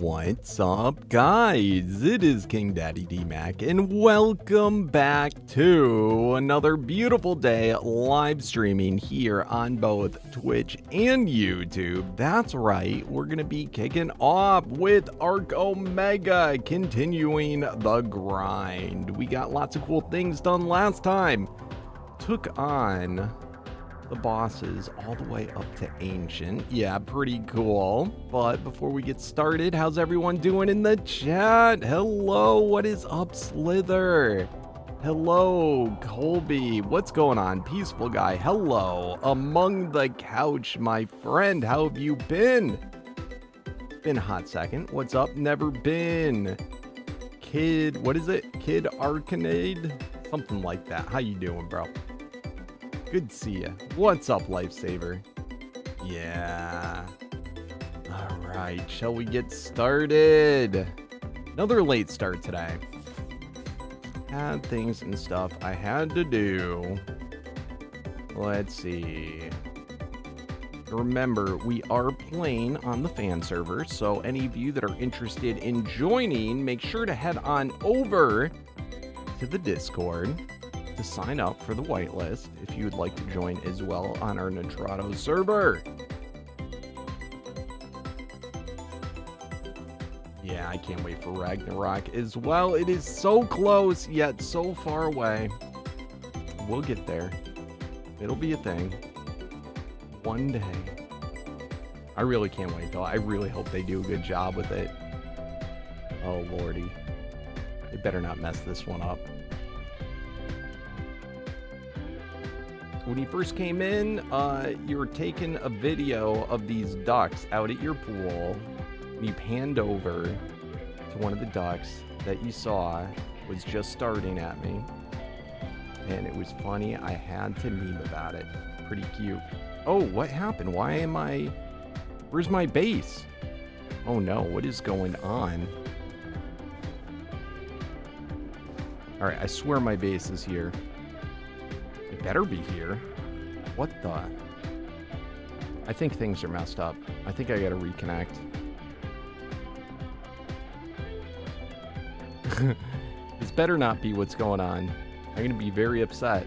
What's up, guys? It is KingDaddyDMAC, and welcome back to another beautiful day live streaming here on both Twitch and YouTube. That's right, we're going to be kicking off with Arc Omega, continuing the grind. We got lots of cool things done last time. Took on the bosses all the way up to ancient. Yeah, pretty cool. But before we get started, how's everyone doing in the chat? Hello, what is up, Slither? Hello, Colby. What's going on? Peaceful Guy. Hello, Among the Couch, my friend. How have you been? Been a hot second. What's up? Never been. Kid, what is it? Kid Arcanade? Something like that. How you doing, bro? Good to see ya. What's up, Lifesaver? Yeah. All right, shall we get started? Another late start today. Had things and stuff I had to do. Let's see. Remember, we are playing on the fan server, so any of you that are interested in joining, make sure to head on over to the Discord to sign up for the whitelist if you would like to join as well on our Nitrado server. Yeah, I can't wait for Ragnarok as well. It is so close, yet so far away. We'll get there. It'll be a thing. One day. I really can't wait, though. I really hope they do a good job with it. Oh, lordy. They better not mess this one up. When you first came in, you were taking a video of these ducks out at your pool. And you panned over to one of the ducks that you saw was just starting at me. And it was funny. I had to meme about it. Pretty cute. Oh, what happened? Why am I... Where's my base? Oh no, what is going on? Alright, I swear my base is here. It better be here. What the? I think things are messed up. I think I gotta reconnect. This better not be what's going on. I'm gonna be very upset.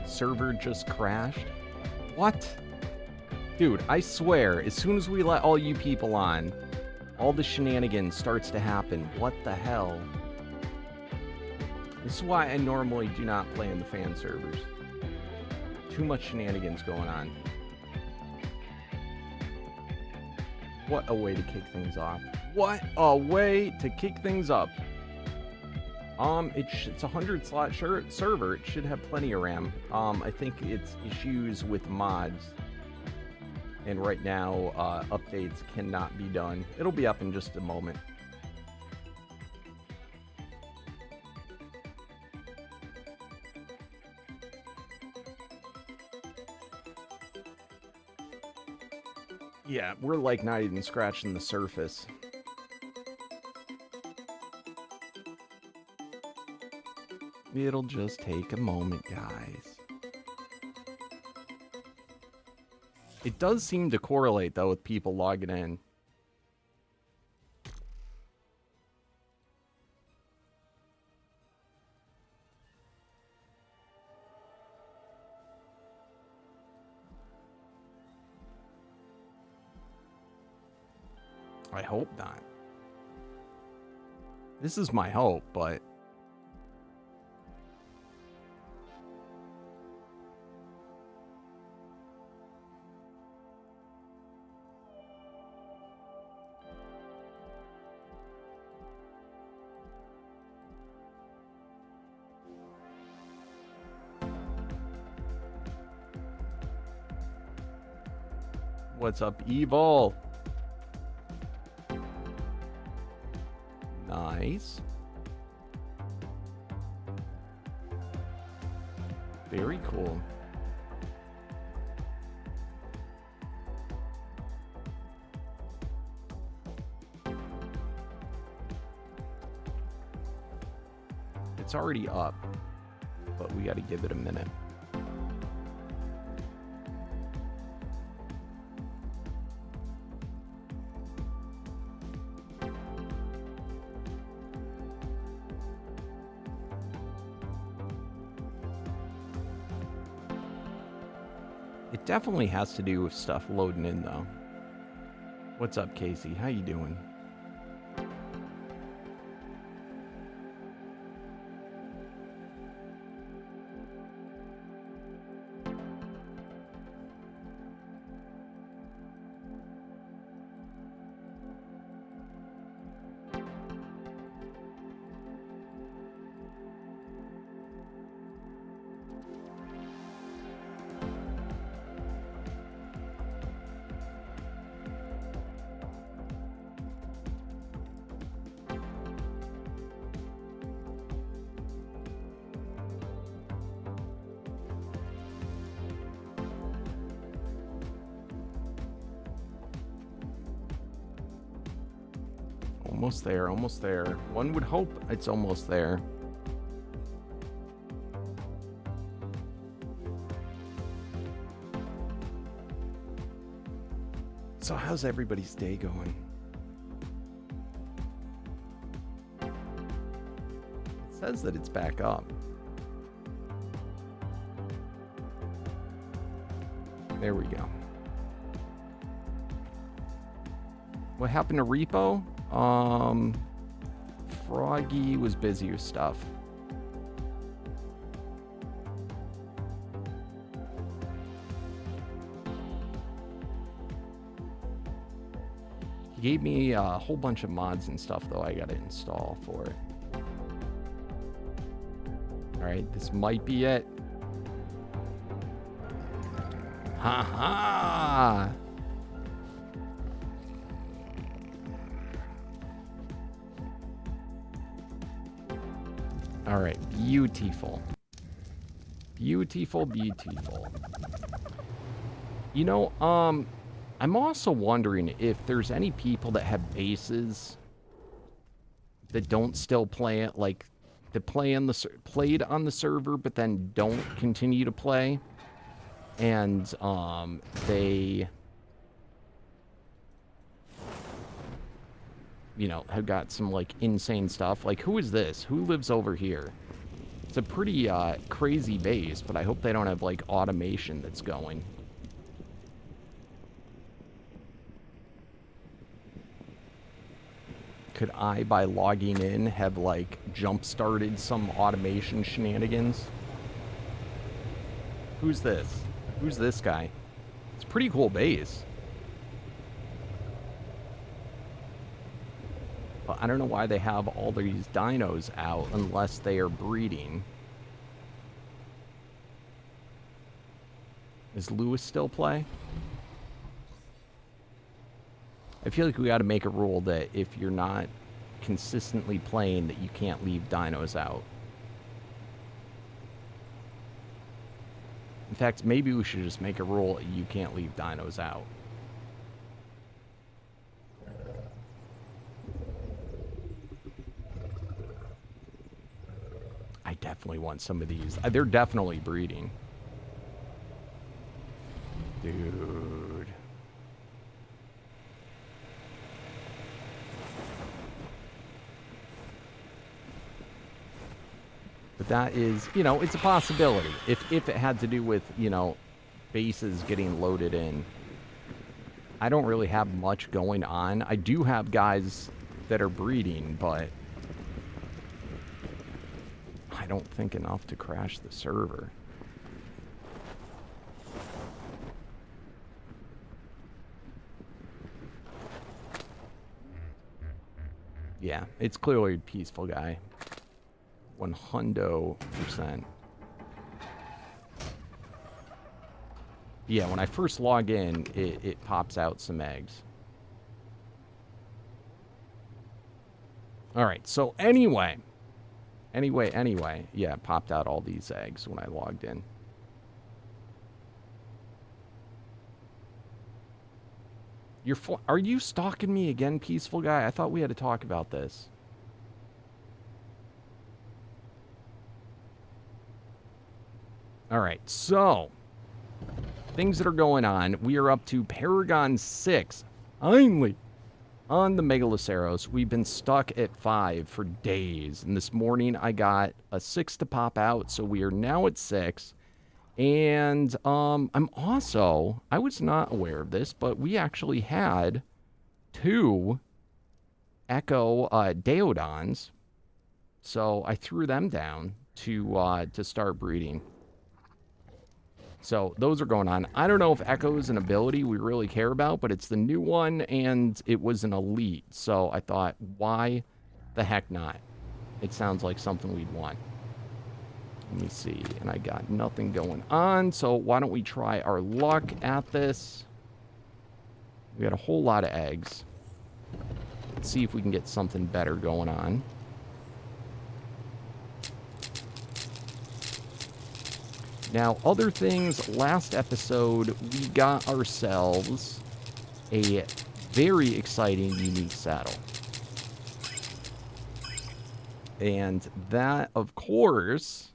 Server just crashed? What? Dude, I swear, as soon as we let all you people on, all the shenanigans starts to happen. What the hell? This is why I normally do not play in the fan servers. Too much shenanigans going on. What a way to kick things off. What a way to kick things up. It's a 100 slot server. It should have plenty of RAM. I think it's issues with mods. And right now, updates cannot be done. It'll be up in just a moment. Yeah, we're like not even scratching the surface. It'll just take a moment, guys. It does seem to correlate, though, with people logging in. I hope not. This is my hope, but... What's up, Evil? Nice. Very cool. It's already up. but we got to give it a minute. It definitely has to do with stuff loading in, though. What's up, Casey? How you doing? Almost there, almost there. One would hope it's almost there. So how's everybody's day going? It says that it's back up. There we go. What happened to Repo? Froggy was busy with stuff. He gave me a whole bunch of mods and stuff, though I gotta install for it. Alright, this might be it. Ha-ha! All right, beautiful. Beautiful, beautiful. You know, I'm also wondering if there's any people that have bases that don't still play it, like that played on the server but then don't continue to play, and they, you know, have got some, like, insane stuff. Like, who is this? Who lives over here? It's a pretty crazy base, but I hope they don't have, like, automation that's going. Could I, by logging in, have, like, jump-started some automation shenanigans? Who's this? Who's this guy? It's a pretty cool base. But I don't know why they have all these dinos out unless they are breeding. Does Lewis still play? I feel like we got to make a rule that if you're not consistently playing, that you can't leave dinos out. In fact, maybe we should just make a rule that you can't leave dinos out. I definitely want some of these. They're definitely breeding. Dude. But that is, you know, it's a possibility. If it had to do with, you know, bases getting loaded in. I don't really have much going on. I do have guys that are breeding, but I don't think enough to crash the server. Yeah, it's clearly a peaceful guy. 100%. Yeah, when I first log in, it pops out some eggs. All right, so anyway, yeah, it popped out all these eggs when I logged in. Are you stalking me again, peaceful guy? I thought we had to talk about this. All right, so things that are going on. We are up to Paragon 6. Finally, on the Megaloceros. We've been stuck at 5 for days. And this morning I got a 6 to pop out. So we are now at 6. And I'm also, I was not aware of this, but we actually had 2 Echo Deodons. So I threw them down to start breeding. So those are going on. I don't know if Echo is an ability we really care about, but it's the new one, and it was an elite. So I thought, why the heck not? It sounds like something we'd want. Let me see. And I got nothing going on, so why don't we try our luck at this? We got a whole lot of eggs. Let's see if we can get something better going on. Now, other things, last episode, we got ourselves a very exciting unique saddle. And that, of course,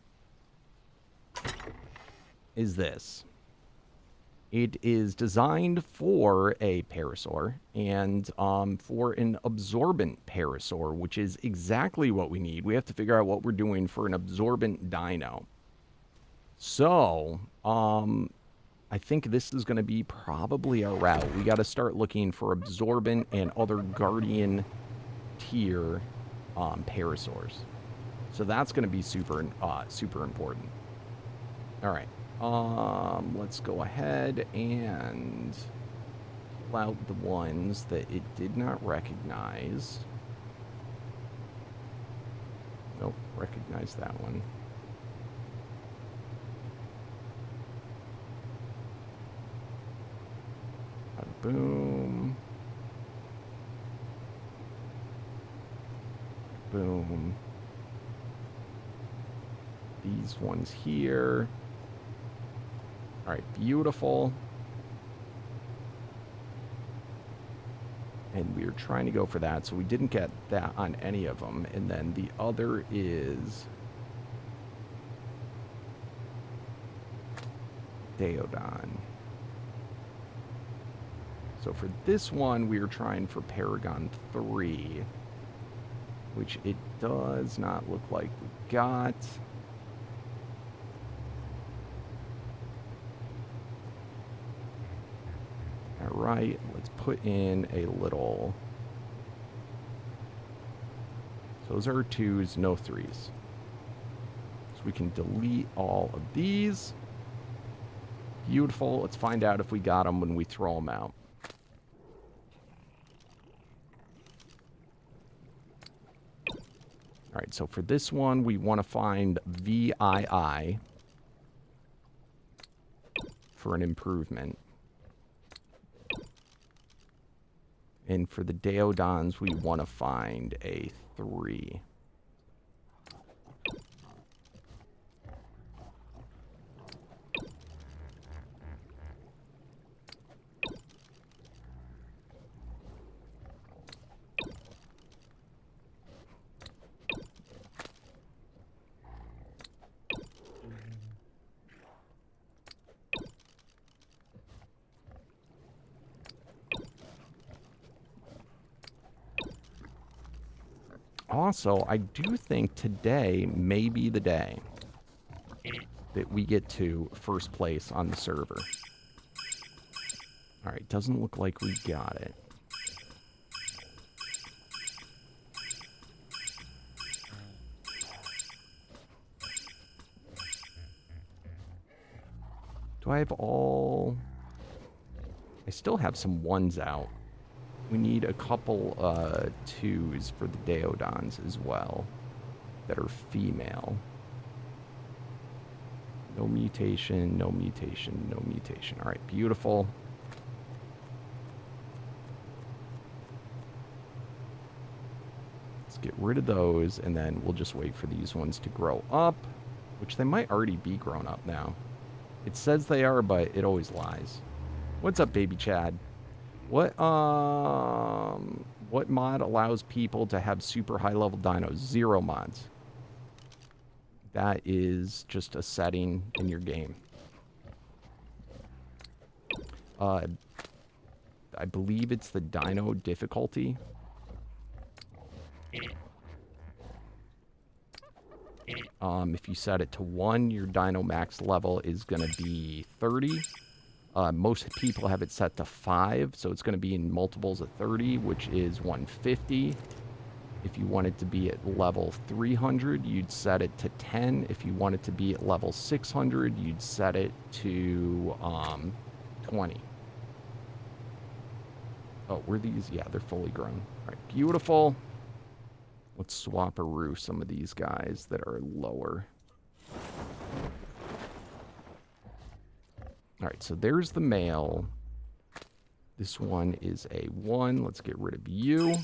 is this. It is designed for a parasaur and for an absorbent parasaur, which is exactly what we need. We have to figure out what we're doing for an absorbent dino. So, I think this is going to be probably our route. We got to start looking for absorbent and other guardian tier parasaurs. So that's going to be super important. All right. Let's go ahead and pull out the ones that it did not recognize. Nope, recognize that one. Boom. Boom. These ones here. All right, beautiful. And we were trying to go for that, so we didn't get that on any of them. And then the other is Deodon. So for this one, we are trying for Paragon 3, which it does not look like we got. All right, let's put in a little. So those are 2s, no 3s. So we can delete all of these. Beautiful. Let's find out if we got them when we throw them out. All right, so for this one, we want to find VII for an improvement. And for the Deodons, we want to find a 3. Also, I do think today may be the day that we get to first place on the server. All right, doesn't look like we got it. Do I have all... I still have some 1s out. We need a couple 2s for the Deodons as well that are female. No mutation, no mutation, no mutation. All right, beautiful. Let's get rid of those, and then we'll just wait for these ones to grow up, which they might already be grown up now. It says they are, but it always lies. What's up, baby Chad? What mod allows people to have super high level dinos? 0 mods. That is just a setting in your game. I believe it's the Dino difficulty. If you set it to 1, your Dino max level is going to be 30. Most people have it set to 5, so it's going to be in multiples of 30, which is 150. If you want it to be at level 300, you'd set it to 10. If you want it to be at level 600, you'd set it to 20. Oh, were these? Yeah, they're fully grown. All right, beautiful. Let's swap-a-roo some of these guys that are lower. All right, so there's the male. This one is a 1. Let's get rid of you.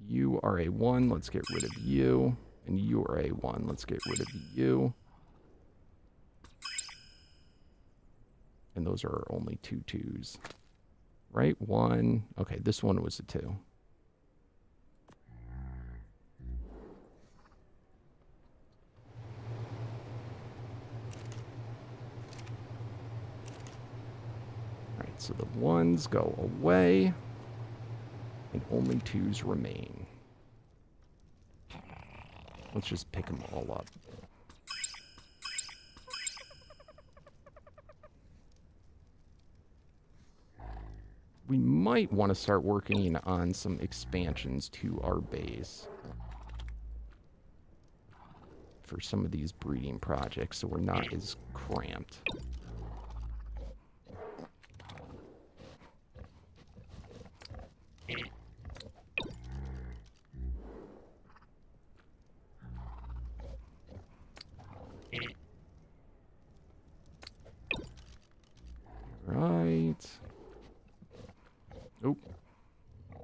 You are a 1. Let's get rid of you. And you are a 1. Let's get rid of you. And those are only 2 2s. Right? 1. Okay, this one was a 2. Alright, so the 1s go away. And only 2s remain. Let's just pick them all up. We might want to start working on some expansions to our base for some of these breeding projects so we're not as cramped. Right. Oh,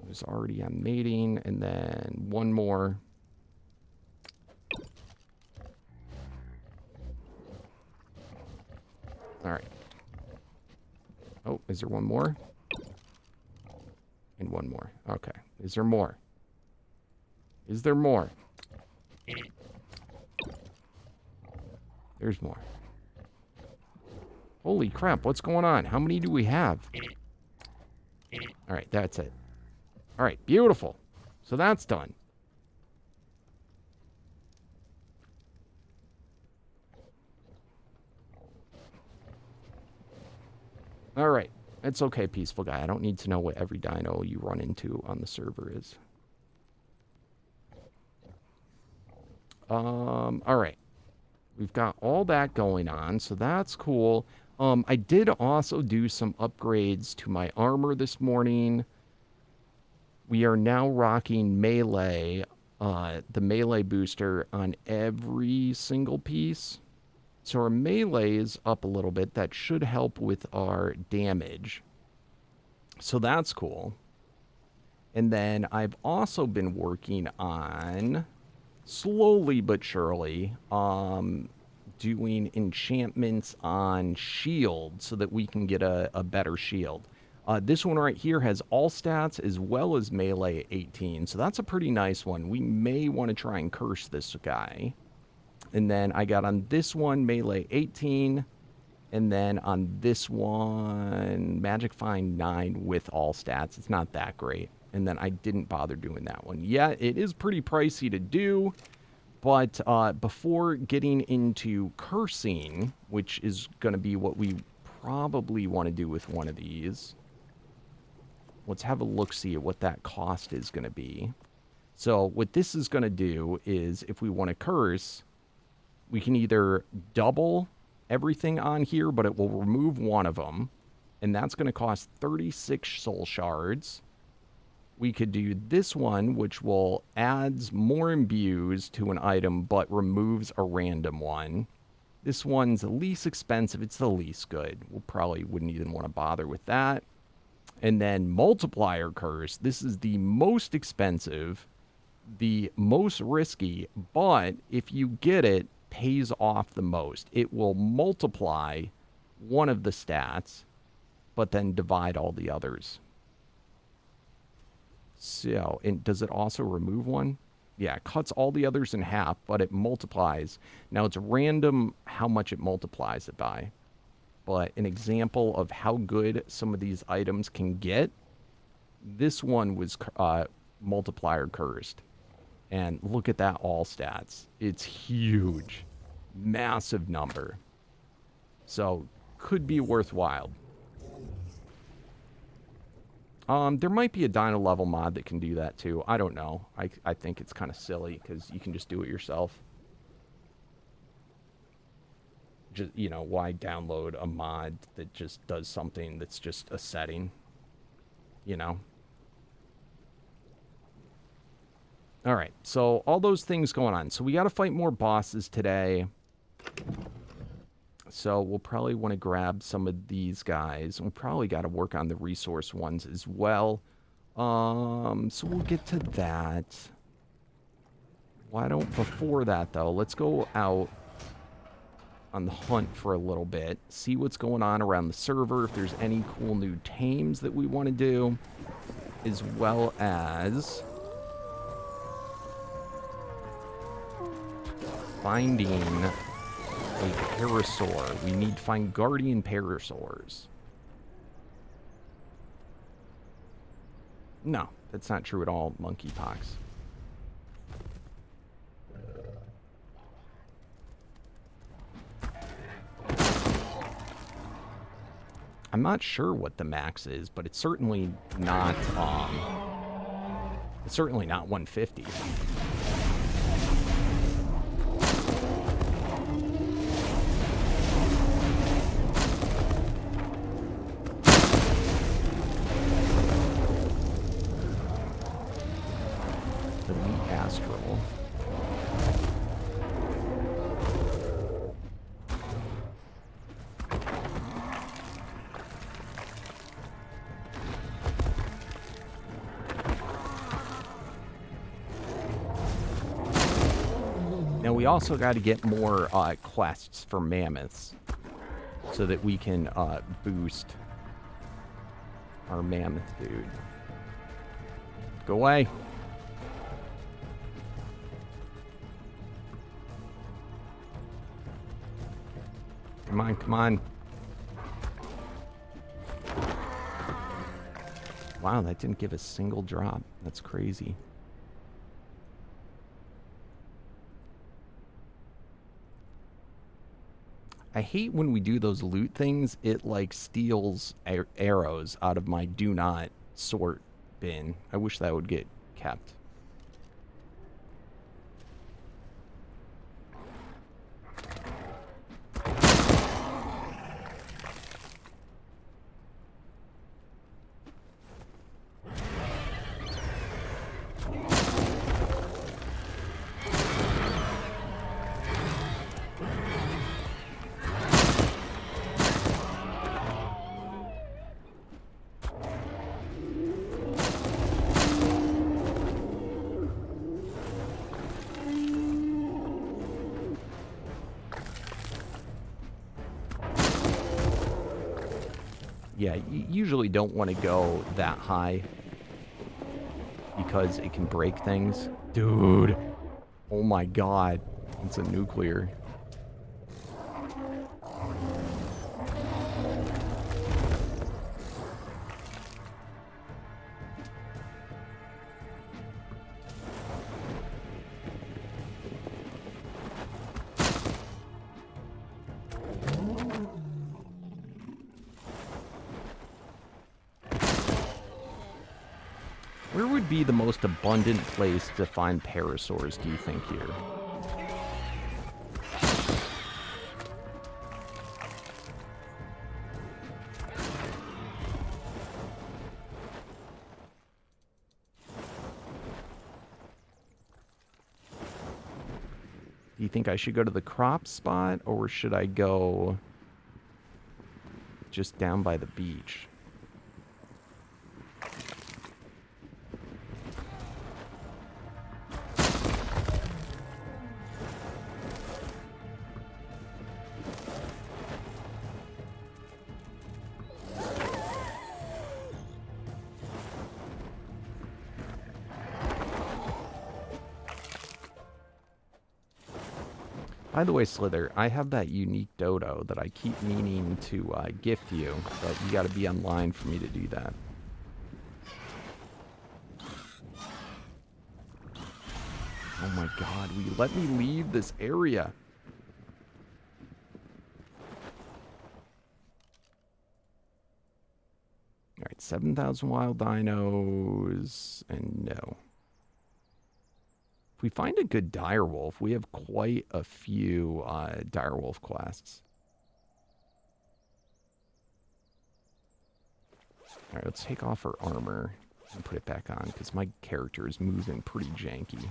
it was already on mating, and then one more. All right. Oh, is there one more? And one more. Okay. Is there more? Is there more? There's more. Holy crap, what's going on? How many do we have? All right, that's it. All right, beautiful. So that's done. All right. It's okay, peaceful guy. I don't need to know what every dino you run into on the server is. All right. We've got all that going on, so that's cool. I did also do some upgrades to my armor this morning. We are now rocking melee, the melee booster on every single piece. So our melee is up a little bit. That should help with our damage. So that's cool. And then I've also been working on, slowly but surely, doing enchantments on shield so that we can get a better shield. This one right here has all stats as well as melee 18. So that's a pretty nice one. We may want to try and curse this guy. And then I got on this one melee 18. And then on this one magic find 9 with all stats. It's not that great. And then I didn't bother doing that one. Yeah, it is pretty pricey to do. But before getting into cursing, which is going to be what we probably want to do with one of these, let's have a look-see at what that cost is going to be. So what this is going to do is, if we want to curse, we can either double everything on here, but it will remove one of them, and that's going to cost 36 soul shards. We could do this one, which will adds more imbues to an item, but removes a random one. This one's the least expensive. It's the least good. We probably wouldn't even want to bother with that. And then multiplier curse. This is the most expensive, the most risky, but if you get it, pays off the most. It will multiply one of the stats, but then divide all the others. So, and does it also remove one? Yeah, it cuts all the others in half, but it multiplies. Now, it's random how much it multiplies it by. But an example of how good some of these items can get, this one was multiplier cursed. And look at that all stats. It's huge. Massive number. So, could be worthwhile. There might be a Dino level mod that can do that too. I don't know. I think it's kind of silly because you can just do it yourself. Just, you know, why download a mod that just does something that's just a setting? You know? Alright, so all those things going on. So we got to fight more bosses today. So we'll probably want to grab some of these guys. We probably got to work on the resource ones as well. So we'll get to that. Why don't, before that though, let's go out on the hunt for a little bit. See what's going on around the server. If there's any cool new tames that we want to do. As well as finding a parasaur. We need to find guardian parasaurs. No, that's not true at all, monkeypox. I'm not sure what the max is, but it's certainly not 150. Now we also got to get more quests for mammoths so that we can boost our mammoth dude. Go away. Come on, come on. Wow, that didn't give a single drop. That's crazy. I hate when we do those loot things. It, like, steals arrows out of my do not sort bin. I wish that would get kept. Yeah, you usually don't want to go that high because it can break things. Dude, oh my god, it's a nuclear. Where would be the most abundant place to find parasaurs, do you think, here? Do you think I should go to the crop spot, or should I go just down by the beach? By the way, Slither, I have that unique dodo that I keep meaning to gift you, but you got to be online for me to do that. Oh my god, will you let me leave this area? Alright, 7,000 wild dinos, and no. If we find a good direwolf, we have quite a few direwolf quests. Alright, let's take off our armor and put it back on, because my character is moving pretty janky.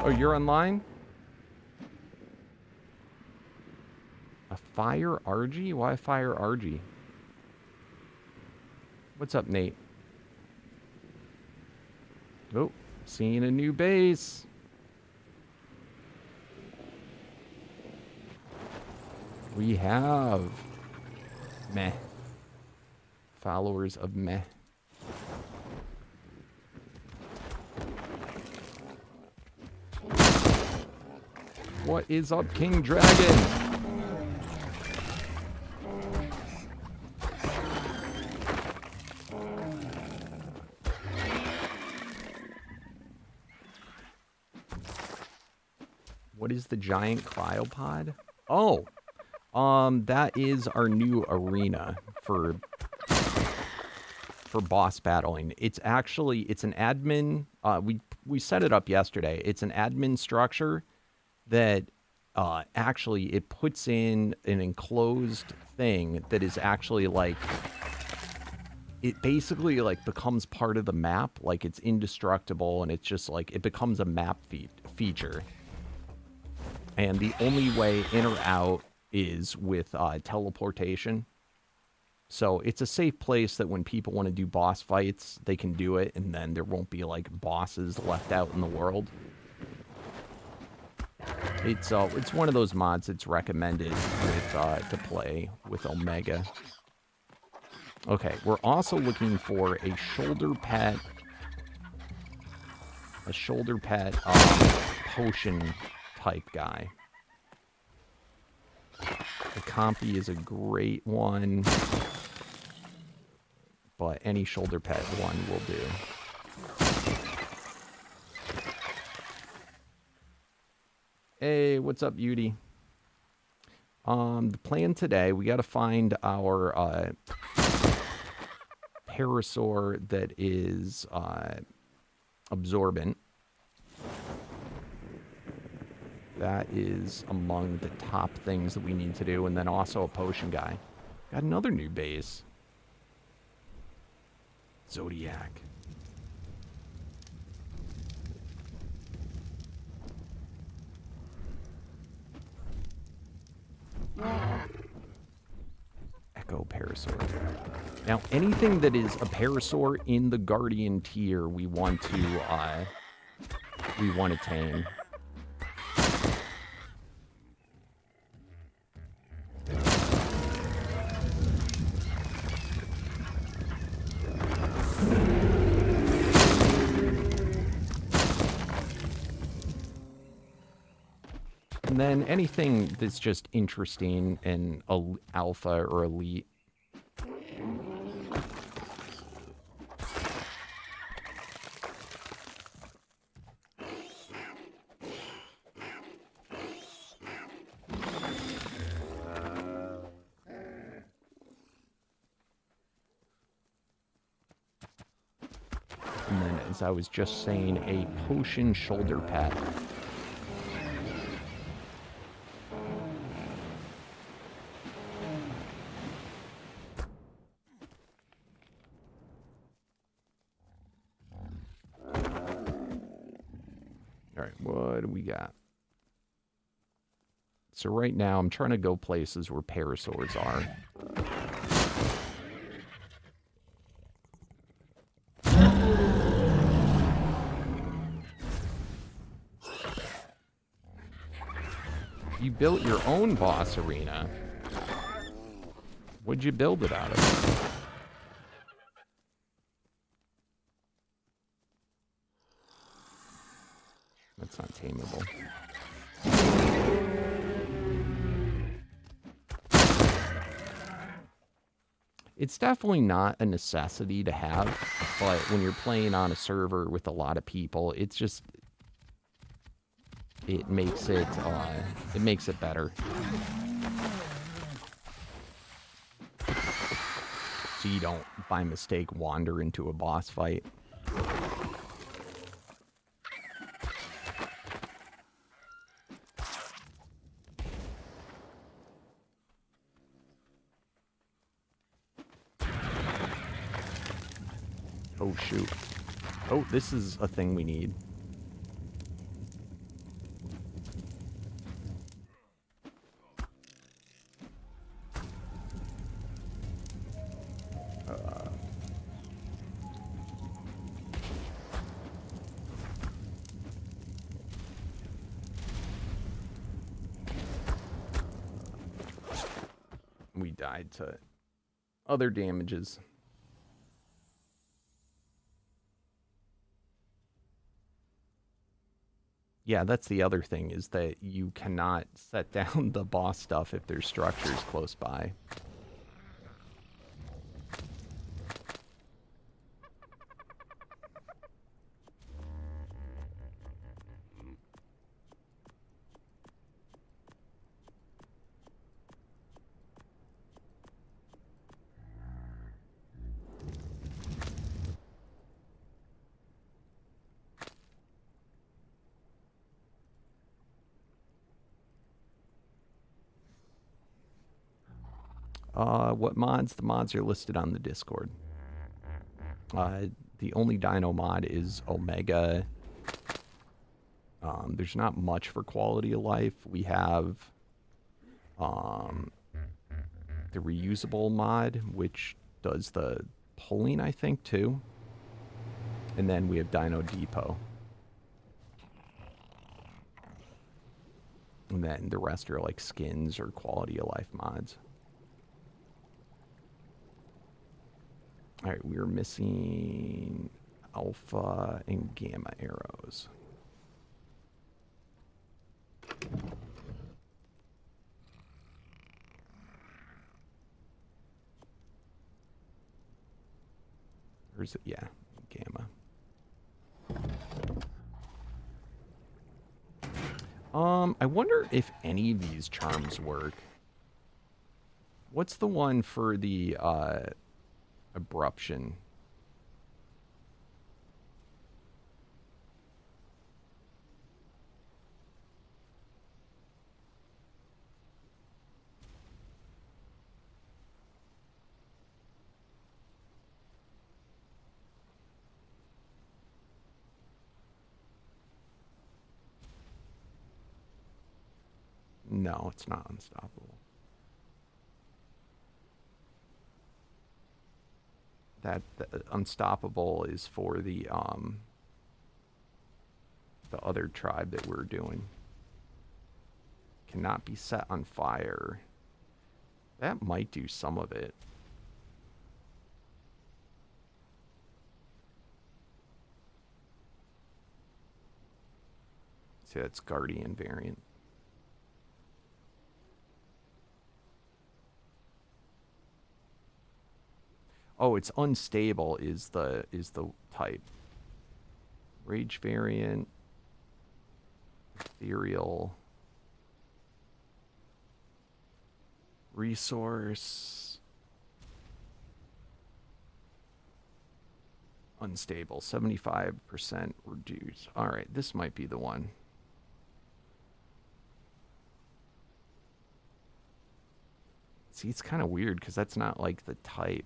Oh, you're online? A fire RG? Why fire RG? What's up, Nate? Oh, seeing a new base. We have meh. Followers of meh. What is up, King Dragon? What is the giant cryopod? Oh, that is our new arena for boss battling. It's actually, it's an admin, we set it up yesterday. It's an admin structure that actually it puts in an enclosed thing that is actually like, it basically like becomes part of the map. Like it's indestructible, and it's just like, it becomes a map feature. And the only way in or out is with teleportation. So it's a safe place that when people want to do boss fights, they can do it, and then there won't be like bosses left out in the world. It's one of those mods that's recommended with, to play with Omega. Okay, we're also looking for a shoulder pet. A shoulder pet potion type guy. The Compy is a great one, but any shoulder pet one will do. Hey, what's up, Beauty? The plan today, we got to find our parasaur that is absorbent. That is among the top things that we need to do, and then also a potion guy. Got another new base. Zodiac. Echo Parasaur. Now, anything that is a Parasaur in the Guardian tier, we want to tame. And then anything that's just interesting in alpha or elite. And then, as I was just saying, a potion shoulder pad. All right, what do we got? So right now, I'm trying to go places where parasaurs are. You built your own boss arena. What'd you build it out of? That's not tameable. It's definitely not a necessity to have, but when you're playing on a server with a lot of people, it's just it makes it better. So you don't by mistake wander into a boss fight. Oh, shoot. Oh, this is a thing we need. We died to other damages. Yeah, that's the other thing, is that you cannot set down the boss stuff if there's structures close by. What mods? The mods are listed on the Discord. The only Dino mod is Omega. There's not much for quality of life. We have the reusable mod, which does the pulling, I think, too. And then we have Dino Depot. And then the rest are like skins or quality of life mods. All right, we're missing alpha and gamma arrows. Or is it? Yeah, gamma. I wonder if any of these charms work. What's the one for the abruption? No, it's not unstoppable. That unstoppable is for the other tribe that we're doing. Cannot be set on fire. That might do some of it. See, that's Guardian variant. Oh, it's unstable is the type. Rage variant. Ethereal. Resource. Unstable, 75% reduced. All right, this might be the one. See, it's kind of weird because that's not like the type.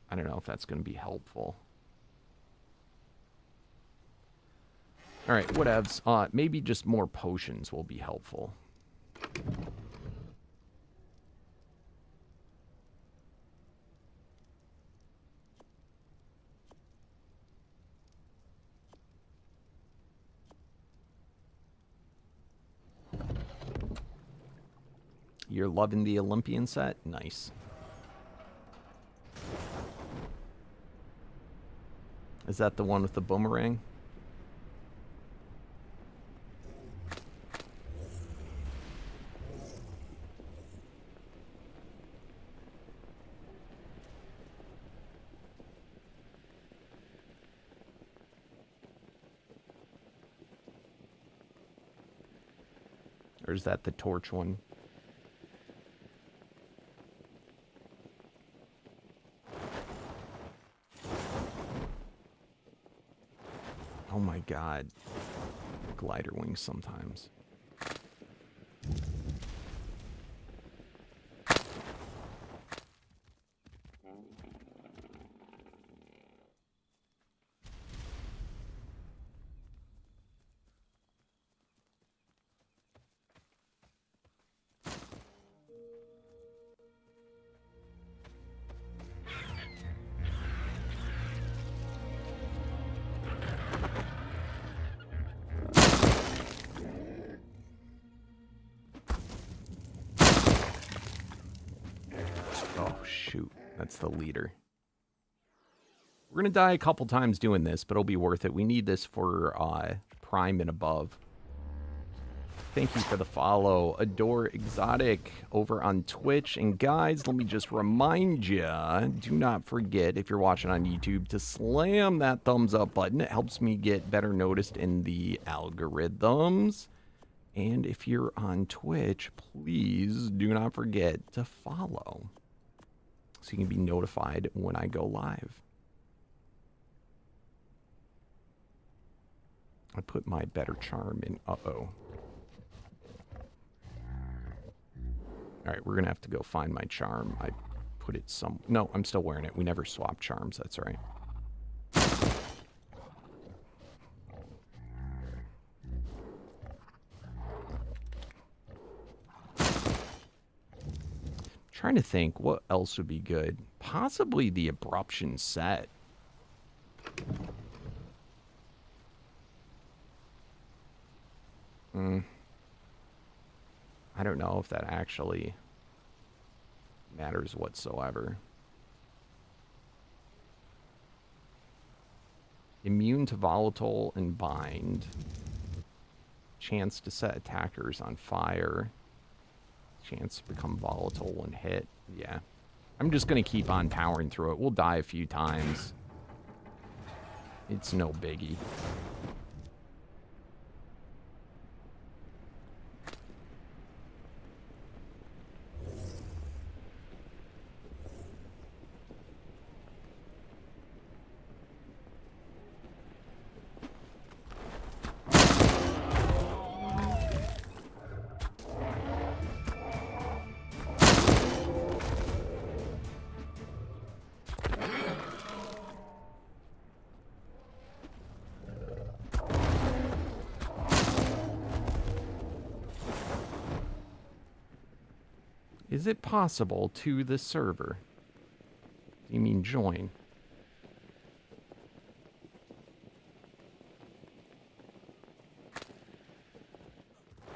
I don't know if that's going to be helpful. All right, whatevs. Maybe just more potions will be helpful. You're loving the Olympian set? Nice. Is that the one with the boomerang? Or is that the torch one? Oh my god. Glider wings sometimes. That's the leader. We're going to die a couple times doing this, but it'll be worth it. We need this for Prime and above. Thank you for the follow. Adore Exotic over on Twitch. And guys, let me just remind you, do not forget, if you're watching on YouTube, to slam that thumbs up button. It helps me get better noticed in the algorithms. And if you're on Twitch, please do not forget to follow, so you can be notified when I go live. I put my better charm in. Uh-oh. All right, we're going to have to go find my charm. I put it some... No, I'm still wearing it. We never swap charms. That's right. Trying to think what else would be good. Possibly the Abruption set. I don't know if that actually matters whatsoever. Immune to volatile and bind. Chance to set attackers on fire. Chance to become volatile when hit. Yeah. I'm just going to keep on powering through it. We'll die a few times. It's no biggie. Is it possible to the server? Do you mean join?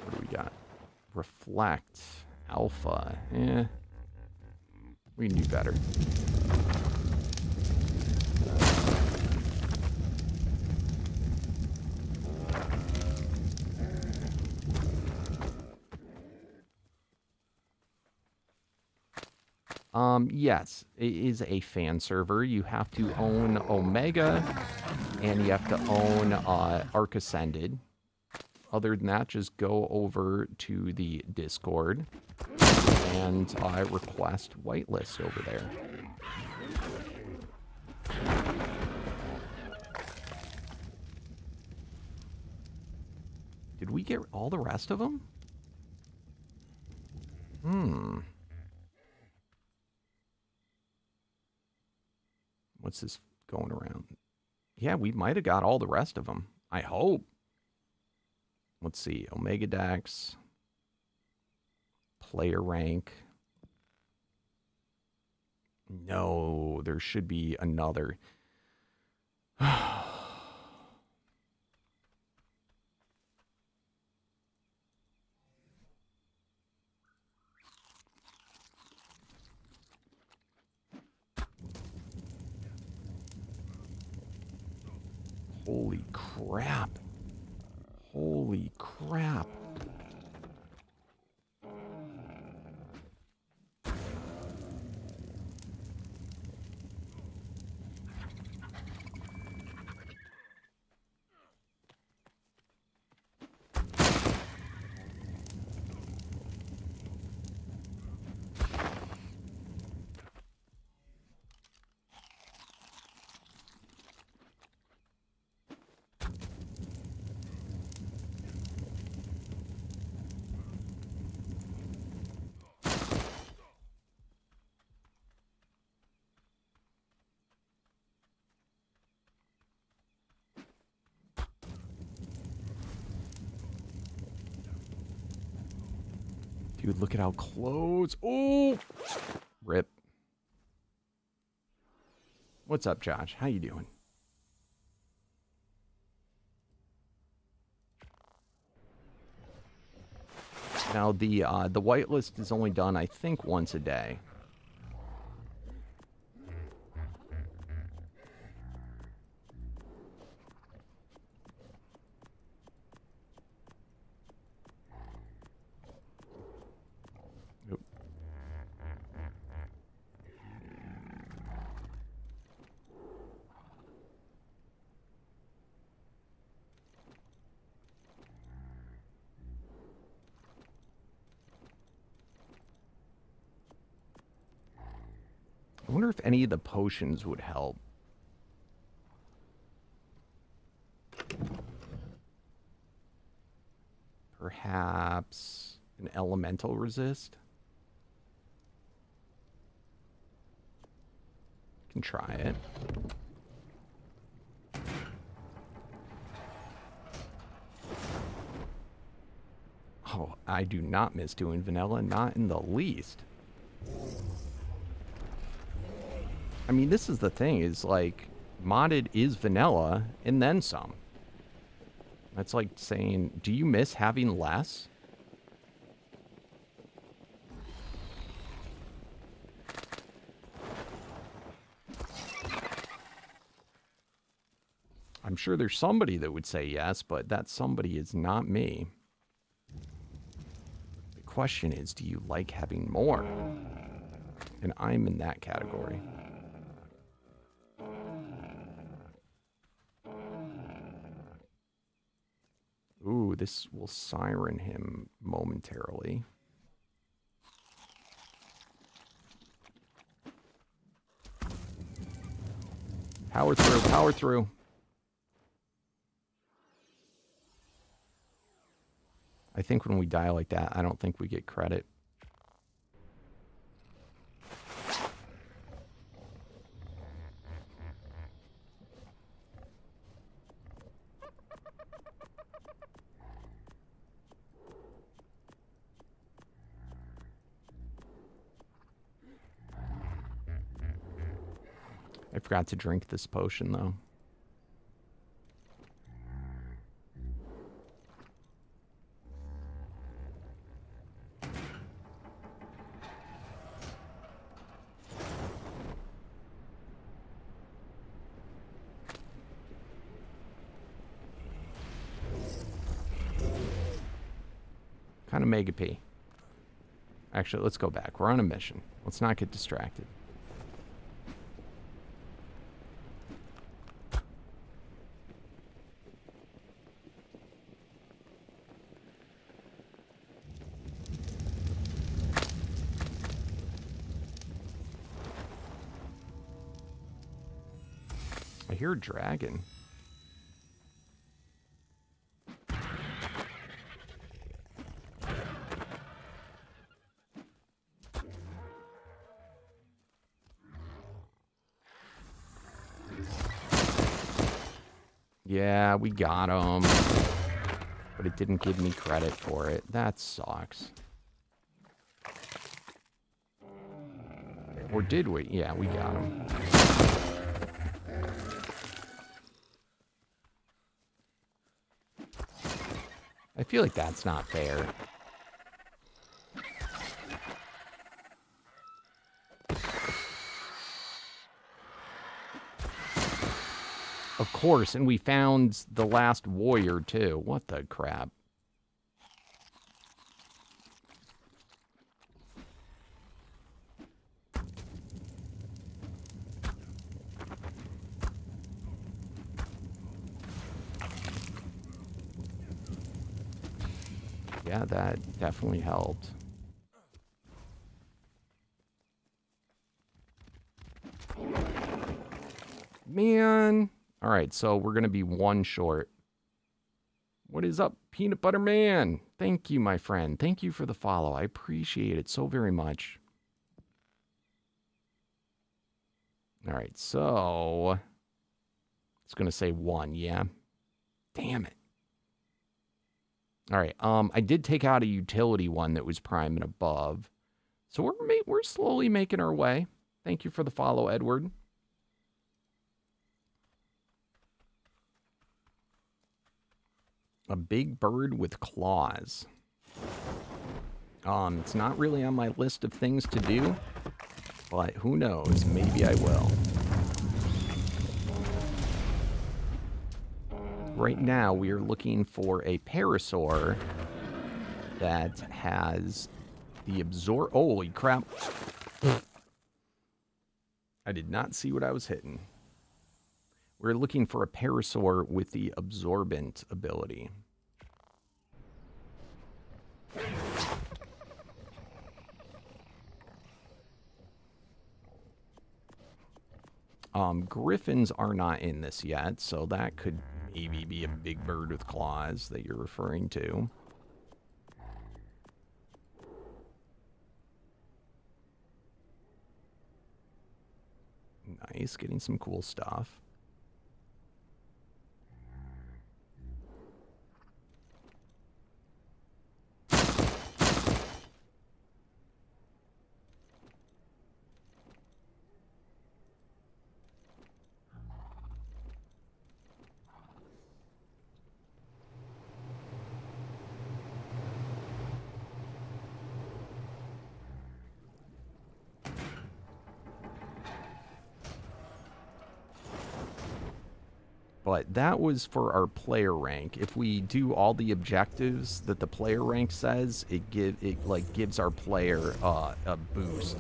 What do we got? Reflect. Alpha. Eh. We can do better. Yes, it is a fan server. You have to own Omega, and you have to own Arc Ascended. Other than that, just go over to the Discord and request whitelist over there. Did we get all the rest of them? What's this going around? Yeah, we might have got all the rest of them. I hope. Let's see. Omega Dex. Player rank. No, there should be another. Holy crap. Holy crap. Dude, look at how close. Oh, rip. What's up, Josh? How you doing? Now, the whitelist is only done, I think, once a day. I wonder if any of the potions would help. Perhaps an elemental resist? Can try it. Oh, I do not miss doing vanilla, not in the least. I mean, this is the thing, is like, modded is vanilla, and then some. That's like saying, do you miss having less? I'm sure there's somebody that would say yes, but that somebody is not me. The question is, do you like having more? And I'm in that category. Ooh, this will siren him momentarily. Power through, power through. I think when we die like that, I don't think we get credit. I forgot to drink this potion, though. Kind of mega P. Actually, let's go back. We're on a mission. Let's not get distracted. I hear a dragon. Yeah, we got him. But it didn't give me credit for it. That sucks. Or did we? Yeah, we got him. I feel like that's not fair. Of course, and we found the last warrior, too. What the crap? Yeah, that definitely helped. Man. All right, so we're going to be one short. What is up, Peanut Butter Man? Thank you, my friend. Thank you for the follow. I appreciate it so very much. All right, so it's going to say 1, yeah. Damn it. All right, I did take out a utility one that was prime and above. So we're slowly making our way. Thank you for the follow, Edward. A big bird with claws. It's not really on my list of things to do, but who knows? Maybe I will. Right now, we are looking for a parasaur that has the absorb... Holy crap. I did not see what I was hitting. We're looking for a parasaur with the absorbent ability. Griffins are not in this yet, so that could maybe be a big bird with claws that you're referring to. Nice, getting some cool stuff. But that was for our player rank. If we do all the objectives that the player rank says, it gives our player a boost.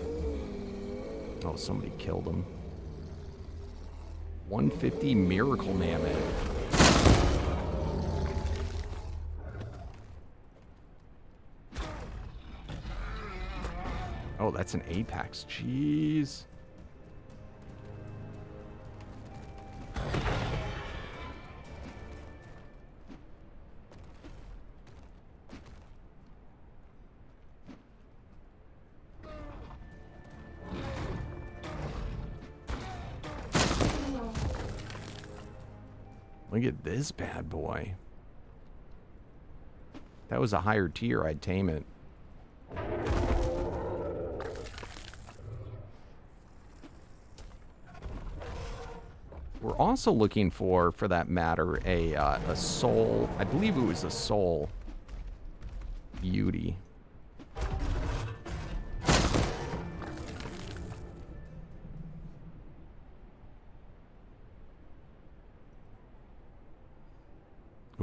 Oh, somebody killed him. 150 Miracle Mammoth. Oh, that's an Apex. Jeez. Look at this bad boy. If that was a higher tier, I'd tame it. We're also looking for that matter, a soul. I believe it was a soul beauty.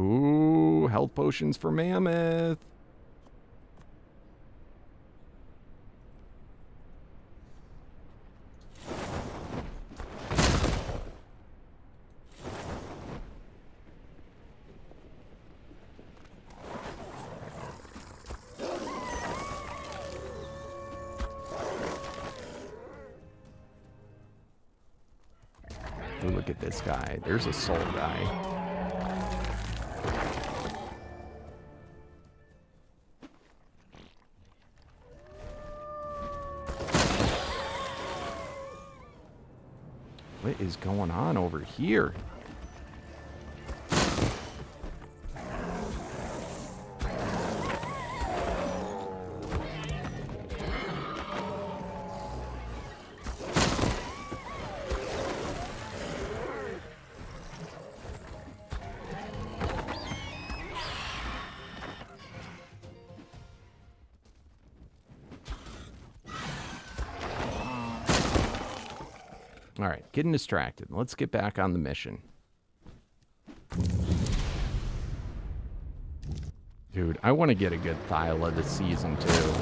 Ooh, health potions for Mammoth. Ooh, look at this guy. There's a soul guy. What is going on over here? All right, getting distracted. Let's get back on the mission. Dude, I want to get a good Thyla this season, too.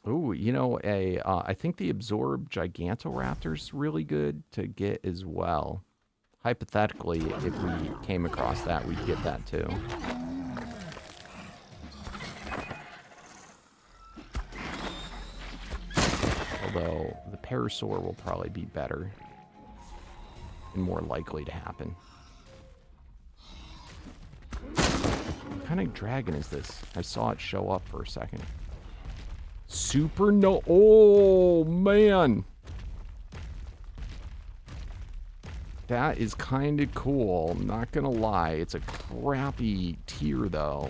Ooh, you know, I think the Absorb Gigantoraptor's really good to get as well. Hypothetically, if we came across that, we'd get that too. Although, the Parasaur will probably be better and more likely to happen. What kind of dragon is this? I saw it show up for a second. Super no. Oh, man. That is kind of cool. I'm not going to lie. It's a crappy tier, though.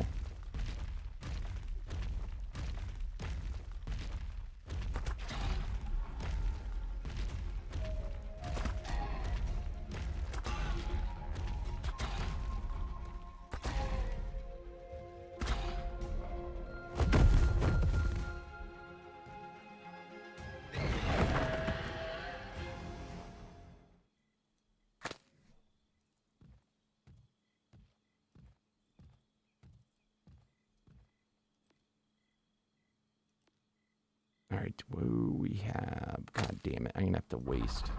All right, whoa, we have... God damn it, I'm going to have to waste.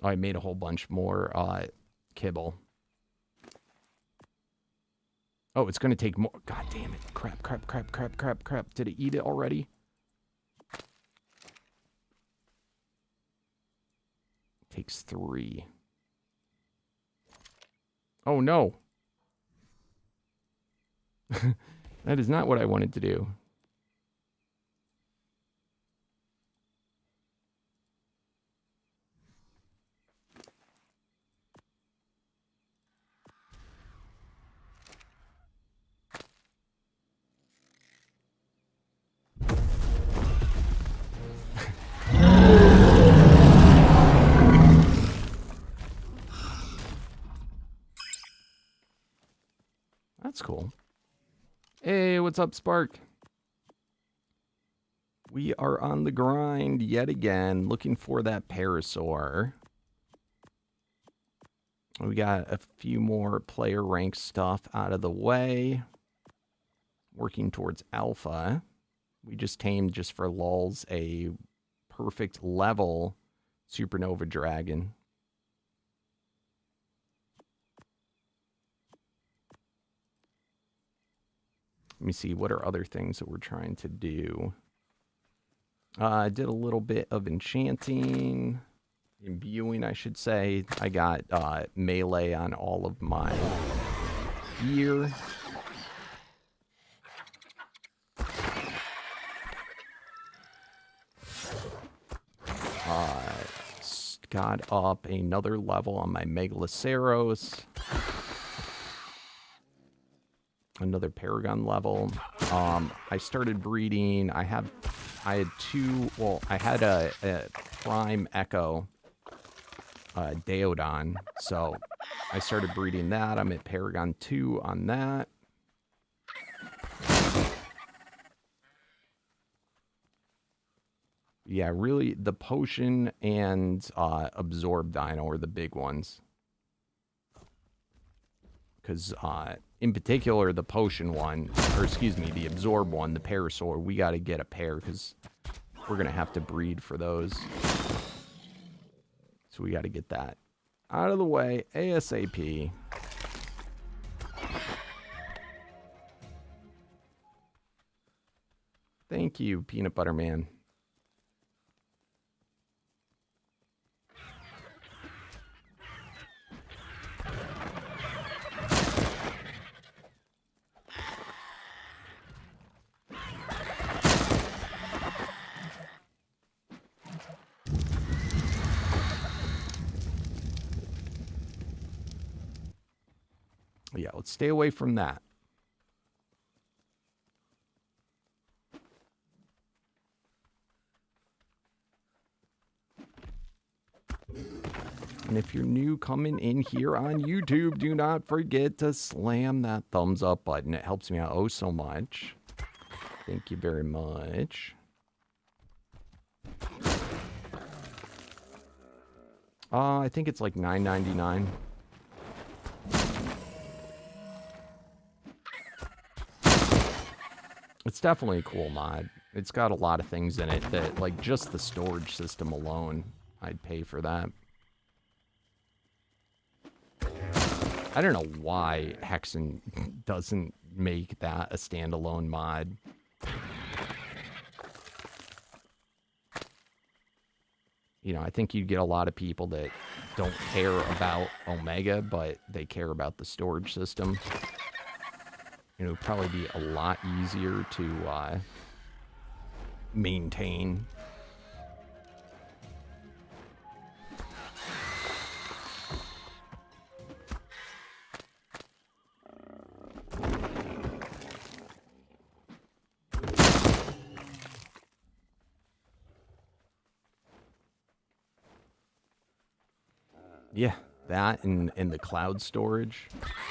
Oh, I made a whole bunch more kibble. Oh, it's going to take more. God damn it. Crap, crap, crap, crap, crap, crap. Did it eat it already? It takes 3. Oh, no. That is not what I wanted to do. That's cool. Hey, what's up, Spark? We are on the grind yet again, looking for that Parasaur. We got a few more player rank stuff out of the way. Working towards Alpha. We just tamed, just for lulz, a perfect level Supernova Dragon. Let me see, what are other things that we're trying to do? I did a little bit of enchanting, imbuing, I should say. I got melee on all of my gear. Got up another level on my Megaloceros. Another Paragon level. I started breeding. I had 2. Well, I had a Prime Echo Deodon, so I started breeding that. I'm at Paragon 2 on that. Yeah, really, the Potion and Absorb Dino are the big ones. Because, in particular, the Potion one, or excuse me, the Absorb one, the Parasaur, we got to get a pair because we're going to have to breed for those. So we got to get that out of the way ASAP. Thank you, Peanut Butter Man. Yeah, let's stay away from that. And if you're new coming in here on YouTube, do not forget to slam that thumbs up button. It helps me out oh so much. Thank you very much. I think it's like $9.99. It's definitely a cool mod. It's got a lot of things in it that, like, just the storage system alone, I'd pay for that. I don't know why Hexen doesn't make that a standalone mod. You know, I think you'd get a lot of people that don't care about Omega, but they care about the storage system. You know, it'd probably be a lot easier to maintain. Yeah, that and the cloud storage.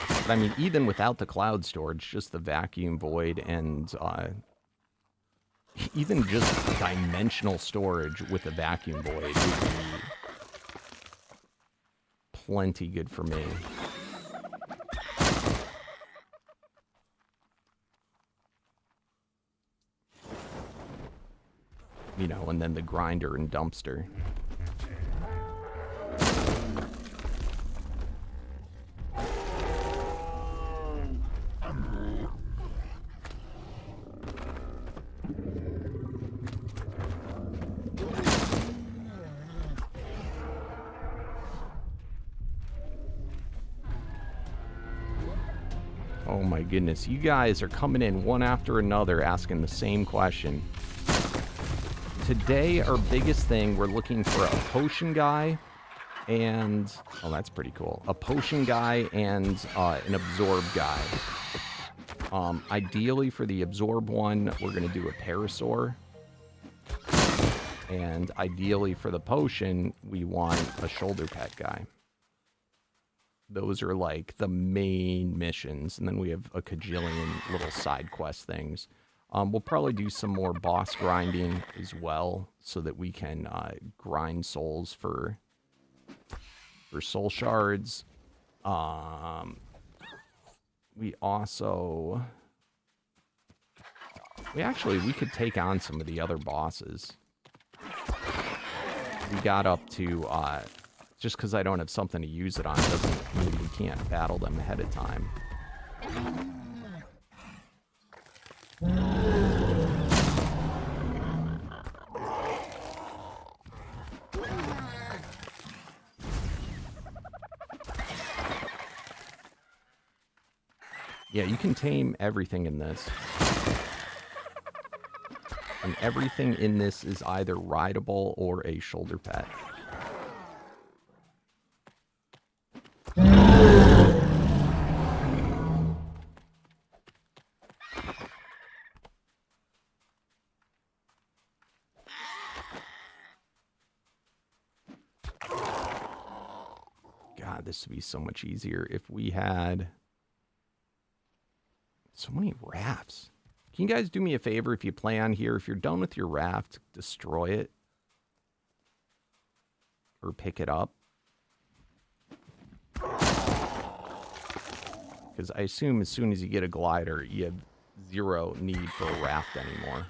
But I mean, even without the cloud storage, just the vacuum void and even just dimensional storage with a vacuum void would be plenty good for me. You know, and then the grinder and dumpster. Oh my goodness, you guys are coming in one after another asking the same question. Today, our biggest thing, we're looking for a potion guy and... Oh, that's pretty cool. A potion guy and an absorb guy. Ideally, for the absorb one, we're going to do a parasaur. And ideally, for the potion, we want a shoulder pet guy. Those are like the main missions. And then we have a cajillion little side quest things. We'll probably do some more boss grinding as well so that we can grind souls for soul shards. We also... We could take on some of the other bosses. We got up to... just because I don't have something to use it on doesn't mean we can't battle them ahead of time. Yeah, you can tame everything in this. And everything in this is either rideable or a shoulder pet. God, this would be so much easier if we had so many rafts. Can you guys do me a favor if you play on here? If you're done with your raft, destroy it. Or pick it up. Because I assume as soon as you get a glider, you have zero need for a raft anymore.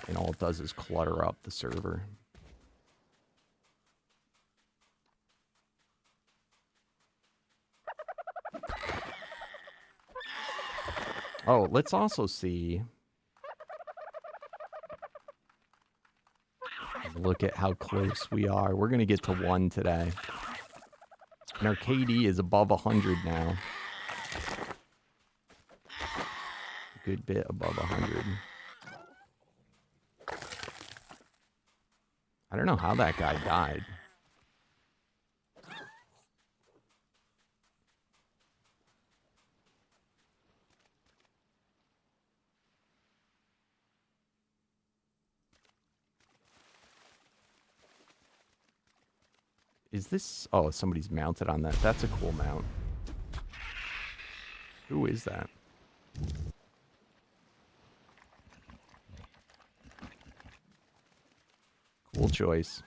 And all it does is clutter up the server. Oh, let's also see. Look at how close we are. We're going to get to 1 today. And our KD is above 100 now. A good bit above 100. I don't know how that guy died. Is this... Oh, somebody's mounted on that. That's a cool mount. Who is that? Cool choice.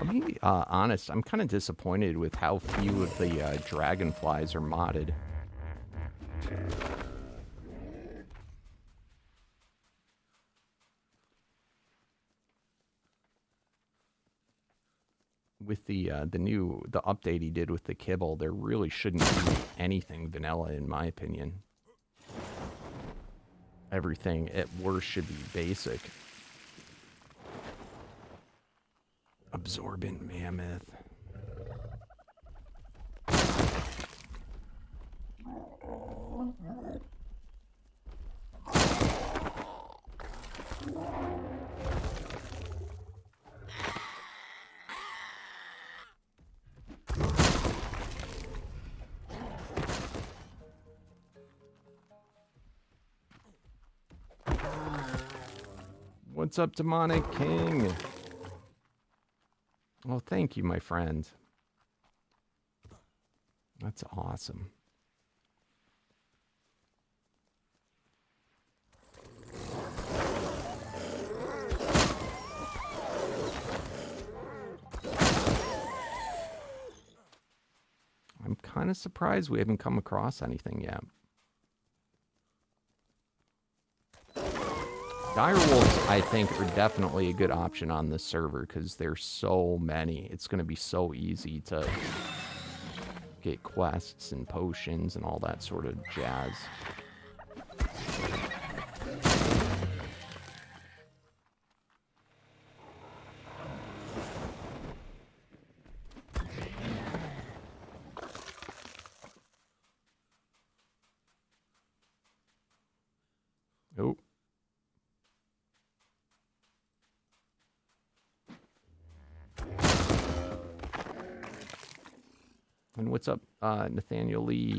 I'll be honest, I'm kind of disappointed with how few of the dragonflies are modded. With the update he did with the kibble, there really shouldn't be anything vanilla in my opinion. Everything at worst should be basic. Absorbent mammoth. What's up, Demonic King? Well, thank you, my friend. That's awesome. I'm kind of surprised we haven't come across anything yet. Direwolves, I think, are definitely a good option on this server because there's so many. It's going to be so easy to get quests and potions and all that sort of jazz. Oh. And what's up, Nathaniel Lee?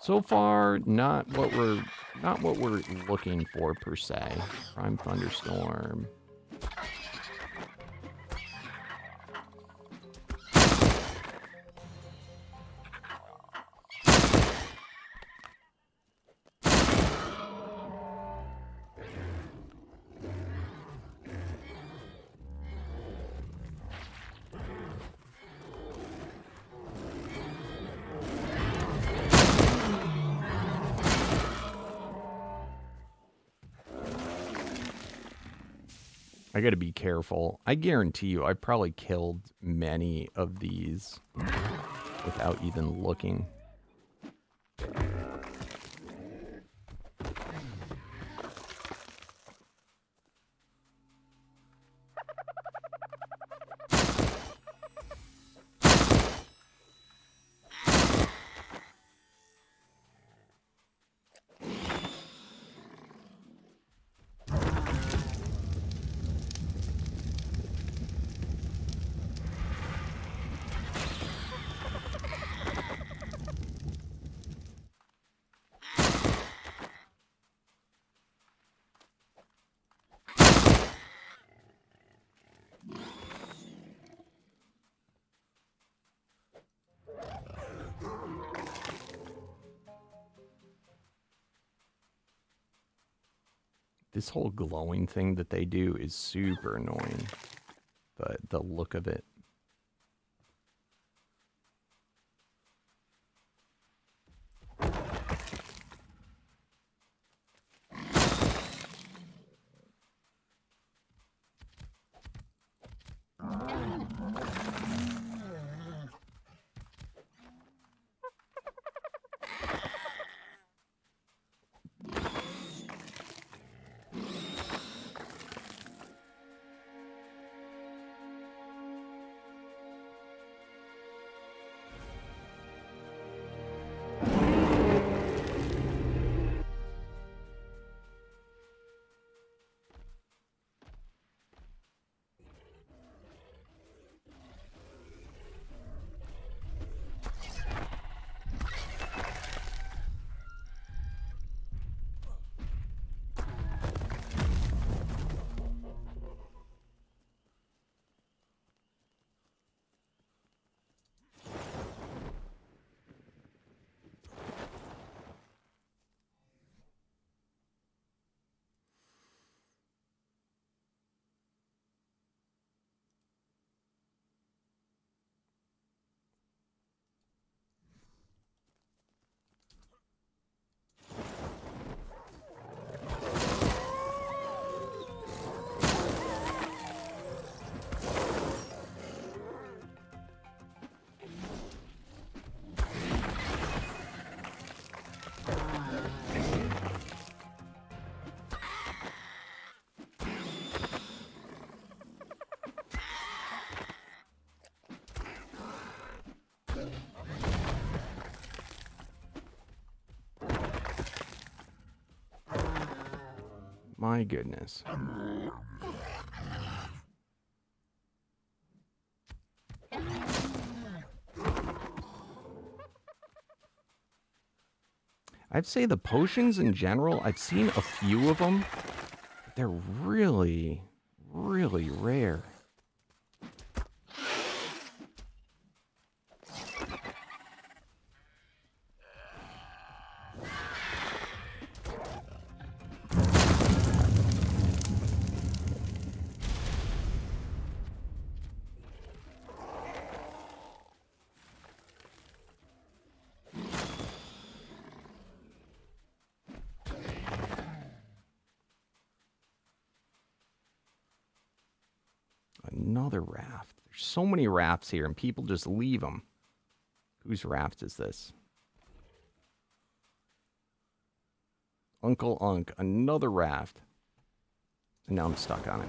So far, not what we're looking for per se. Prime Thunderstorm. I gotta be careful. I guarantee you, I probably killed many of these without even looking. This whole glowing thing that they do is super annoying. The look of it. My goodness. I'd say the potions in general, I've seen a few of them. But they're really, really rare. Another raft. There's so many rafts here, and people just leave them. Whose raft is this? Uncle Unk. Another raft. And now I'm stuck on it.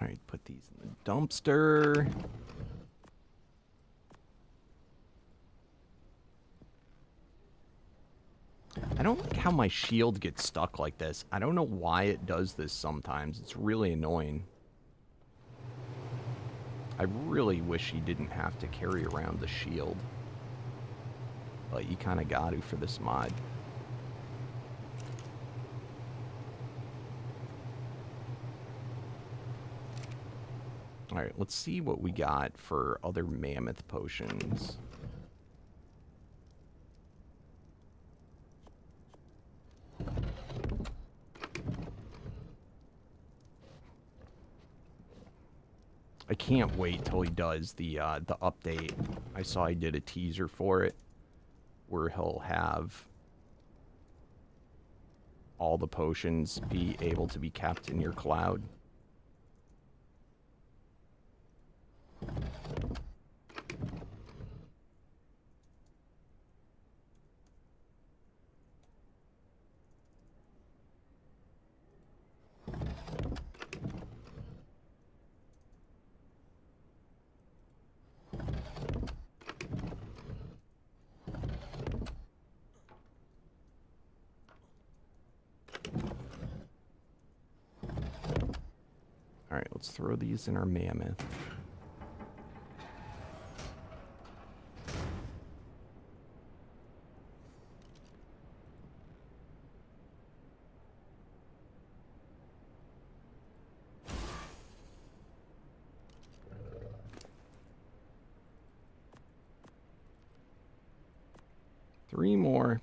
All right, put these in the dumpster. I don't like how my shield gets stuck like this. I don't know why it does this sometimes. It's really annoying. I really wish you didn't have to carry around the shield. But you kind of got to for this mod. All right, let's see what we got for other mammoth potions. I can't wait till he does the update. I saw he did a teaser for it where he'll have all the potions be able to be kept in your cloud. All right, let's throw these in our mammoth. Three more.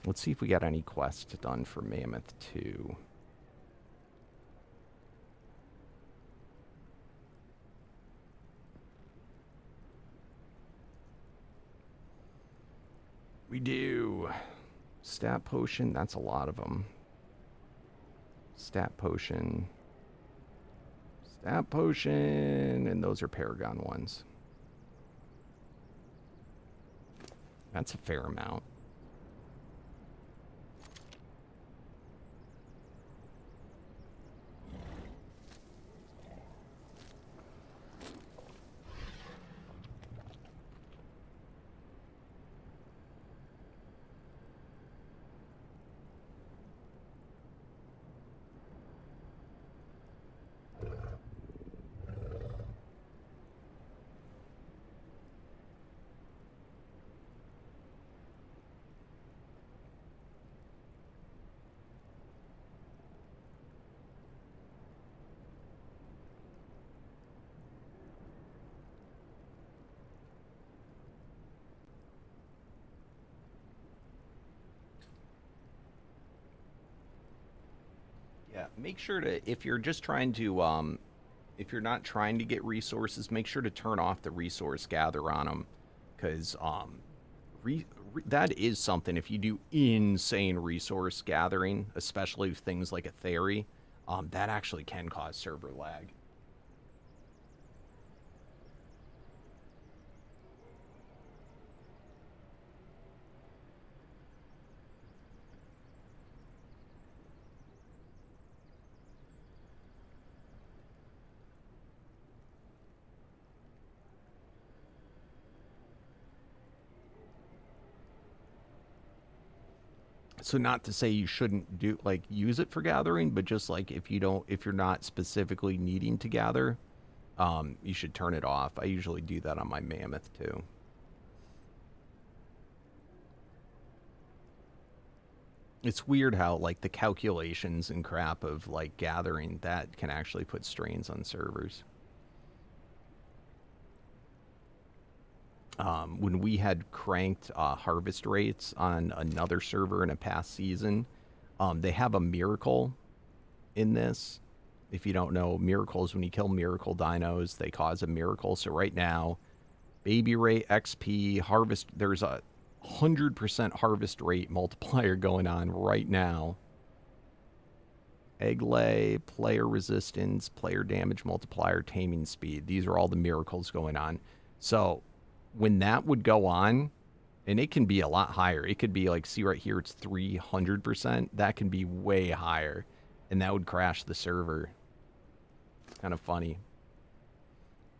Let's see if we got any quests done for Mammoth 2. We do. Stat potion, that's a lot of them. Stat potion. Stat potion, and those are Paragon ones. That's a fair amount. Yeah, make sure to, if you're just trying to, if you're not trying to get resources, make sure to turn off the resource gather on them. Because that is something, if you do insane resource gathering, especially things like a theory, that actually can cause server lag. So not to say you shouldn't do like use it for gathering, but just like if you're not specifically needing to gather, you should turn it off. I usually do that on my mammoth too. It's weird how like the calculations and crap of like gathering that can actually put strains on servers. When we had cranked harvest rates on another server in a past season, they have a miracle in this. If you don't know, miracles, when you kill miracle dinos, they cause a miracle. So right now, baby rate, XP, harvest, there's a 100% harvest rate multiplier going on right now. Egg lay, player resistance, player damage multiplier, taming speed. These are all the miracles going on. So when that would go on, and it can be a lot higher. It could be like, see right here, it's 300%. That can be way higher, and that would crash the server. Kind of funny.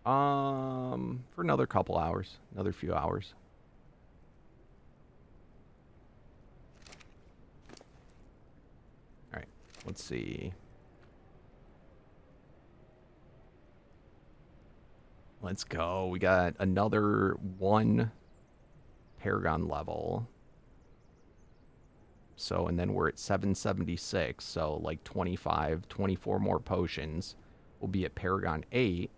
For another couple hours, another few hours. All right, let's see. Let's go. We got another one Paragon level. So, and then we're at 776. So, like 25, 24 more potions. We'll be at Paragon 8.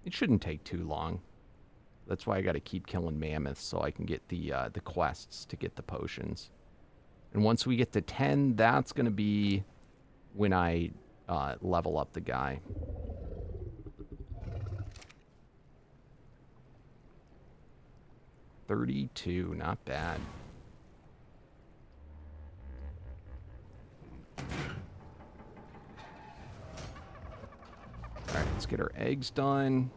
It shouldn't take too long. That's why I got to keep killing mammoths so I can get the quests to get the potions. And once we get to 10, that's going to be when I level up the guy. $32, not bad. All right, let's get our eggs done.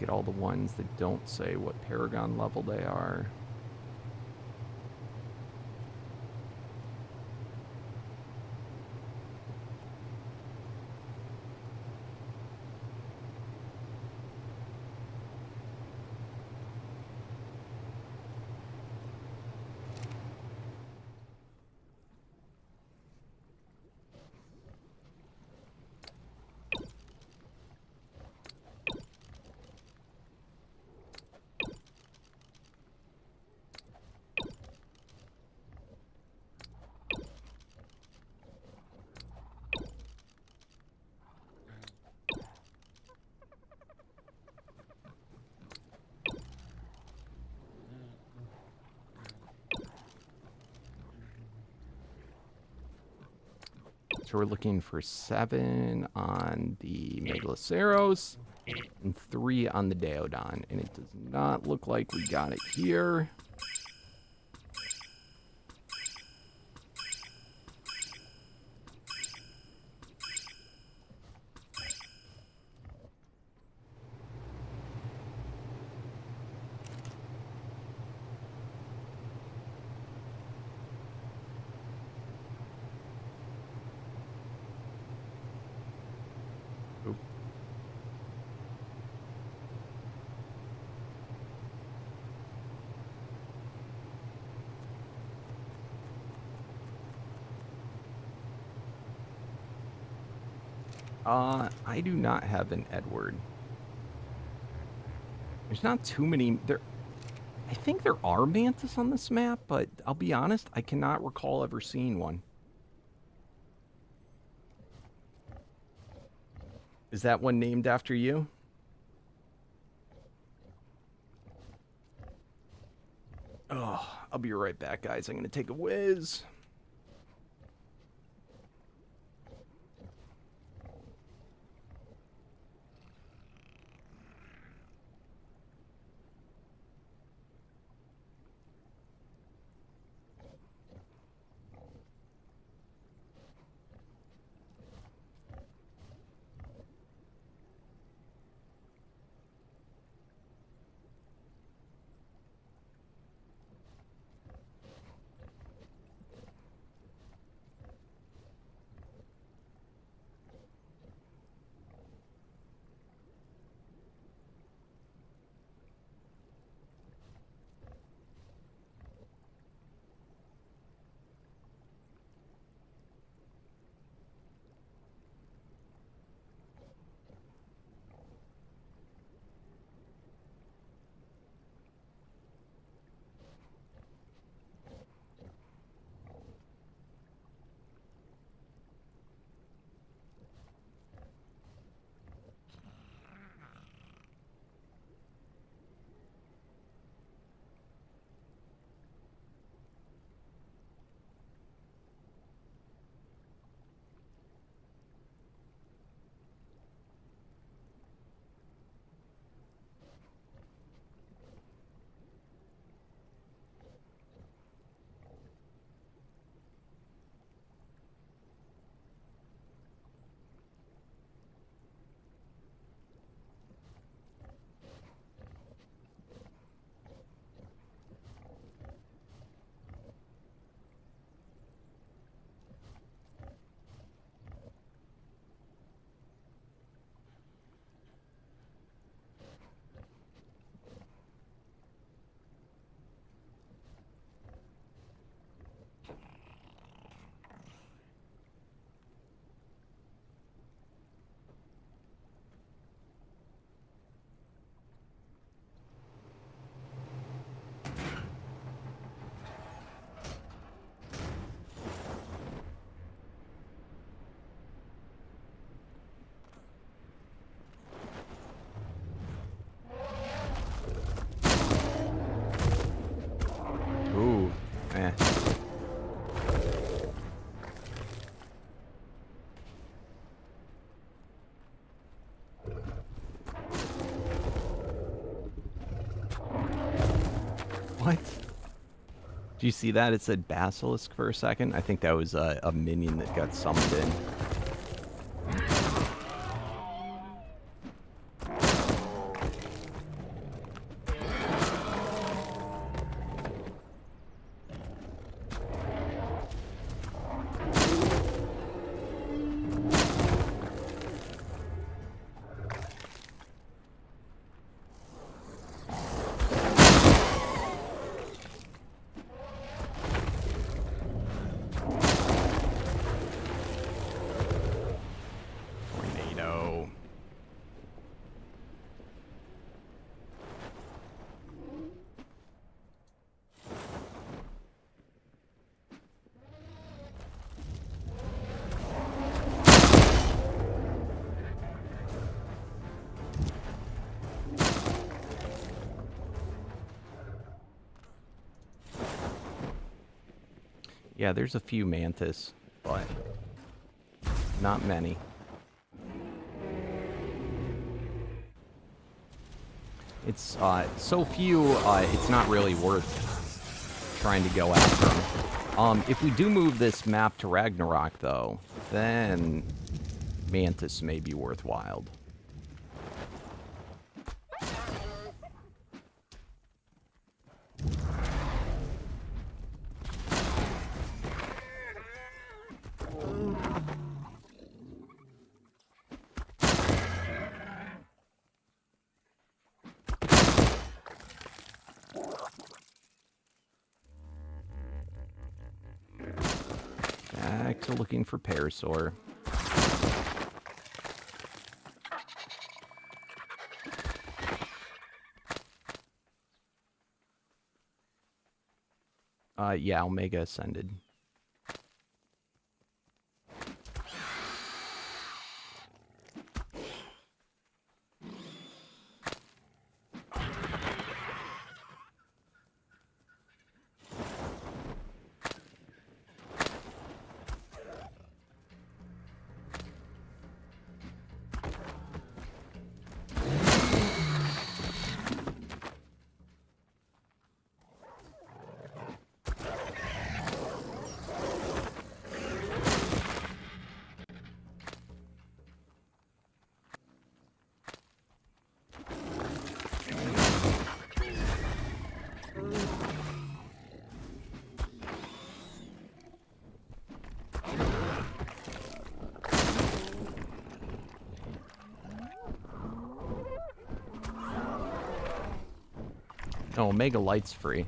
Get all the ones that don't say what Paragon level they are. So we're looking for 7 on the Megaloceros and 3 on the Deodon. And it does not look like we got it here. I do not have an Edward. There's not too many. I think there are mantis on this map, but I'll be honest, I cannot recall ever seeing one. Is that one named after you? Oh, I'll be right back, guys. I'm going to take a whiz. What? Do you see that? It said Basilisk for a second. I think that was a minion that got summoned in. Yeah, there's a few mantis, but not many. It's so few, it's not really worth trying to go after them. If we do move this map to Ragnarok, though, then mantis may be worthwhile. Back to looking for Parasaur. Yeah, Omega Ascended. Oh, Omega Light's free.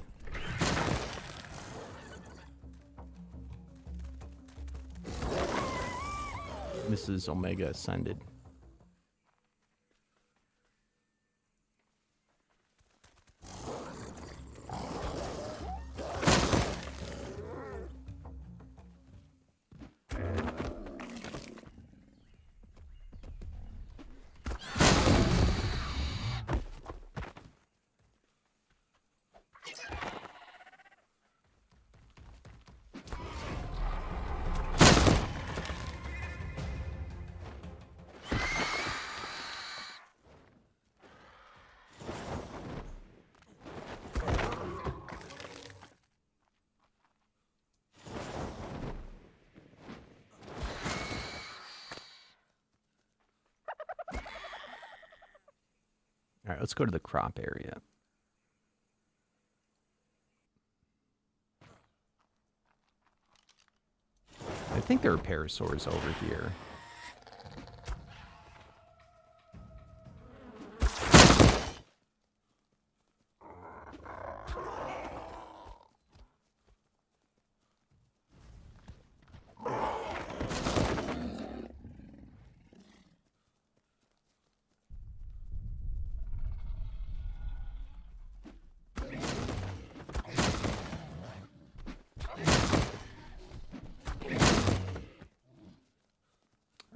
This is Omega Ascended. All right, let's go to the crop area. I think there are parasaurs over here.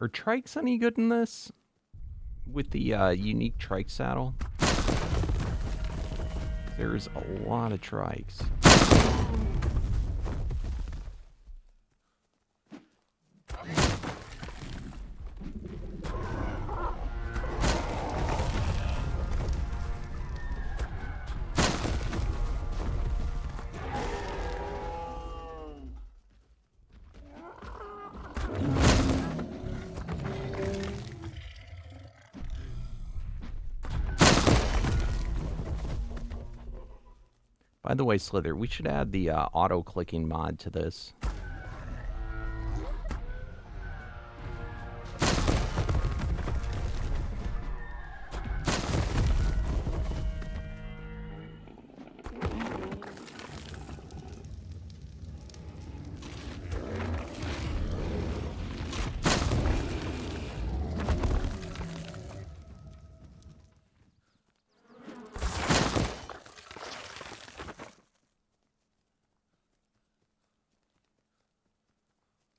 Are trikes any good in this? With the unique trike saddle? There's a lot of trikes. By the way, Slither, we should add the auto-clicking mod to this.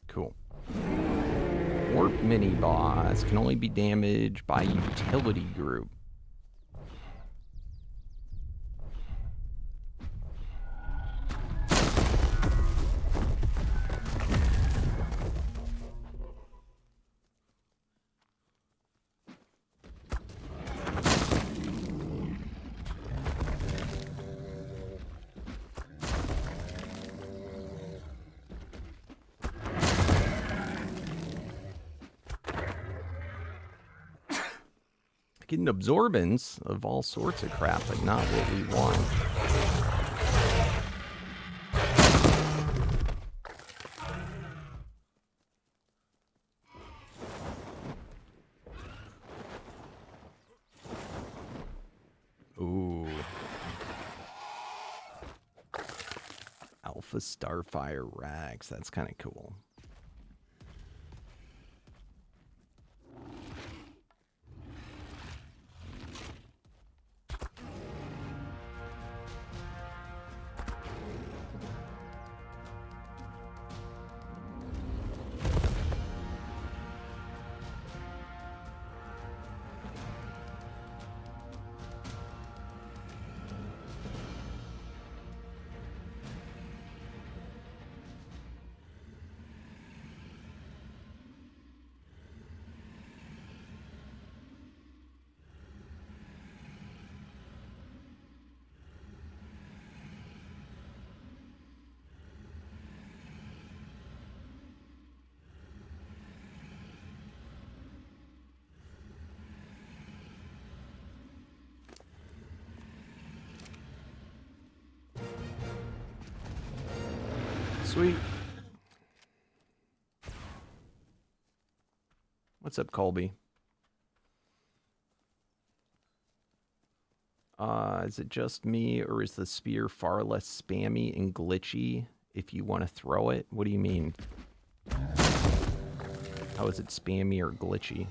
Cool. Warp mini boss can only be damaged by utility group. Getting absorbance of all sorts of crap, but not what we want. Ooh. Alpha Starfire Rags. That's kind of cool. Sweet. What's up, Colby? Is it just me, or is the spear far less spammy and glitchy if you want to throw it? What do you mean? How is it spammy or glitchy?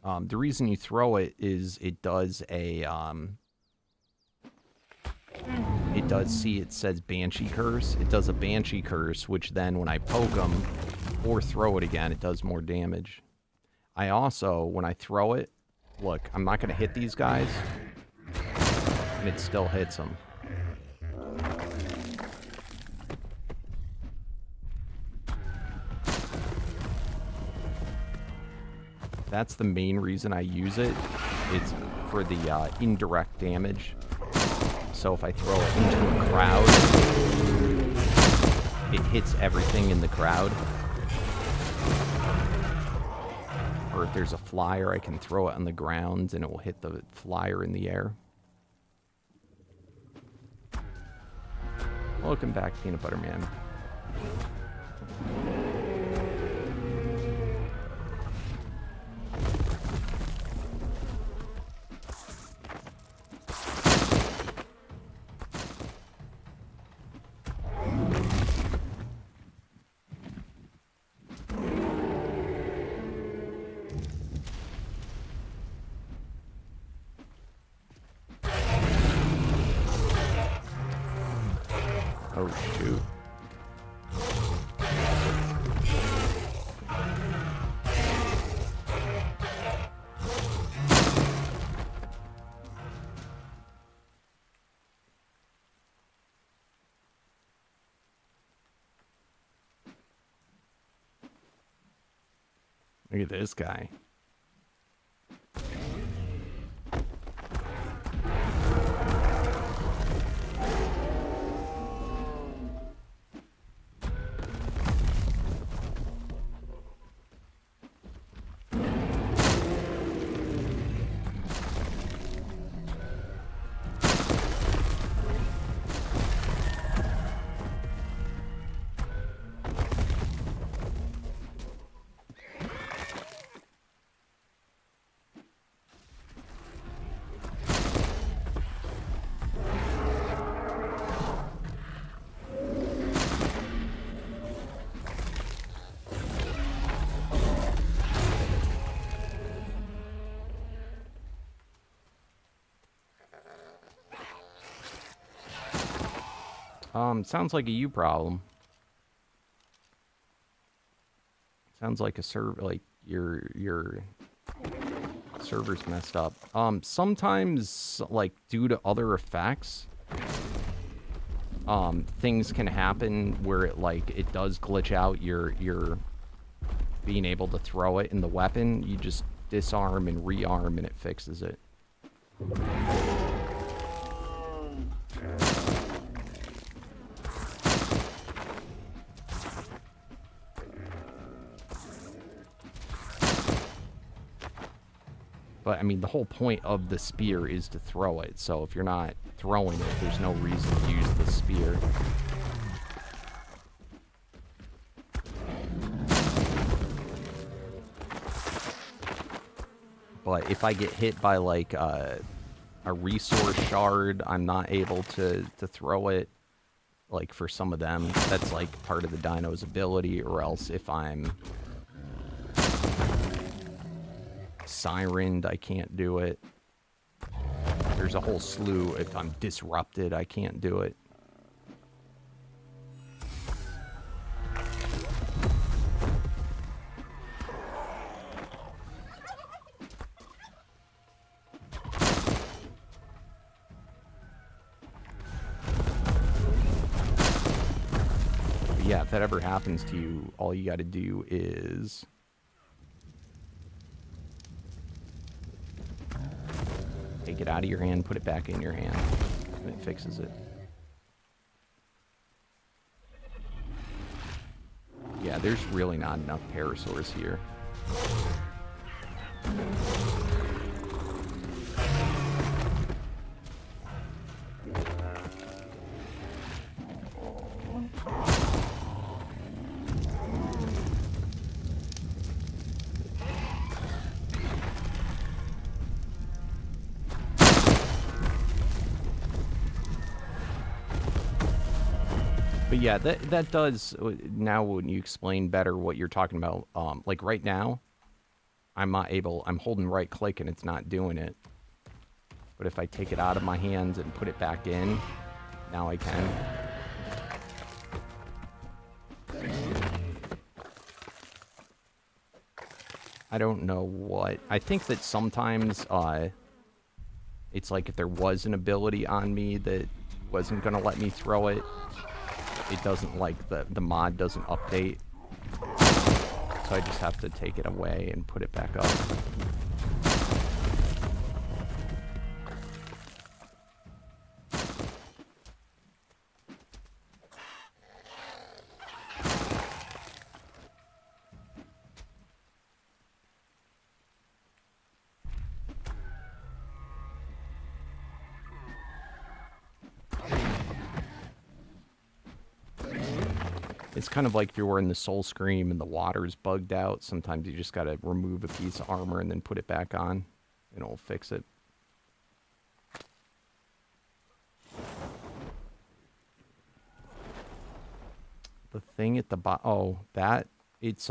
The reason you throw it is it does a, it does see it says Banshee Curse. It does a Banshee Curse, which then when I poke them or throw it again, it does more damage. I also, when I throw it, look, I'm not going to hit these guys, and it still hits them. That's the main reason I use it. It's for the indirect damage. So if I throw it into a crowd, it hits everything in the crowd. Or if there's a flyer, I can throw it on the ground and it will hit the flyer in the air. Welcome back, Peanut Butter Man. Oh, shoot. Look at this guy. Sounds like a you problem. Sounds like a like your server's messed up. Sometimes, like, due to other effects, things can happen where it does glitch out your being able to throw it in the weapon. You just disarm and rearm and it fixes it. But, I mean, the whole point of the spear is to throw it, so if you're not throwing it, there's no reason to use the spear. But if I get hit by, like, a resource shard, I'm not able to throw it. Like, for some of them, that's, like, part of the Dino's ability, or else if I'm sirened, I can't do it. There's a whole slew. If I'm disrupted, I can't do it. But yeah, if that ever happens to you, all you got to do is take it out of your hand, put it back in your hand, and it fixes it. Yeah, there's really not enough parasaurs here. But yeah, that does, now when you explain better what you're talking about, like right now, I'm holding right click and it's not doing it. But if I take it out of my hands and put it back in, now I can. I don't know what, I think that sometimes, it's like if there was an ability on me that wasn't gonna let me throw it, it doesn't, like, the mod doesn't update. So I just have to take it away and put it back up. It's kind of like if you were in the Soul Scream and the water's bugged out. Sometimes you just gotta remove a piece of armor and then put it back on, and it'll fix it. The thing at the bottom, oh, that, it's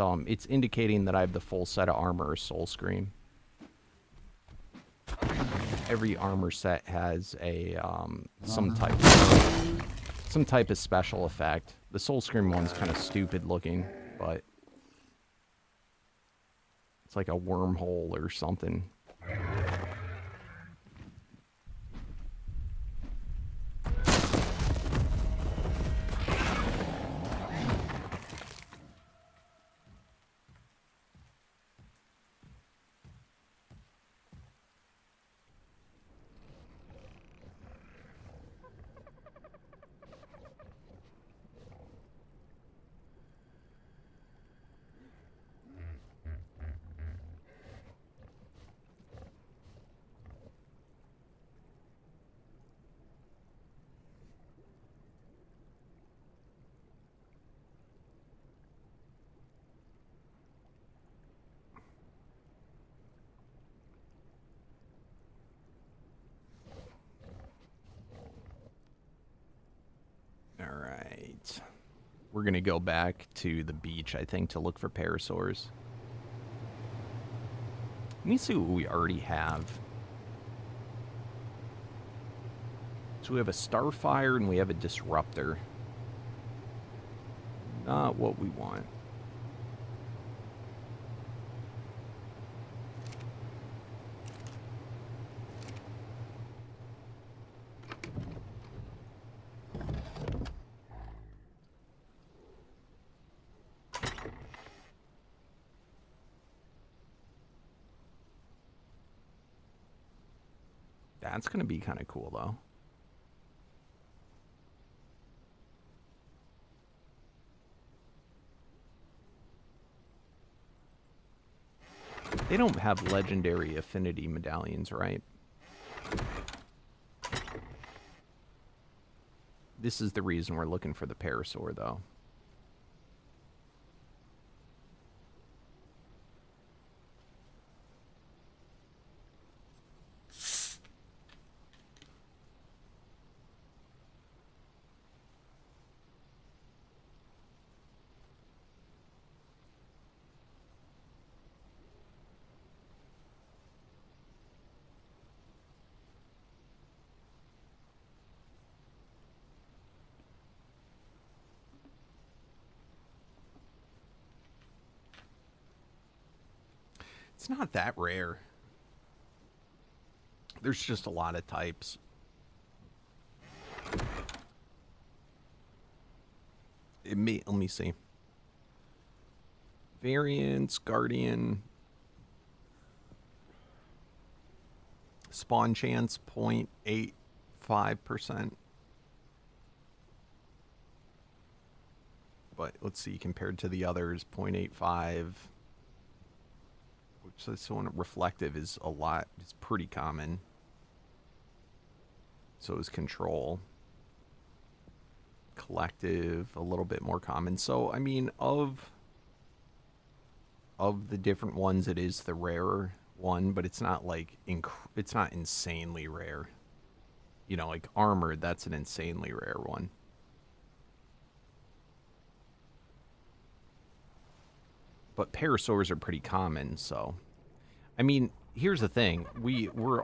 indicating that I have the full set of armor, Soul Scream. Every armor set has a, some type of special effect. The Soul Scream one's kind of stupid looking, but it's like a wormhole or something. Alright. We're gonna go back to the beach, I think, to look for parasaurs. Let me see what we already have. So we have a Starfire and we have a Disruptor. not what we want. That's going to be kind of cool, though. They don't have legendary affinity medallions, right? This is the reason we're looking for the Parasaur, though. It's not that rare. There's just a lot of types. Let me see. Variants, Guardian. Spawn chance 0.85%. But let's see, compared to the others, 0.85. Which this one reflective is a lot. It's pretty common. So is control. Collective, a little bit more common. So I mean, of the different ones, it is the rarer one, but it's not like it's not insanely rare. You know, like armored, that's an insanely rare one. But parasaurs are pretty common, so I mean, here's the thing. We're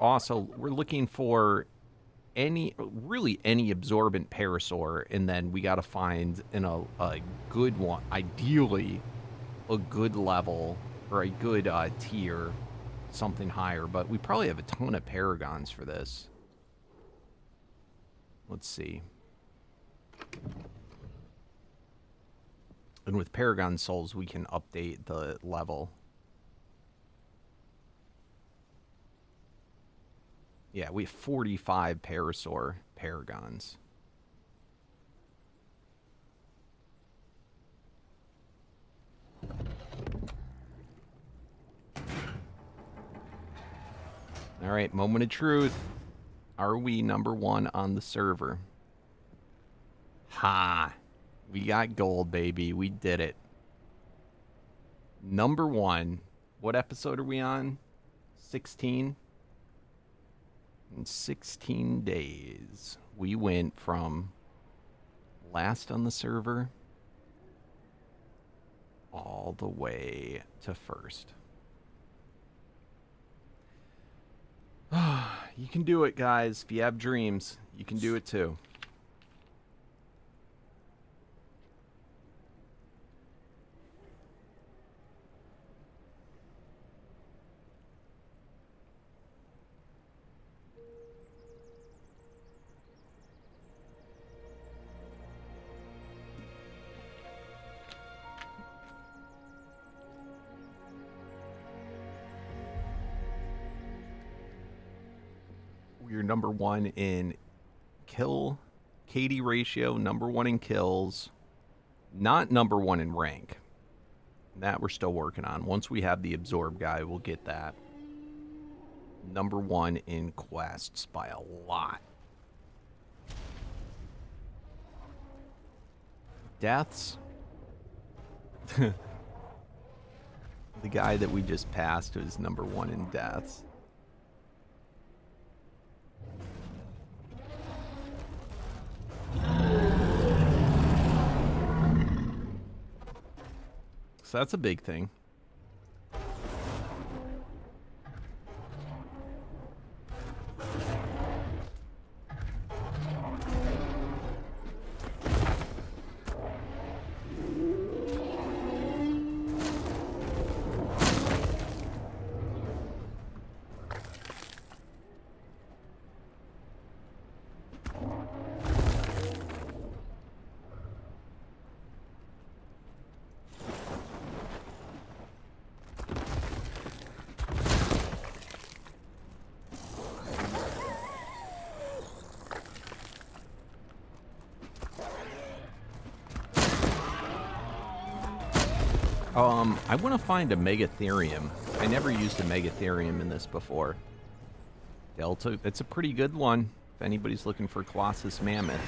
looking for any absorbent parasaur, and then we got to find a good one, ideally a good level or a good tier, something higher, but we probably have a ton of paragons for this. Let's see. And with Paragon souls, we can update the level. Yeah, we have 45 Parasaur Paragons. All right, moment of truth. Are we #1 on the server? Ha! We got gold, baby. We did it. #1. What episode are we on? 16? In 16 days, we went from last on the server all the way to first. You can do it, guys. If you have dreams, you can do it too. We're #1 in kill KD ratio, #1 in kills, not #1 in rank. That we're still working on. Once we have the absorb guy, we'll get that. #1 in quests by a lot. Deaths. The guy that we just passed was #1 in deaths. So that's a big thing. I want to find a Megatherium. I never used a Megatherium in this before. Delta, it's a pretty good one if anybody's looking for Colossus Mammoth.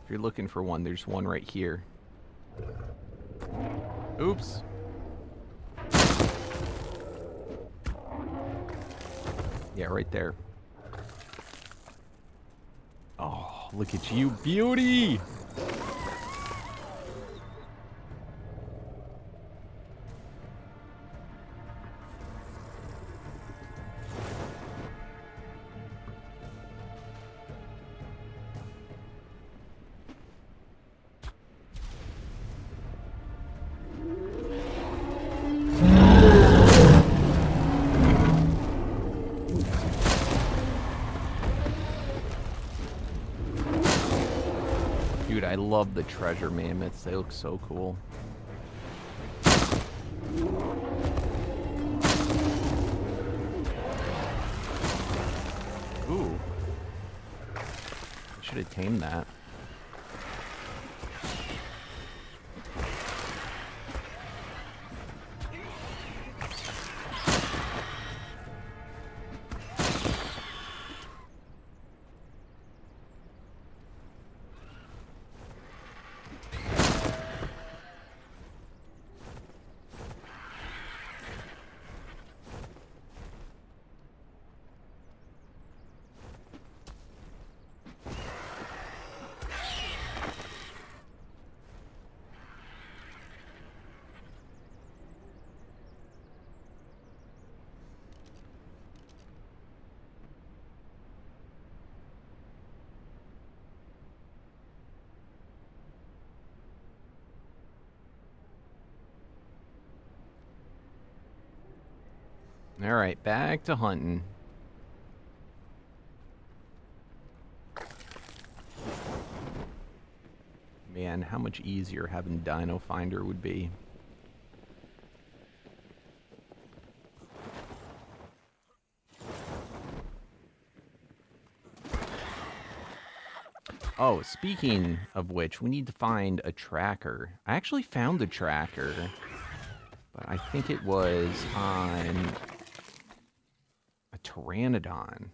If you're looking for one, there's one right here. Oops. Yeah, right there. Oh, look at you, beauty! Dude, I love the treasure mammoths. They look so cool. Ooh. I should have tamed that. Alright, back to hunting. Man, how much easier having Dino Finder would be. Oh, speaking of which, we need to find a tracker. I actually found a tracker, but I think it was on a Pteranodon.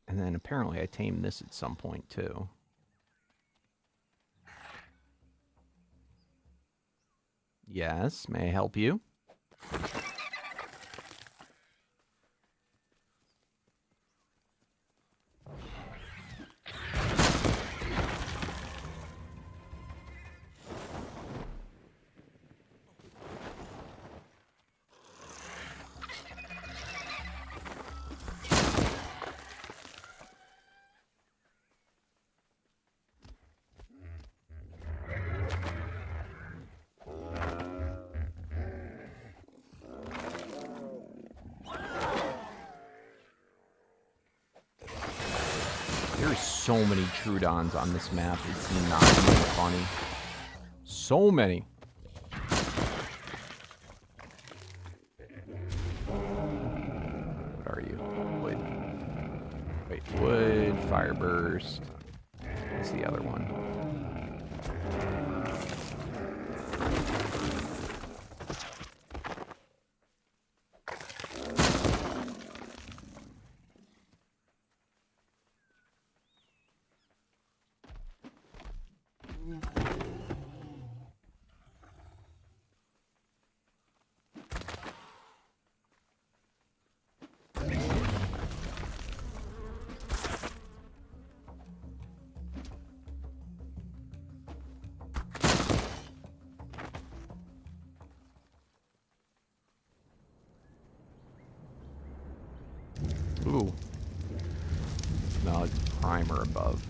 And then apparently I tamed this at some point too. Yes, may I help you? There's so many Troodons on this map, it's not even funny. So many. What are you? Wood. Wait, wood, fire burst. What's the other one? Ooh. No, it's primer above.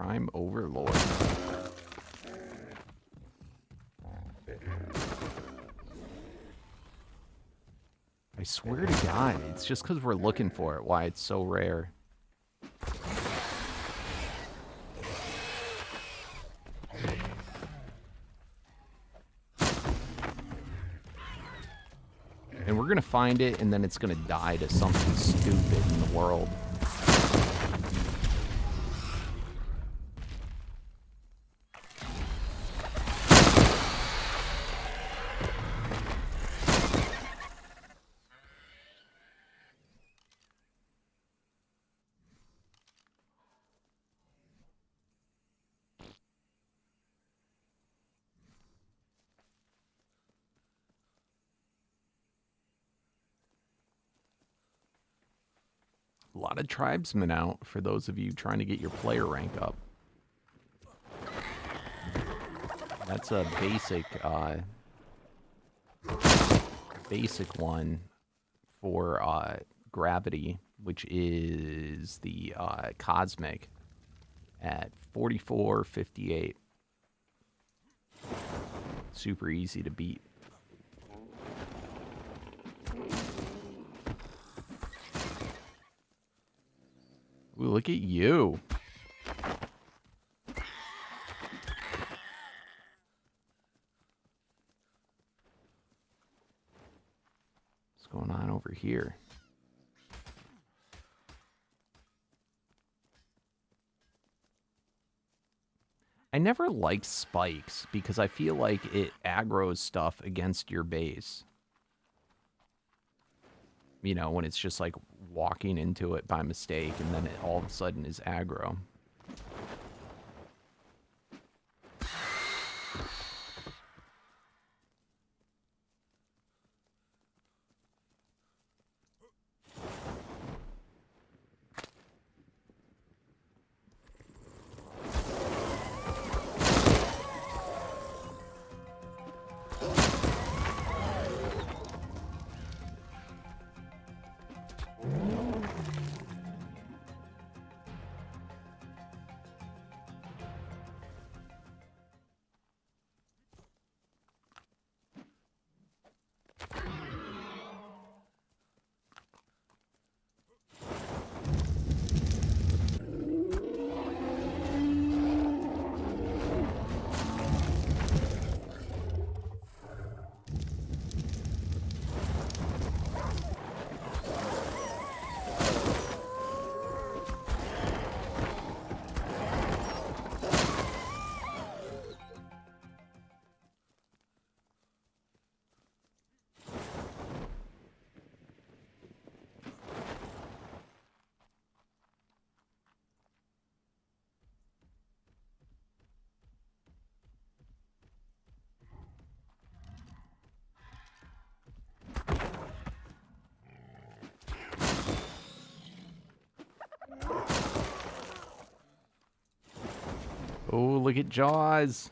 Crime Overlord. I swear to God, it's just because we're looking for it why it's so rare. And we're going to find it, and then it's going to die to something stupid in the world. A lot of tribesmen out for those of you trying to get your player rank up. That's a basic one for gravity, which is the cosmic at 4458. Super easy to beat. Ooh, look at you. What's going on over here? I never liked spikes because I feel like it aggroes stuff against your base. You know, when it's just like walking into it by mistake and then it all of a sudden is aggro. Oh, look at Jaws.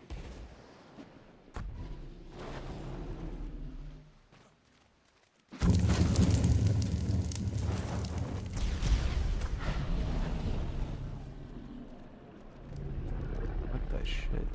What the shit?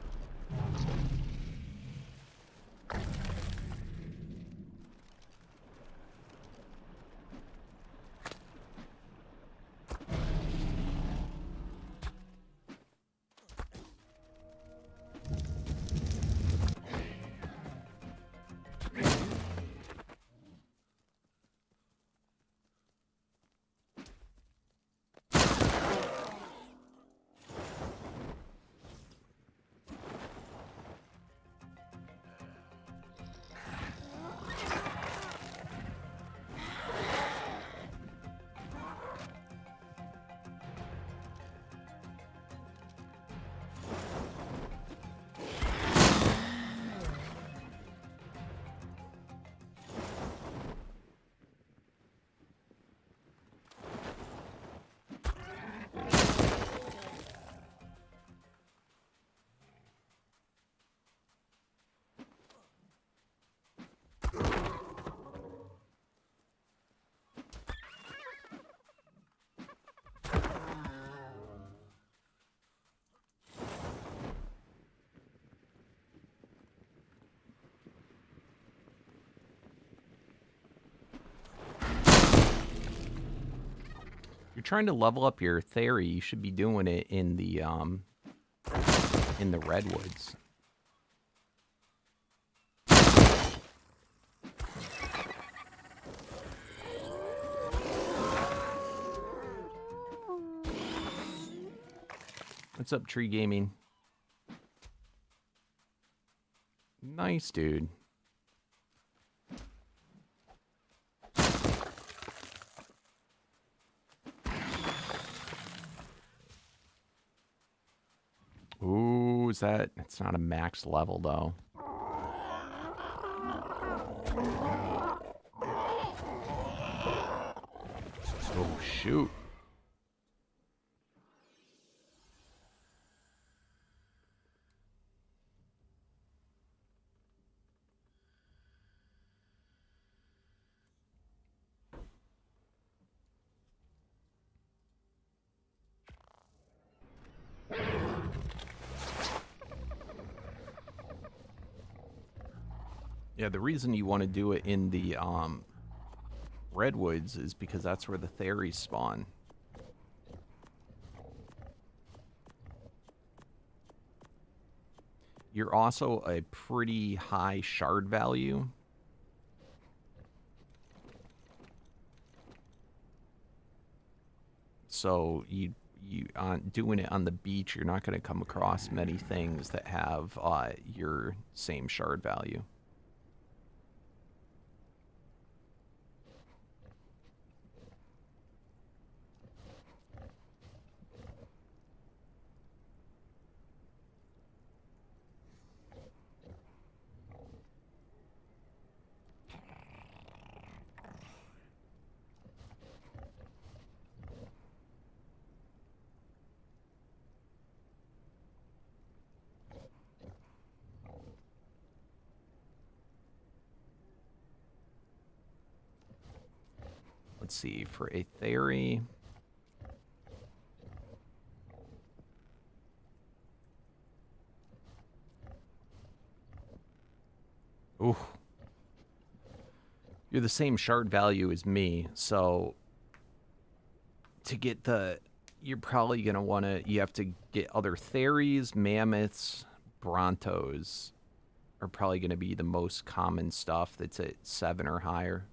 you're trying to level up your theory, you should be doing it in the redwoods. What's up, Tree Gaming? Nice, dude. Ooh, is that? It's not a max level, though. Oh, shoot. Yeah, the reason you want to do it in the redwoods is because that's where the theories spawn. You're also a pretty high shard value. So you doing it on the beach, you're not going to come across many things that have your same shard value. Let's see, for a theory. Ooh. You're the same shard value as me, so to get the, you're probably going to want to, you have to get other theories, mammoths, brontos are probably going to be the most common stuff that's at 7 or higher.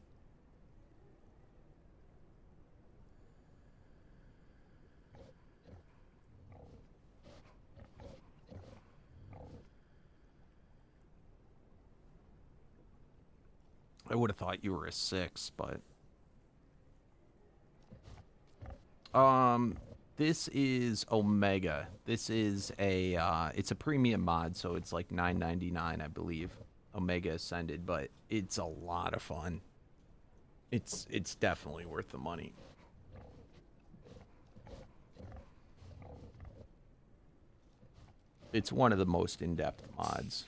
I would have thought you were a 6, but this is Omega. This is a it's a premium mod, so it's like $9.99, I believe. Omega Ascended, but it's a lot of fun. It's definitely worth the money. It's one of the most in-depth mods.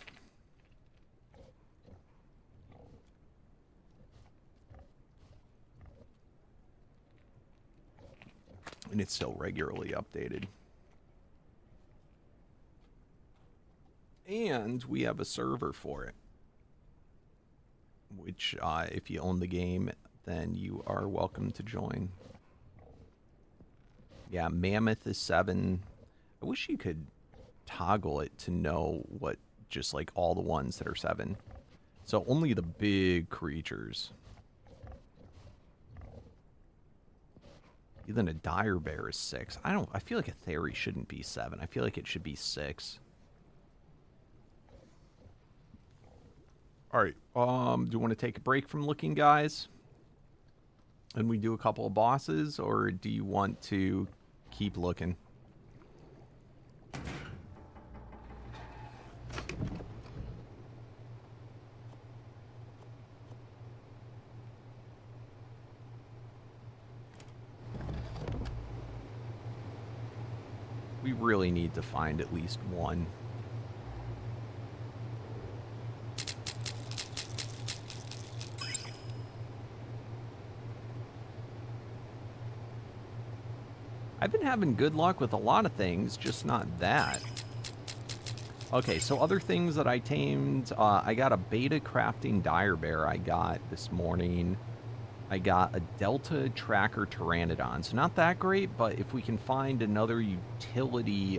And it's still regularly updated. And we have a server for it. Which, if you own the game, then you are welcome to join. Yeah, Mammoth is 7. I wish you could toggle it to know what, just like all the ones that are 7. So only the big creatures. Even a dire bear is 6. I feel like a theory shouldn't be 7. I feel like it should be 6. All right. Do you want to take a break from looking, guys? And we do a couple of bosses, or do you want to keep looking? We really need to find at least one. I've been having good luck with a lot of things, just not that. Okay, so other things that I tamed, I got a beta crafting dire bear I got this morning. I got a Delta Tracker Pteranodon. So not that great, but if we can find another utility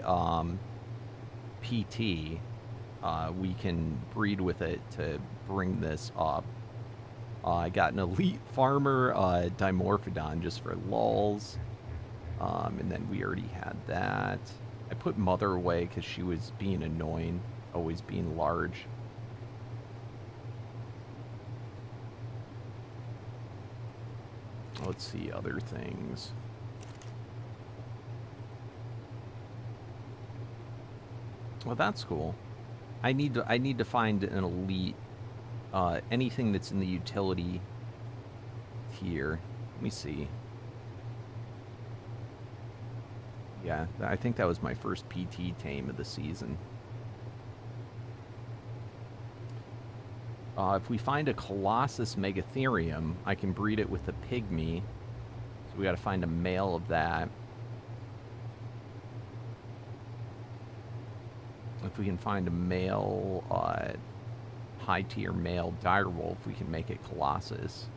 PT, we can breed with it to bring this up. I got an Elite Farmer Dimorphodon just for lulz. And then we already had that. I put Mother away because she was being annoying, always being large. Let's see other things. Well, that's cool. I need to find an elite, anything that's in the utility tier. Let me see. Yeah, I think that was my first PT tame of the season. If we find a Colossus Megatherium, I can breed it with a Pygmy. So we got to find a male of that. If we can find a male, high-tier male direwolf, we can make it Colossus.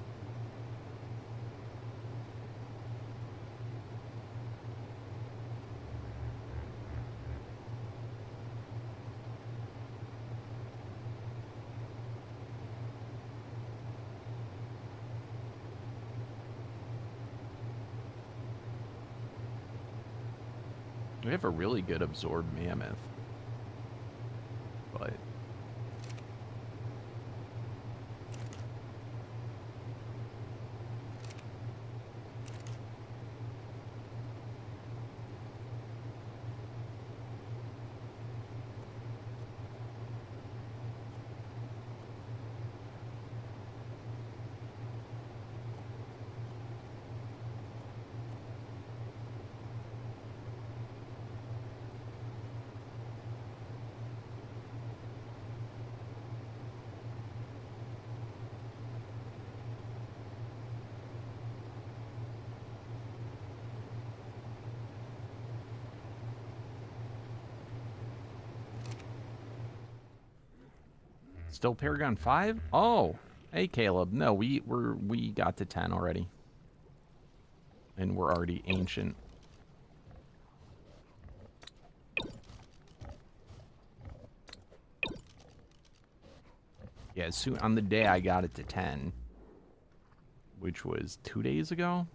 We have a really good absorbed mammoth. But still Paragon 5? Oh, hey Caleb. No, we got to 10 already. And we're already ancient. Yeah, soon on the day I got it to 10, which was 2 days ago.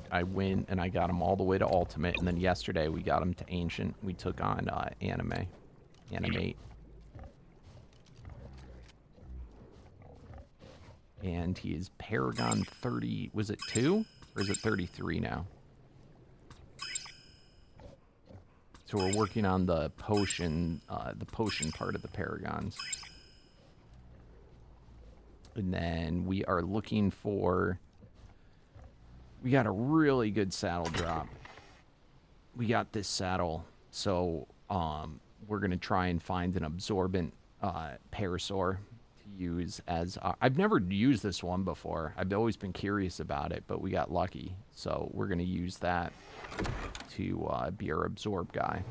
I went and I got them all the way to Ultimate, and then yesterday we got them to Ancient. We took on Animate. And he is Paragon 30, was it 2? Or is it 33 now? So we're working on the potion part of the Paragons. And then we are looking for... We got a really good saddle drop. We got this saddle, so we're gonna try and find an absorbent parasaur to use as. I've never used this one before. I've always been curious about it, but we got lucky, so we're gonna use that to be our absorb guy.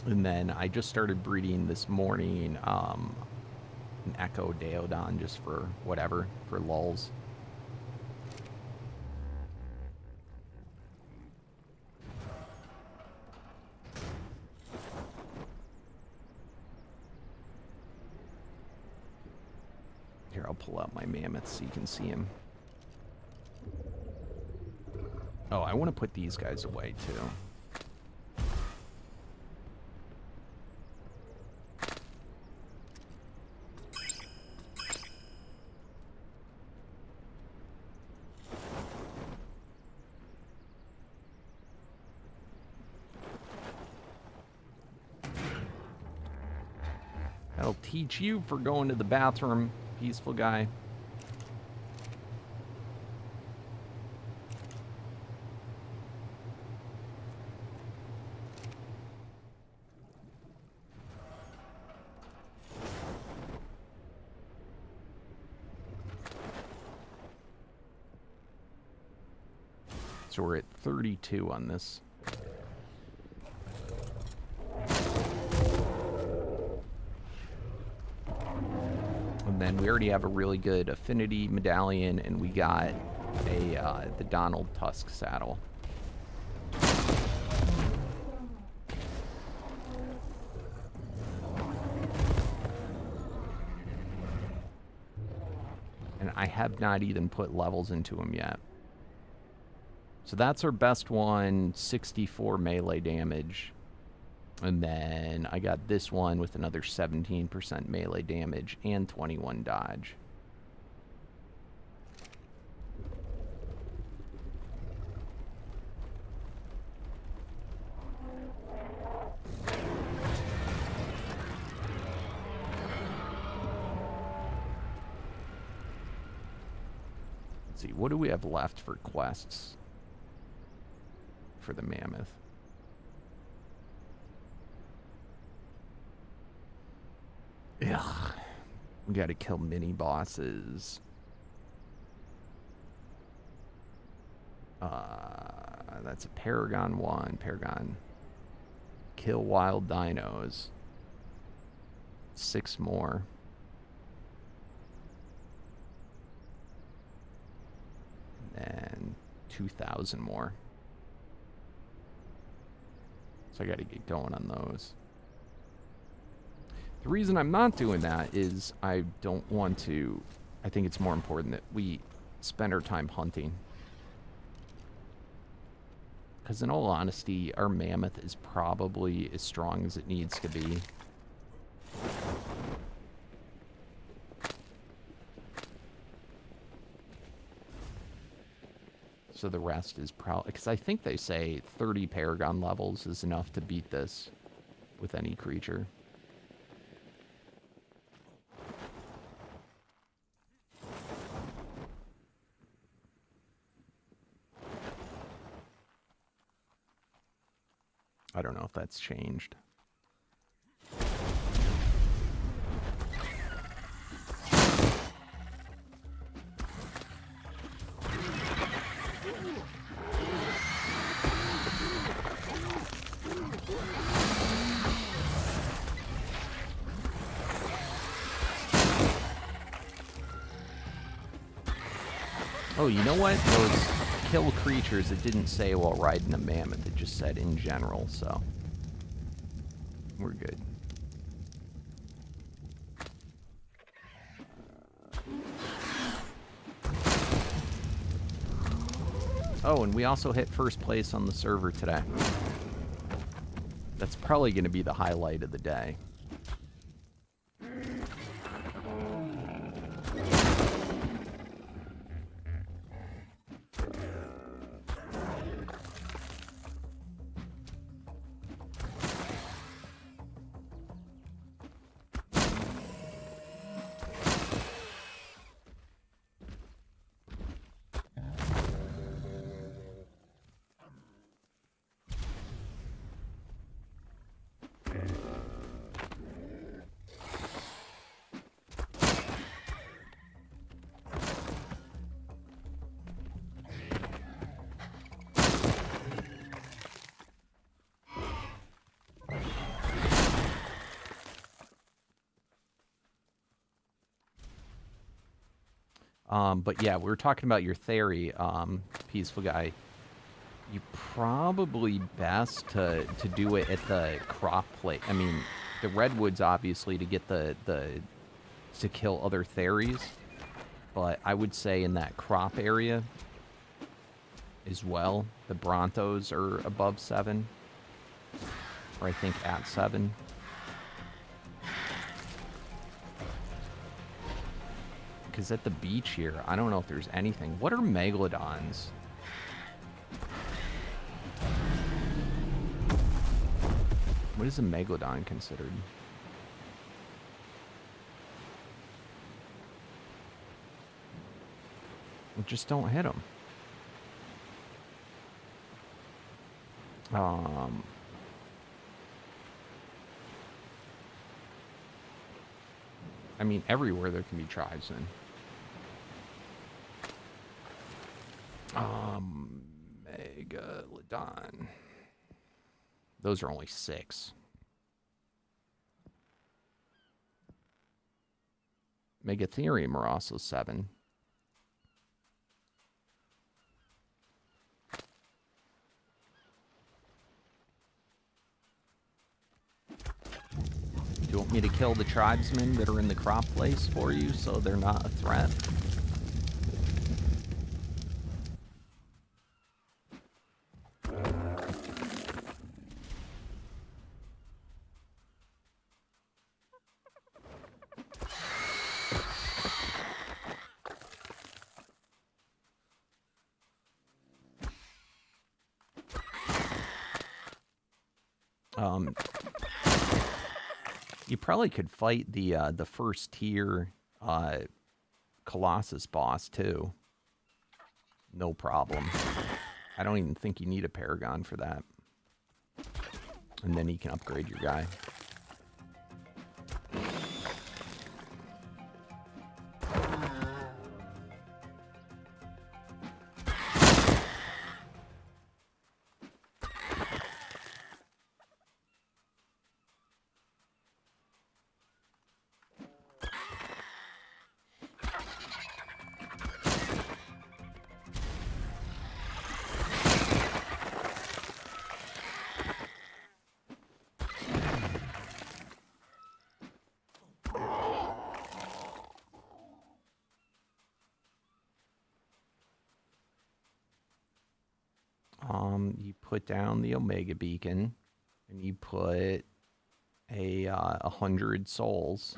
And then I just started breeding this morning an Echo Deodon just for whatever, for lulz. Here, I'll pull out my mammoth so you can see him. Oh, I want to put these guys away too. That'll teach you for going to the bathroom, peaceful guy. So we're at 32 on this. And then we already have a really good affinity medallion, and we got the Donald Tusk saddle. And I have not even put levels into them yet. So that's our best one, 64 melee damage. And then I got this one with another 17% melee damage and 21 dodge. Let's see, what do we have left for quests for the mammoth? Ugh. We gotta kill mini bosses. That's a Paragon 1. Paragon. Kill wild dinos. 6 more. And 2,000 more. So I gotta get going on those. The reason I'm not doing that is I don't want to... I think it's more important that we spend our time hunting. Because in all honesty, our mammoth is probably as strong as it needs to be. So the rest is probably... Because I think they say 30 Paragon levels is enough to beat this with any creature. I don't know if that's changed. Oh, you know what? Those kill creatures, it didn't say while riding a mammoth, it just said in general, so we're good. Oh, and we also hit first place on the server today. That's probably going to be the highlight of the day. But yeah, we were talking about your theory, Peaceful Guy. You probably best to do it at the crop plate. I mean, the redwoods obviously to get to kill other theories, but I would say in that crop area as well. The Brontos are above 7, or I think at 7. Because at the beach here, I don't know if there's anything. What are megalodons? What is a megalodon considered? Well, just don't hit them. I mean, everywhere there can be tribesmen. Megalodon. Those are only 6. Megatherium are also 7. Do you want me to kill the tribesmen that are in the crop place for you so they're not a threat? You probably could fight the first tier Colossus boss too. No problem. I don't even think you need a Paragon for that. And then you can upgrade your guy. You put down the Omega Beacon, and you put a 100 souls.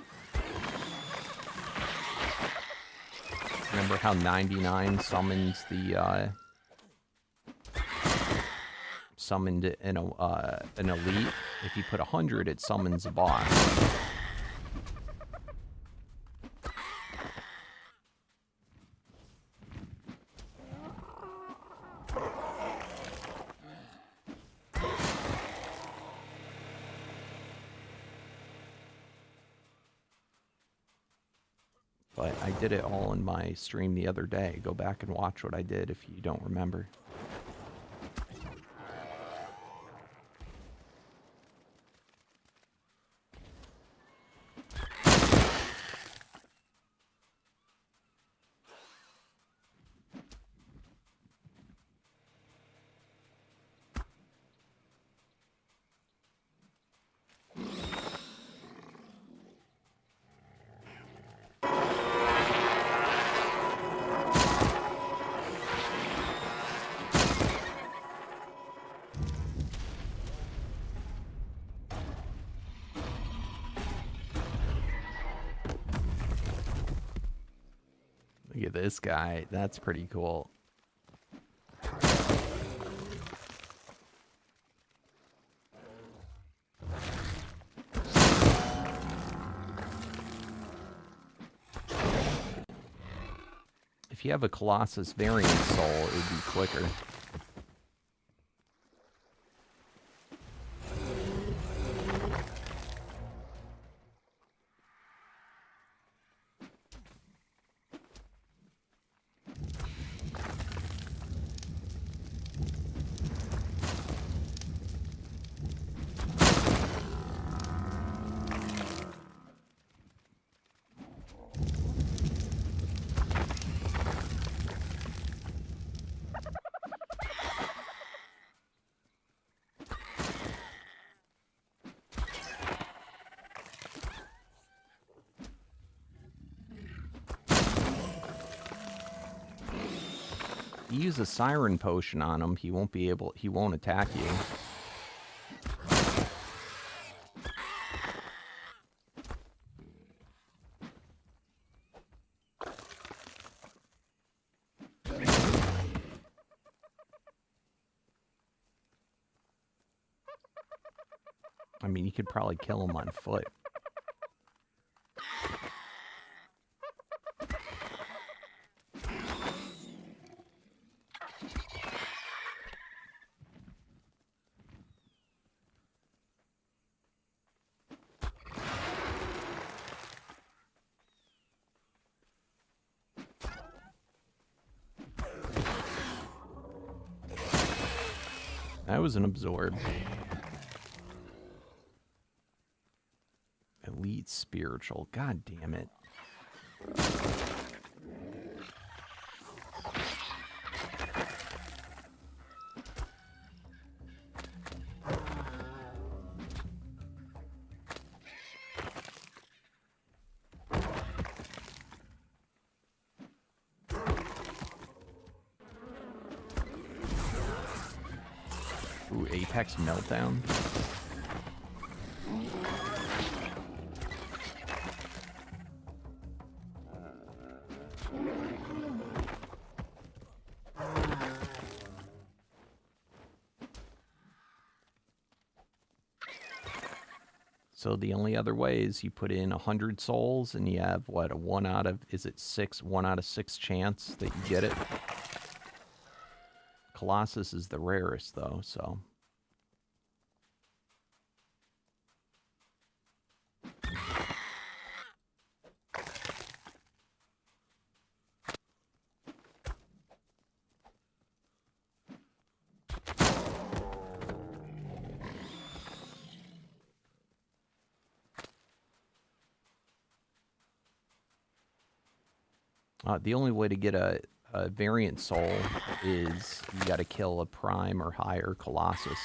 Remember how 99 summons the summoned an elite? If you put 100, it summons a boss. But I did it all in my stream the other day. Go back and watch what I did if you don't remember. Look at this guy. That's pretty cool. If you have a Colossus variant soul, it would be quicker. You use a siren potion on him, he won't attack you. I mean, you could probably kill him on foot. That was an absorb. Elite spiritual. God damn it. Ooh, Apex Meltdown. So the only other way is you put in 100 souls and you have, what, a 1 out of, is it 6? 1 out of 6 chance that you get it? Colossus is the rarest, though, so... the only way to get a variant soul is you got to kill a prime or higher Colossus.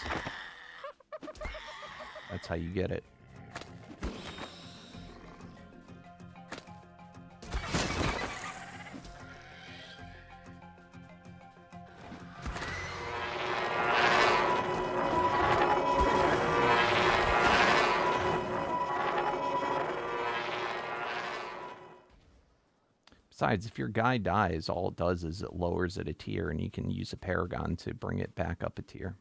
That's how you get it. Besides, if your guy dies, all it does is it lowers it a tier, and you can use a Paragon to bring it back up a tier.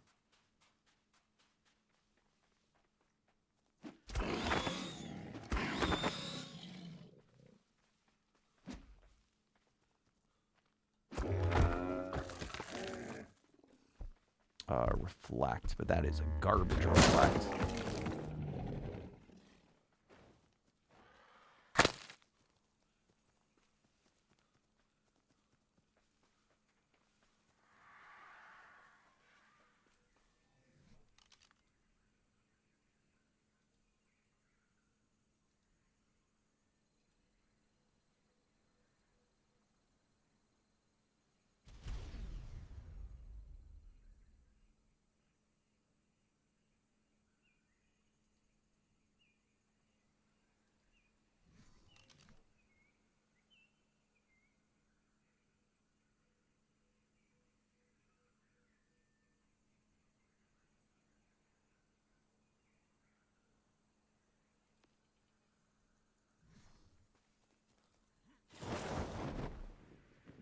Reflect, but that is a garbage reflect.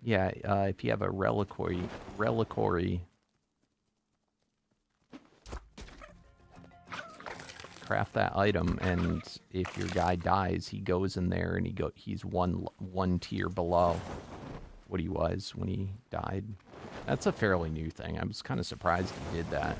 Yeah, if you have a reliquary, craft that item, and if your guy dies, he goes in there and he's one tier below what he was when he died. That's a fairly new thing. I was kind of surprised he did that.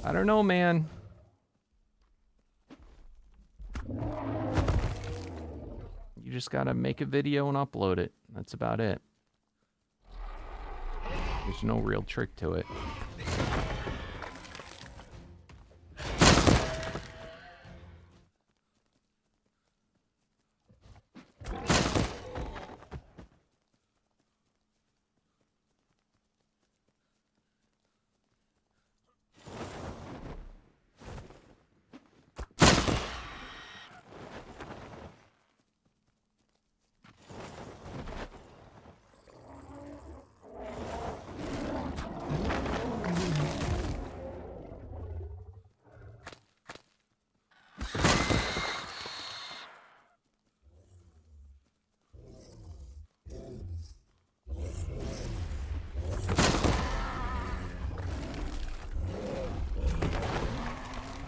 I don't know, man. You just gotta make a video and upload it. That's about it. There's no real trick to it.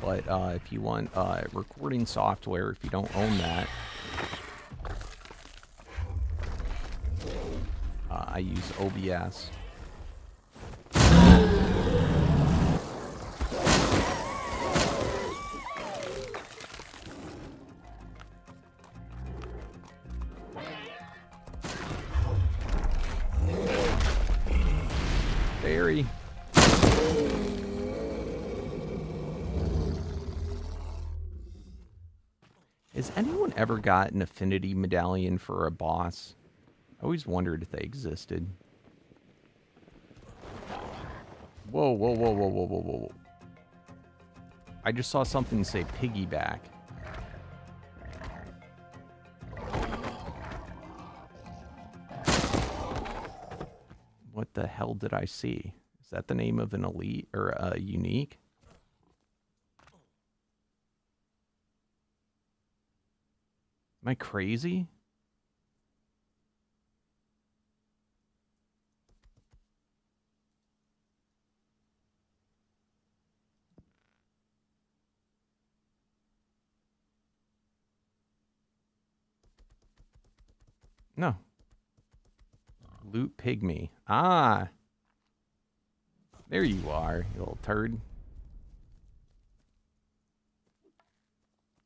But if you want recording software, if you don't own that, I use OBS. scary. Has anyone ever got an affinity medallion for a boss? I always wondered if they existed. Whoa, whoa, whoa, whoa, whoa, whoa, whoa. I just saw something say piggyback. What the hell did I see? Is that the name of an elite or a unique? Am I crazy? No. Loot pygmy. Ah. There you are, you little turd.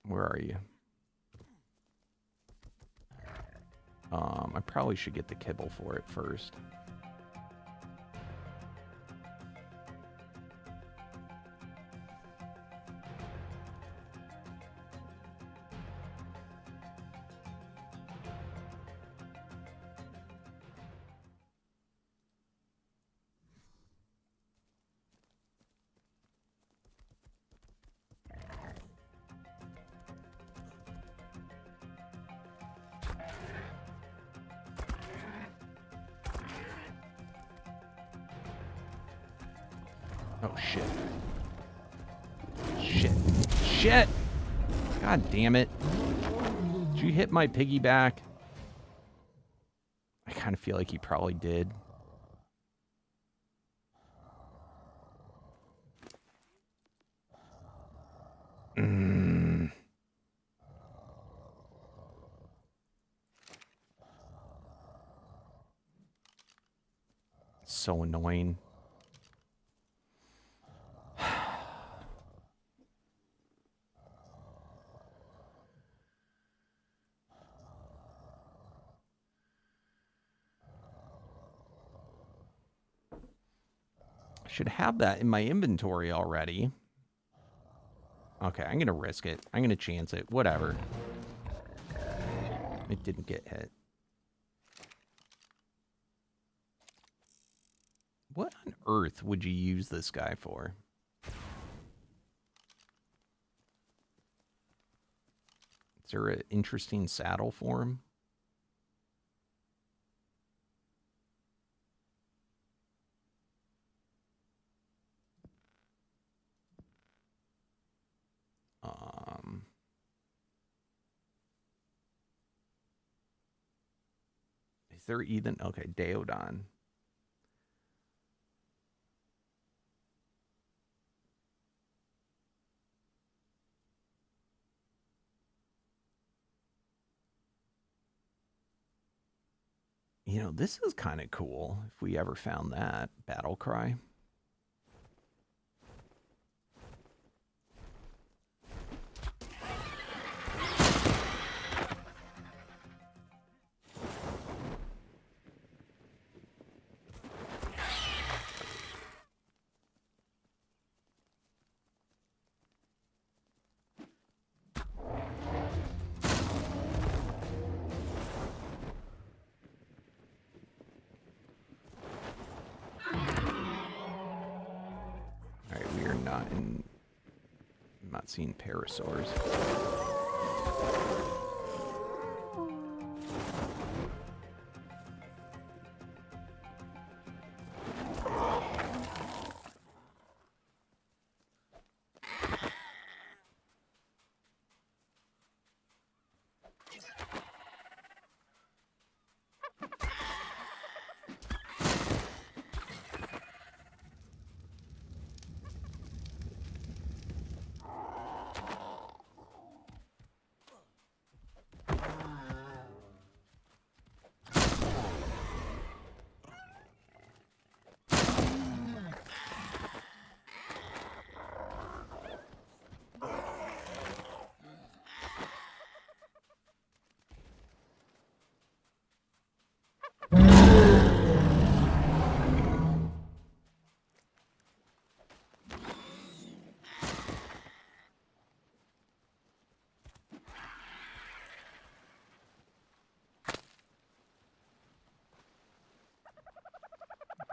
Where are you? I probably should get the kibble for it first. Oh, shit. Shit. Shit! God damn it. Did you hit my piggyback? I kind of feel like you probably did. So annoying. Should have that in my inventory already. Okay, I'm gonna risk it. I'm gonna chance it. Whatever. It didn't get hit. What on earth would you use this guy for? Is there an interesting saddle for him? Is there even... Okay, Daodon. You know, this is kind of cool if we ever found that. Battle Cry. Seeing parasaurs.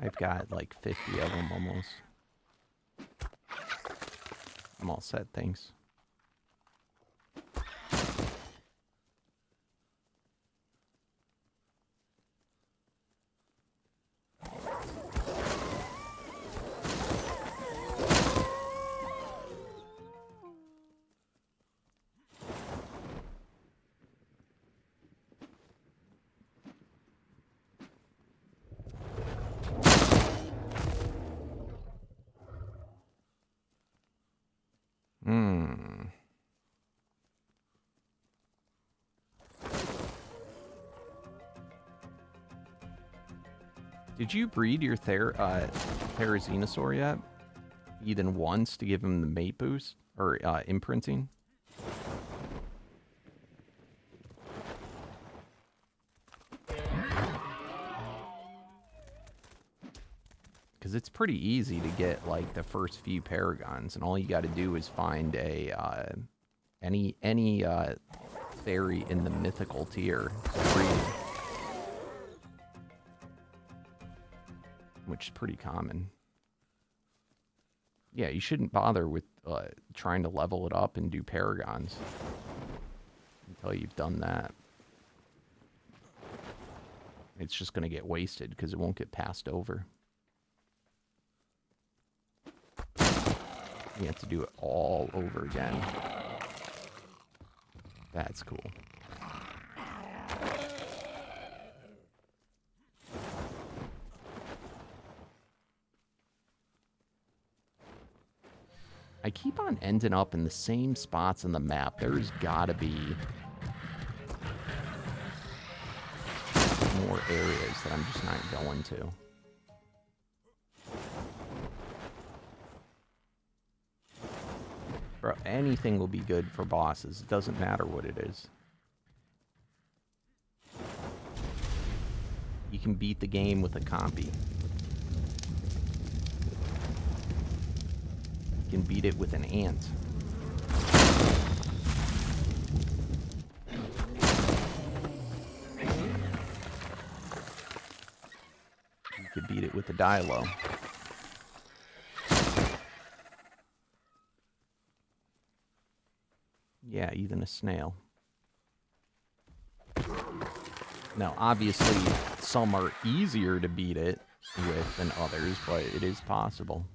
I've got like 50 of them almost. I'm all set, thanks. Did you breed your Therizinosaur yet? Even once to give him the mate boost? Or imprinting? Because it's pretty easy to get like the first few Paragons, and all you got to do is find a any fairy in the mythical tier to breed, which is pretty common. Yeah, you shouldn't bother with trying to level it up and do Paragons until you've done that. It's just going to get wasted because it won't get passed over. You have to do it all over again. That's cool. I keep on ending up in the same spots on the map. There's gotta be more areas that I'm just not going to. Bro, anything will be good for bosses. It doesn't matter what it is. You can beat the game with a compy. You can beat it with an ant. You could beat it with a Dilo. Yeah, even a snail. Now, obviously, some are easier to beat it with than others, but it is possible.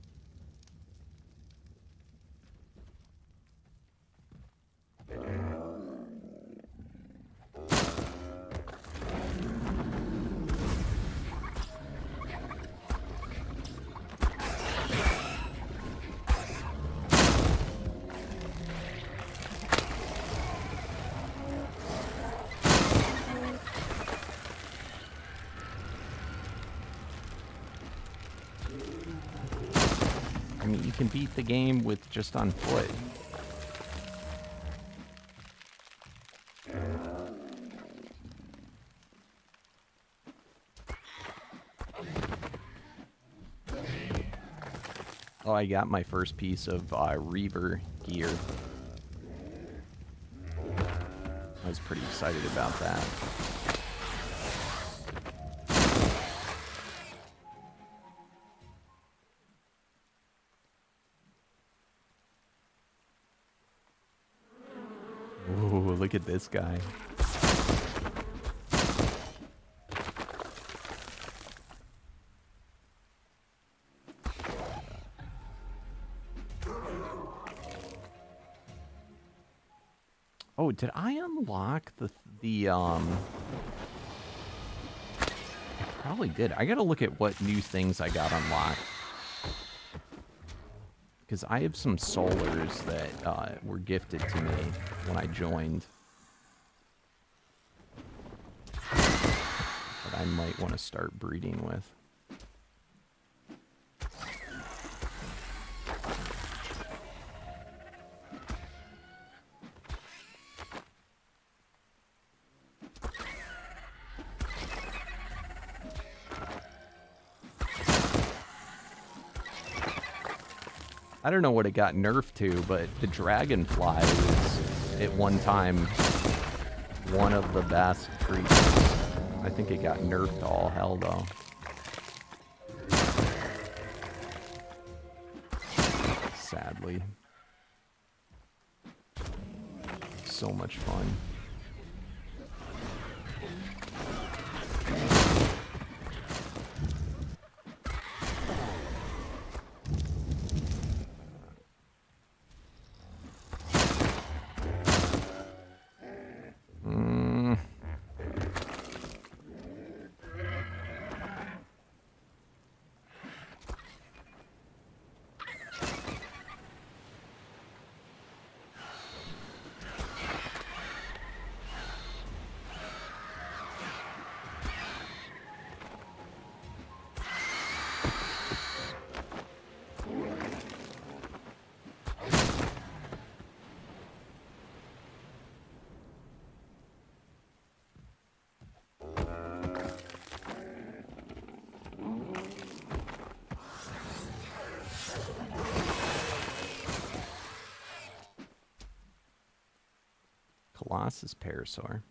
I mean, you can beat the game with just on foot. Oh, I got my first piece of Reaver gear. I was pretty excited about that. Ooh, look at this guy. Oh, did I unlock the I probably did. I gotta look at what new things I got unlocked. Because I have some solars that were gifted to me when I joined. That I might want to start breeding with. I don't know what it got nerfed to, but the dragonfly was at one time one of the best creatures. I think it got nerfed to all hell, though. badly. So much fun. Colossus Parasaur.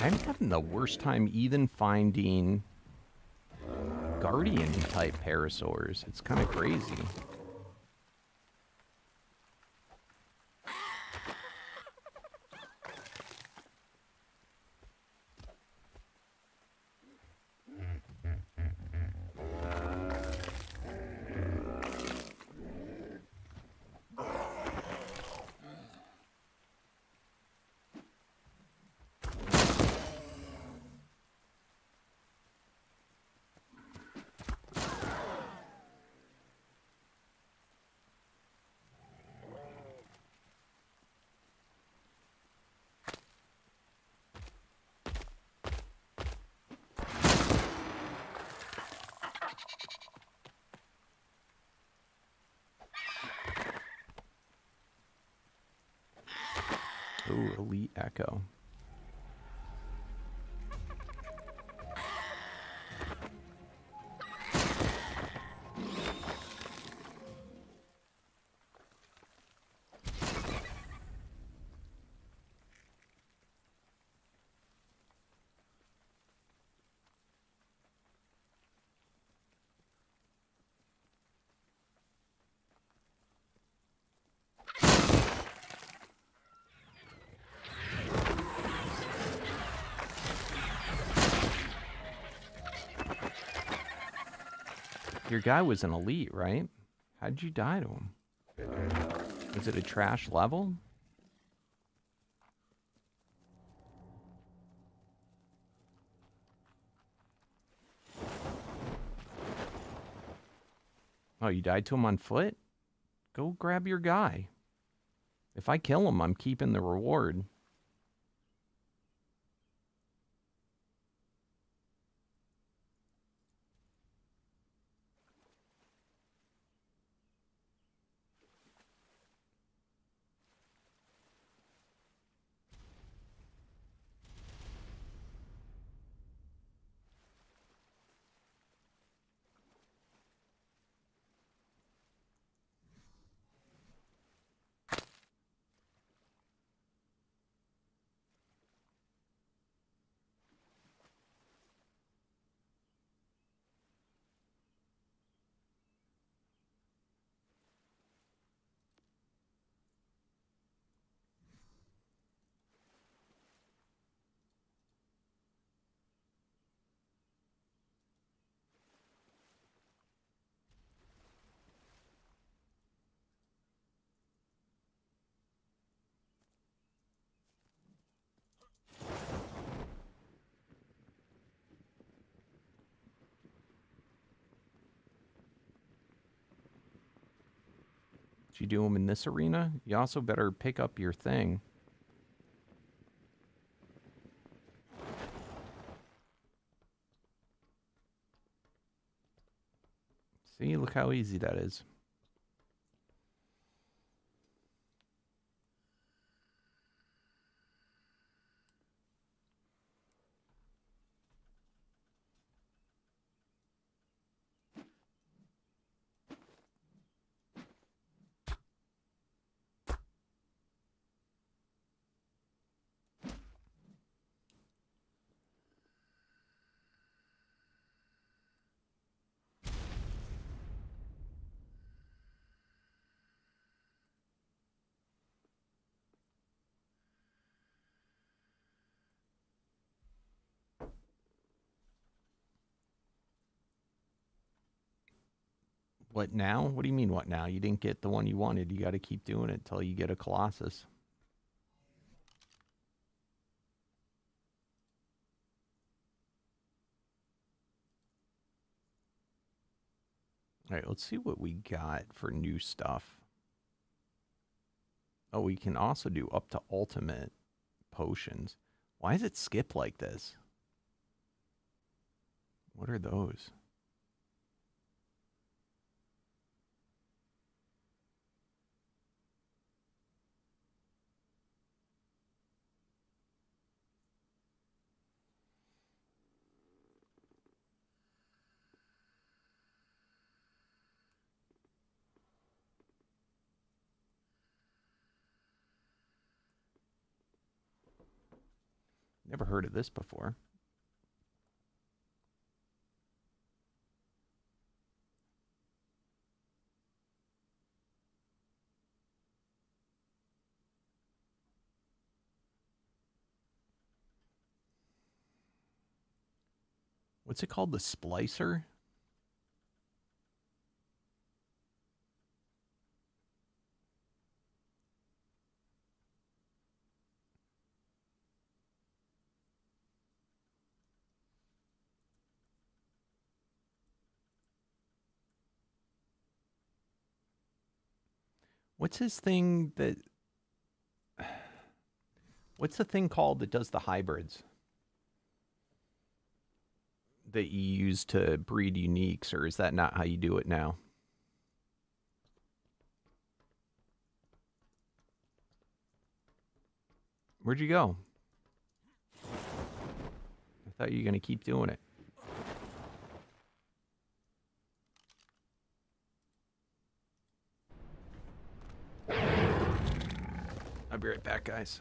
I'm having the worst time even finding Guardian type Parasaurs. It's kind of crazy. Ooh, Elite Echo. Your guy was an elite, right? How'd you die to him? Was it a trash level? Oh, you died to him on foot? Go grab your guy. If I kill him, I'm keeping the reward. Did you do them in this arena? You also better pick up your thing. See, look how easy that is. What now? What do you mean, what now? You didn't get the one you wanted. You got to keep doing it until you get a Colossus. All right, let's see what we got for new stuff. Oh, we can also do up to ultimate potions. Why does it skip like this? What are those? Never heard of this before. What's it called? The splicer? What's his thing that... What's the thing called that does the hybrids? That you use to breed uniques, or is that not how you do it now? Where'd you go? I thought you were going to keep doing it. I'll be right back, guys.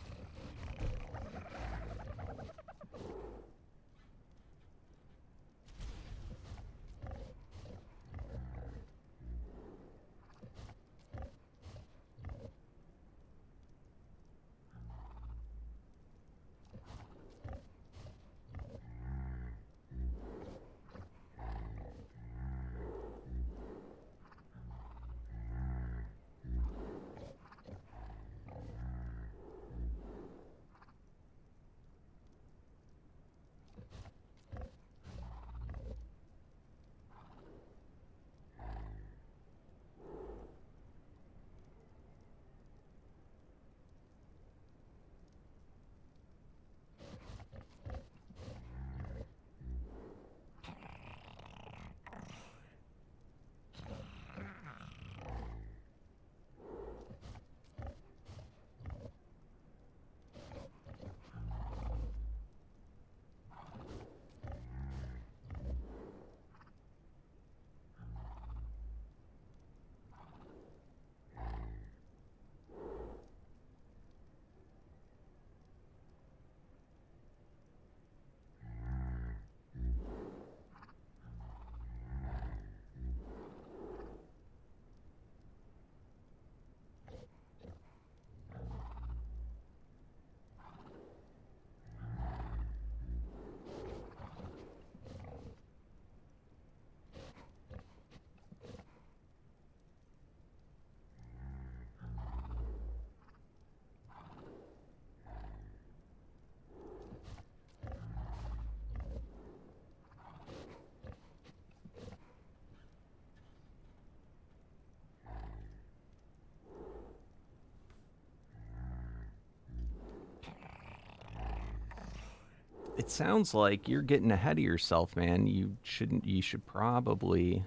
It sounds like you're getting ahead of yourself, man. You should probably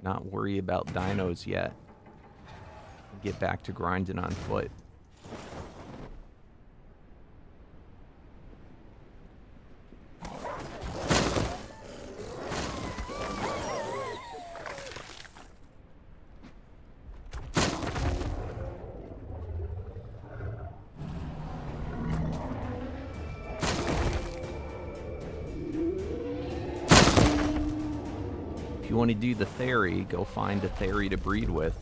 not worry about dinos yet. Get back to grinding on foot. If you want to do the theory, go find a theory to breed with.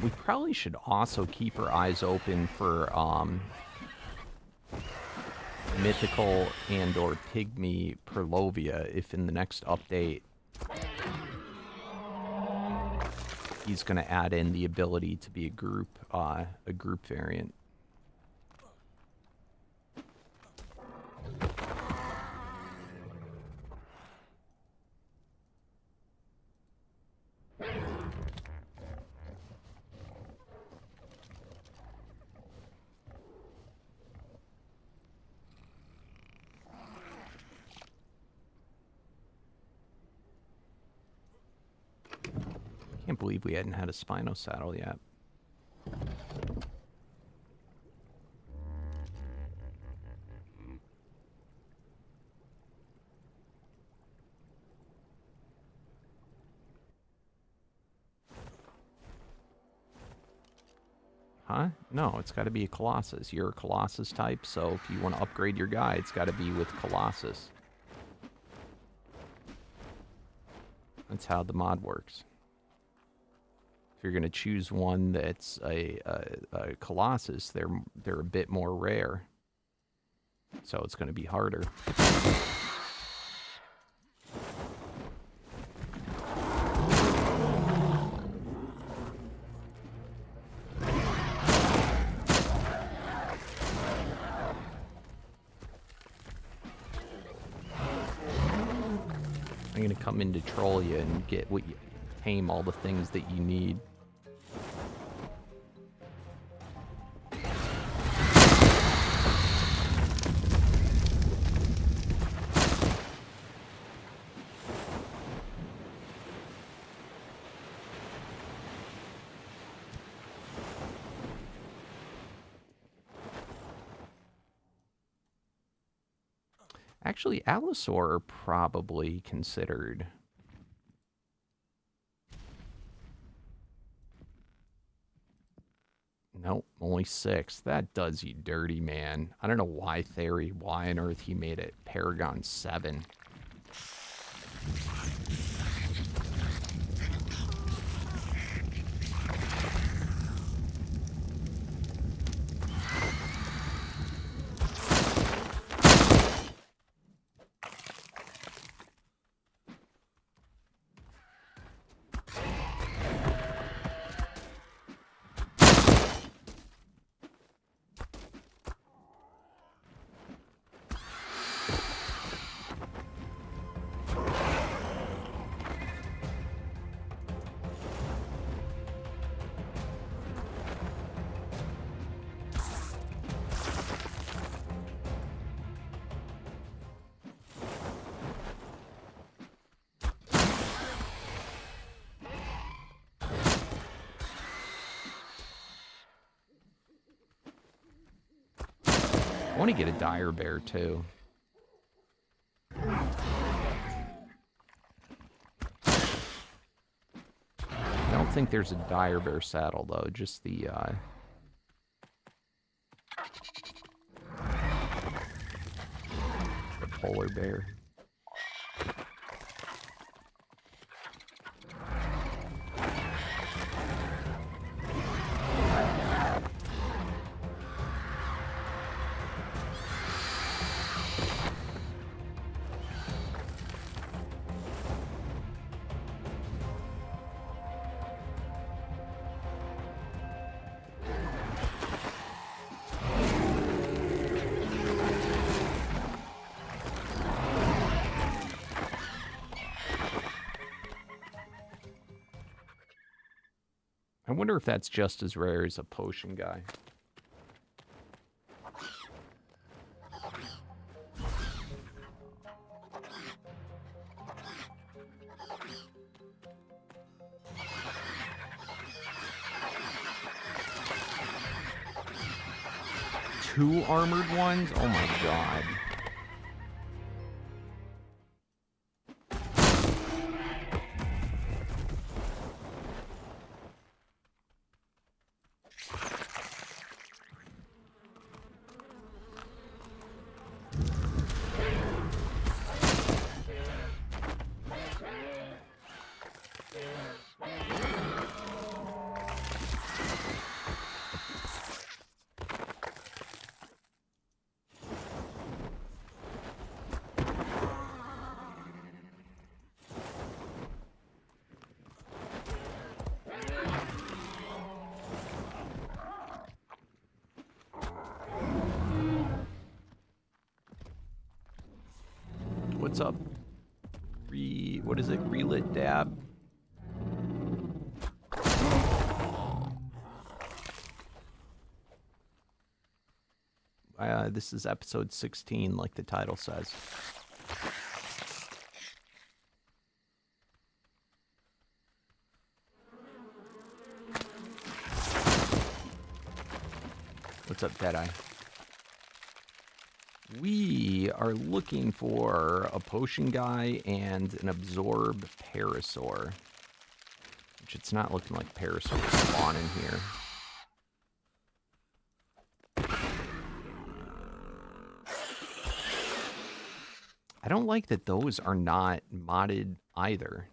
We probably should also keep our eyes open for mythical and or pygmy Perlovia if in the next update he's going to add in the ability to be a group variant. Can't believe we hadn't had a Spino saddle yet. Huh? No, it's got to be a Colossus. You're a Colossus type, so if you want to upgrade your guy, it's got to be with Colossus. That's how the mod works. If you're going to choose one that's a Colossus, they're a bit more rare. So it's going to be harder. I'm going to come in to troll you and get what you tame all the things that you need. Actually, Allosaur are probably considered. Nope, only 6. That does you dirty, man. I don't know why why on earth he made it Paragon 7. want to get a dire bear too. I don't think there's a dire bear saddle though, just the polar bear. I wonder if that's just as rare as a potion guy. Two armored ones? Oh my god. What's up? What is it? Relit dab? This is episode 16, like the title says. What's up, Deadeye? We are looking for a potion guy and an absorb parasaur. Which it's not looking like parasaur spawn in here. I don't like that those are not modded either.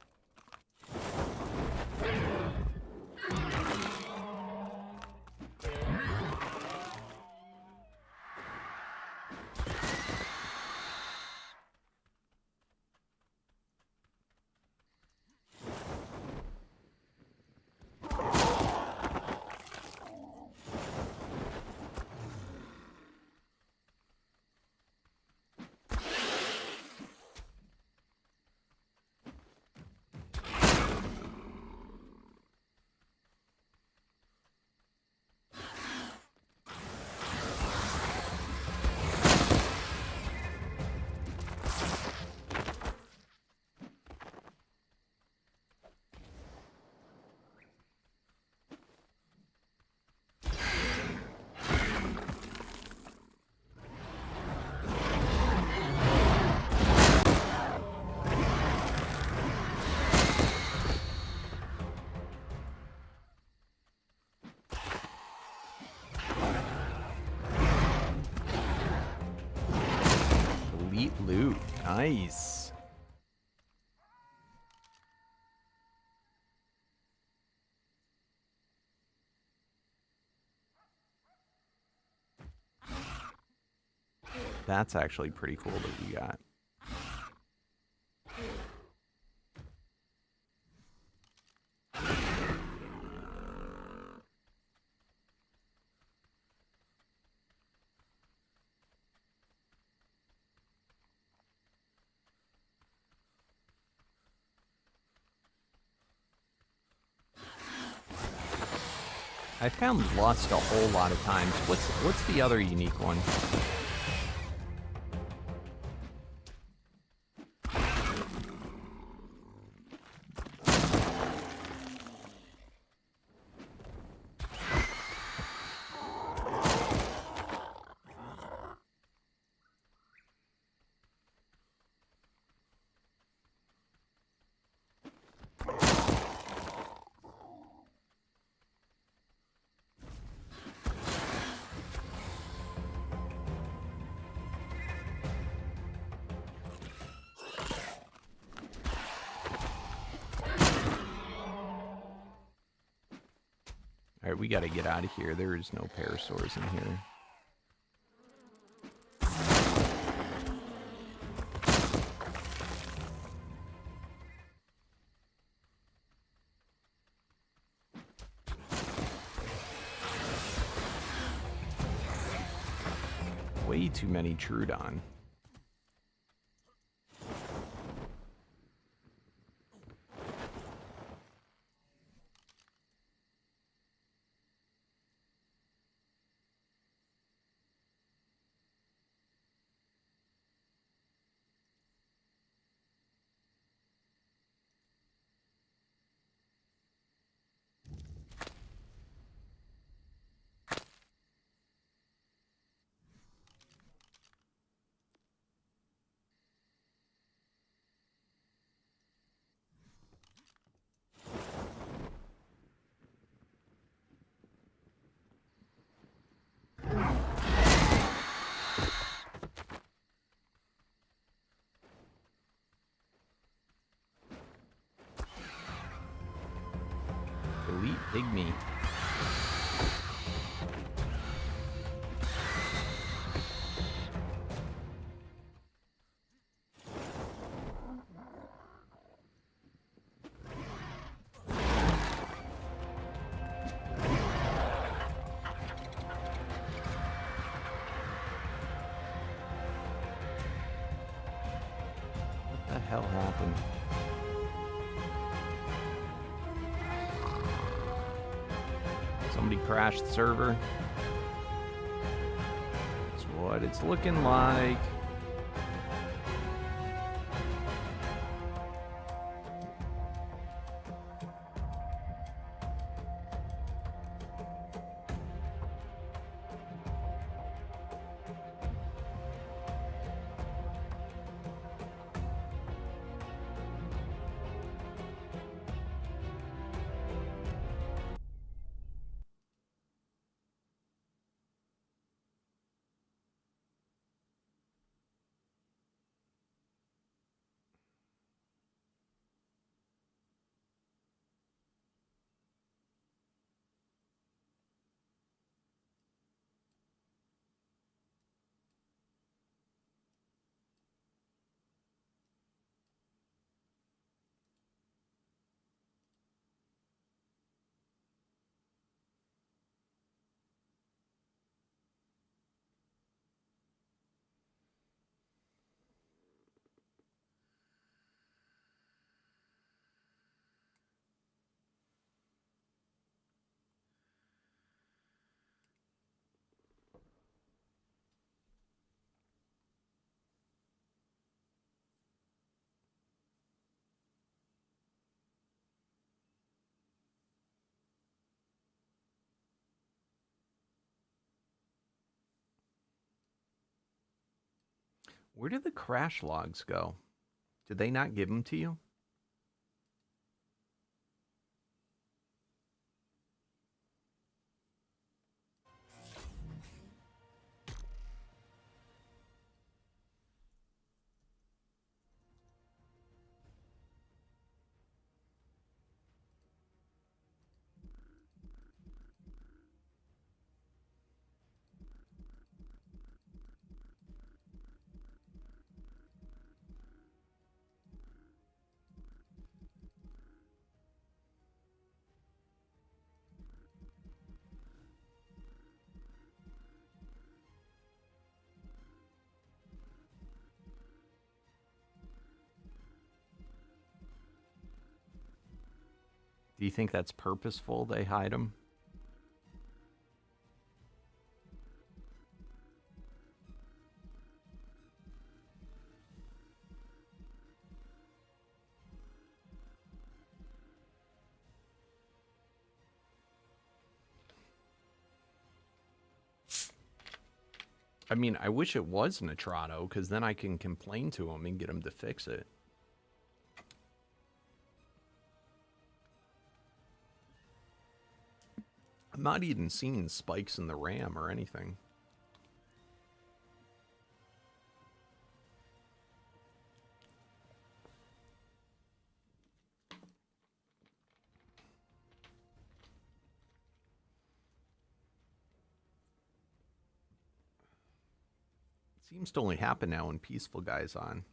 Loot. Nice. That's actually pretty cool that you got. I found Lust a whole lot of times. What's the other unique one? Alright, we gotta get out of here. There is no parasaurs in here. Way too many Trudon. Elite Pygmy. What the hell happened? Somebody crashed the server. That's what it's looking like. Where did the crash logs go? Did they not give them to you? Do you think that's purposeful? They hide them? I mean, I wish it was Nitrato, because then I can complain to him and get him to fix it. I'm not even seeing spikes in the RAM or anything. Seems to only happen now when Peaceful Guy's on.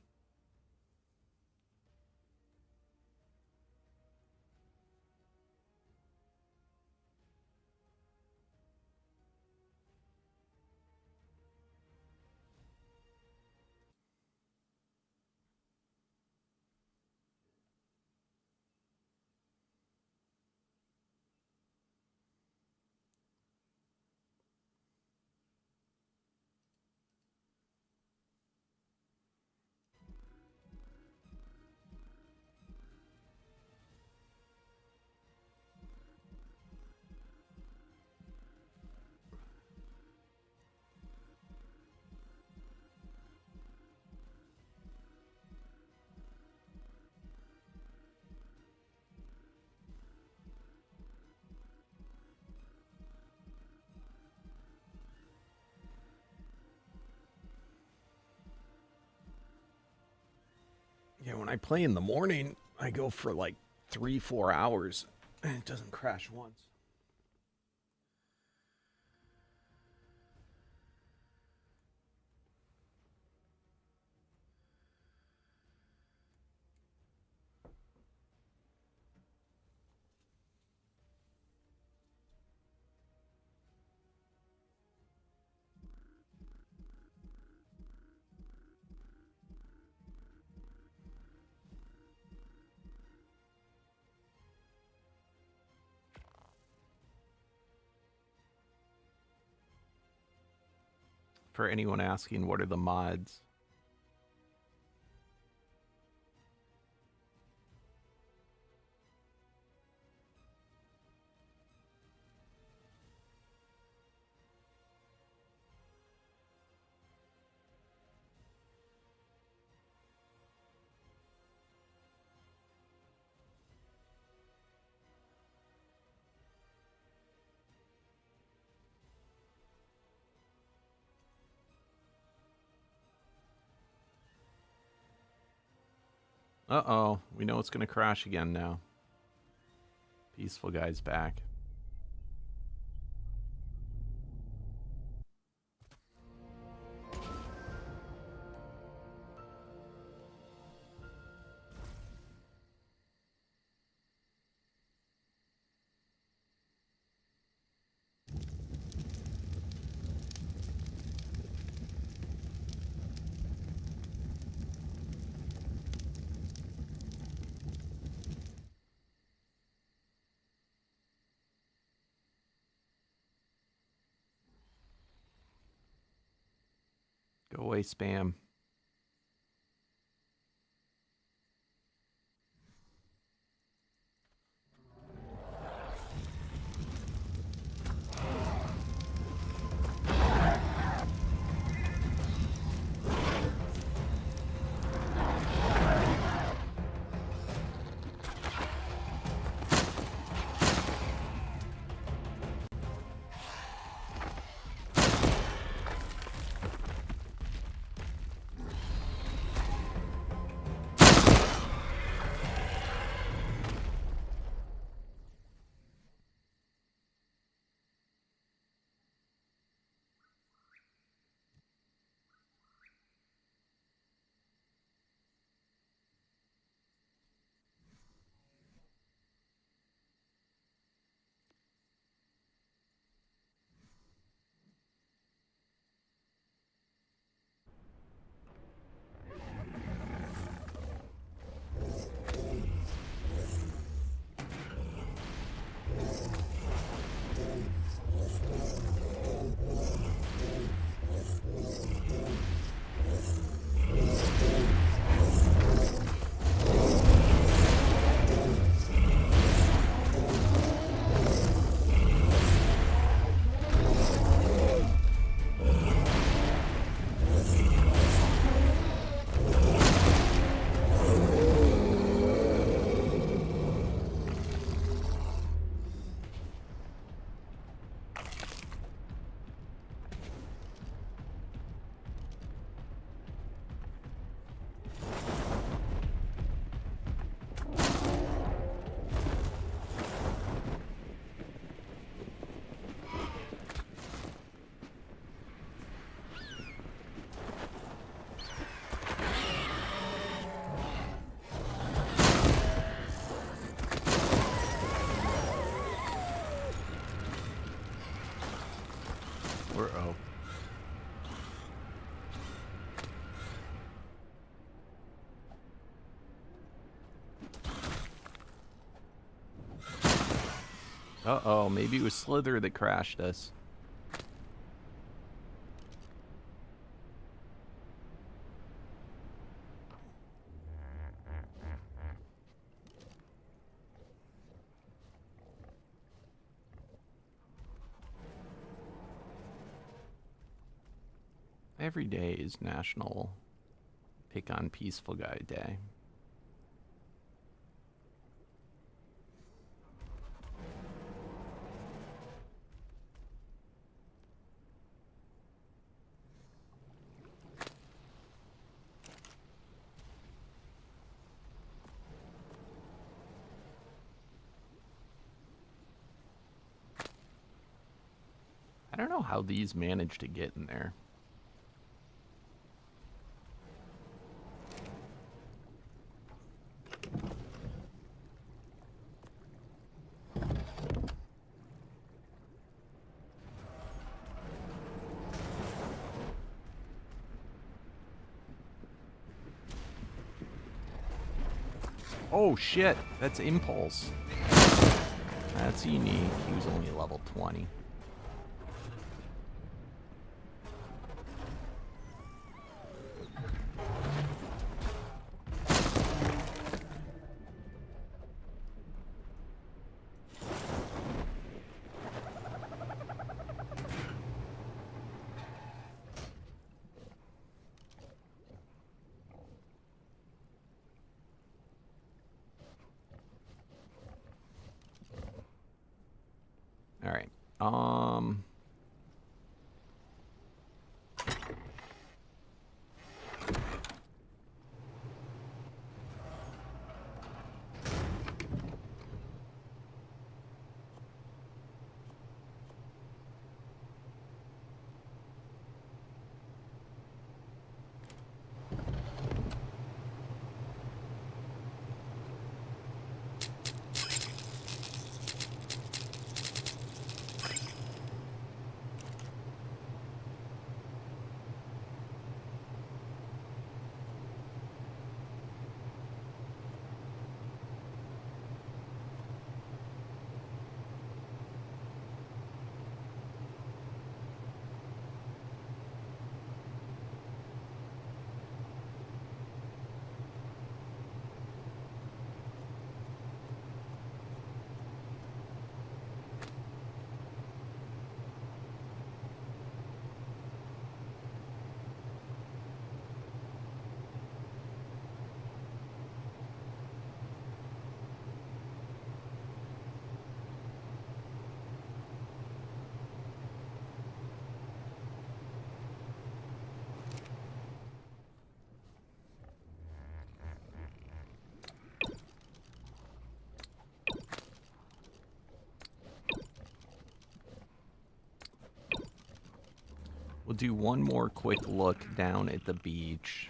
Yeah, when I play in the morning, I go for like 3-4 hours, and it doesn't crash once. For anyone asking, what are the mods? Uh-oh, we know it's going to crash again now. Peaceful Guy's back. Go away, spam. Uh-oh, maybe it was Slither that crashed us. Every day is National Pick on Peaceful Guy Day. I don't know how these managed to get in there. Oh shit, that's Impulse. That's unique. He was only level 20. All right. We'll do one more quick look down at the beach.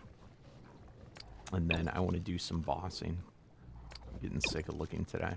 And then I want to do some bossing. I'm getting sick of looking today.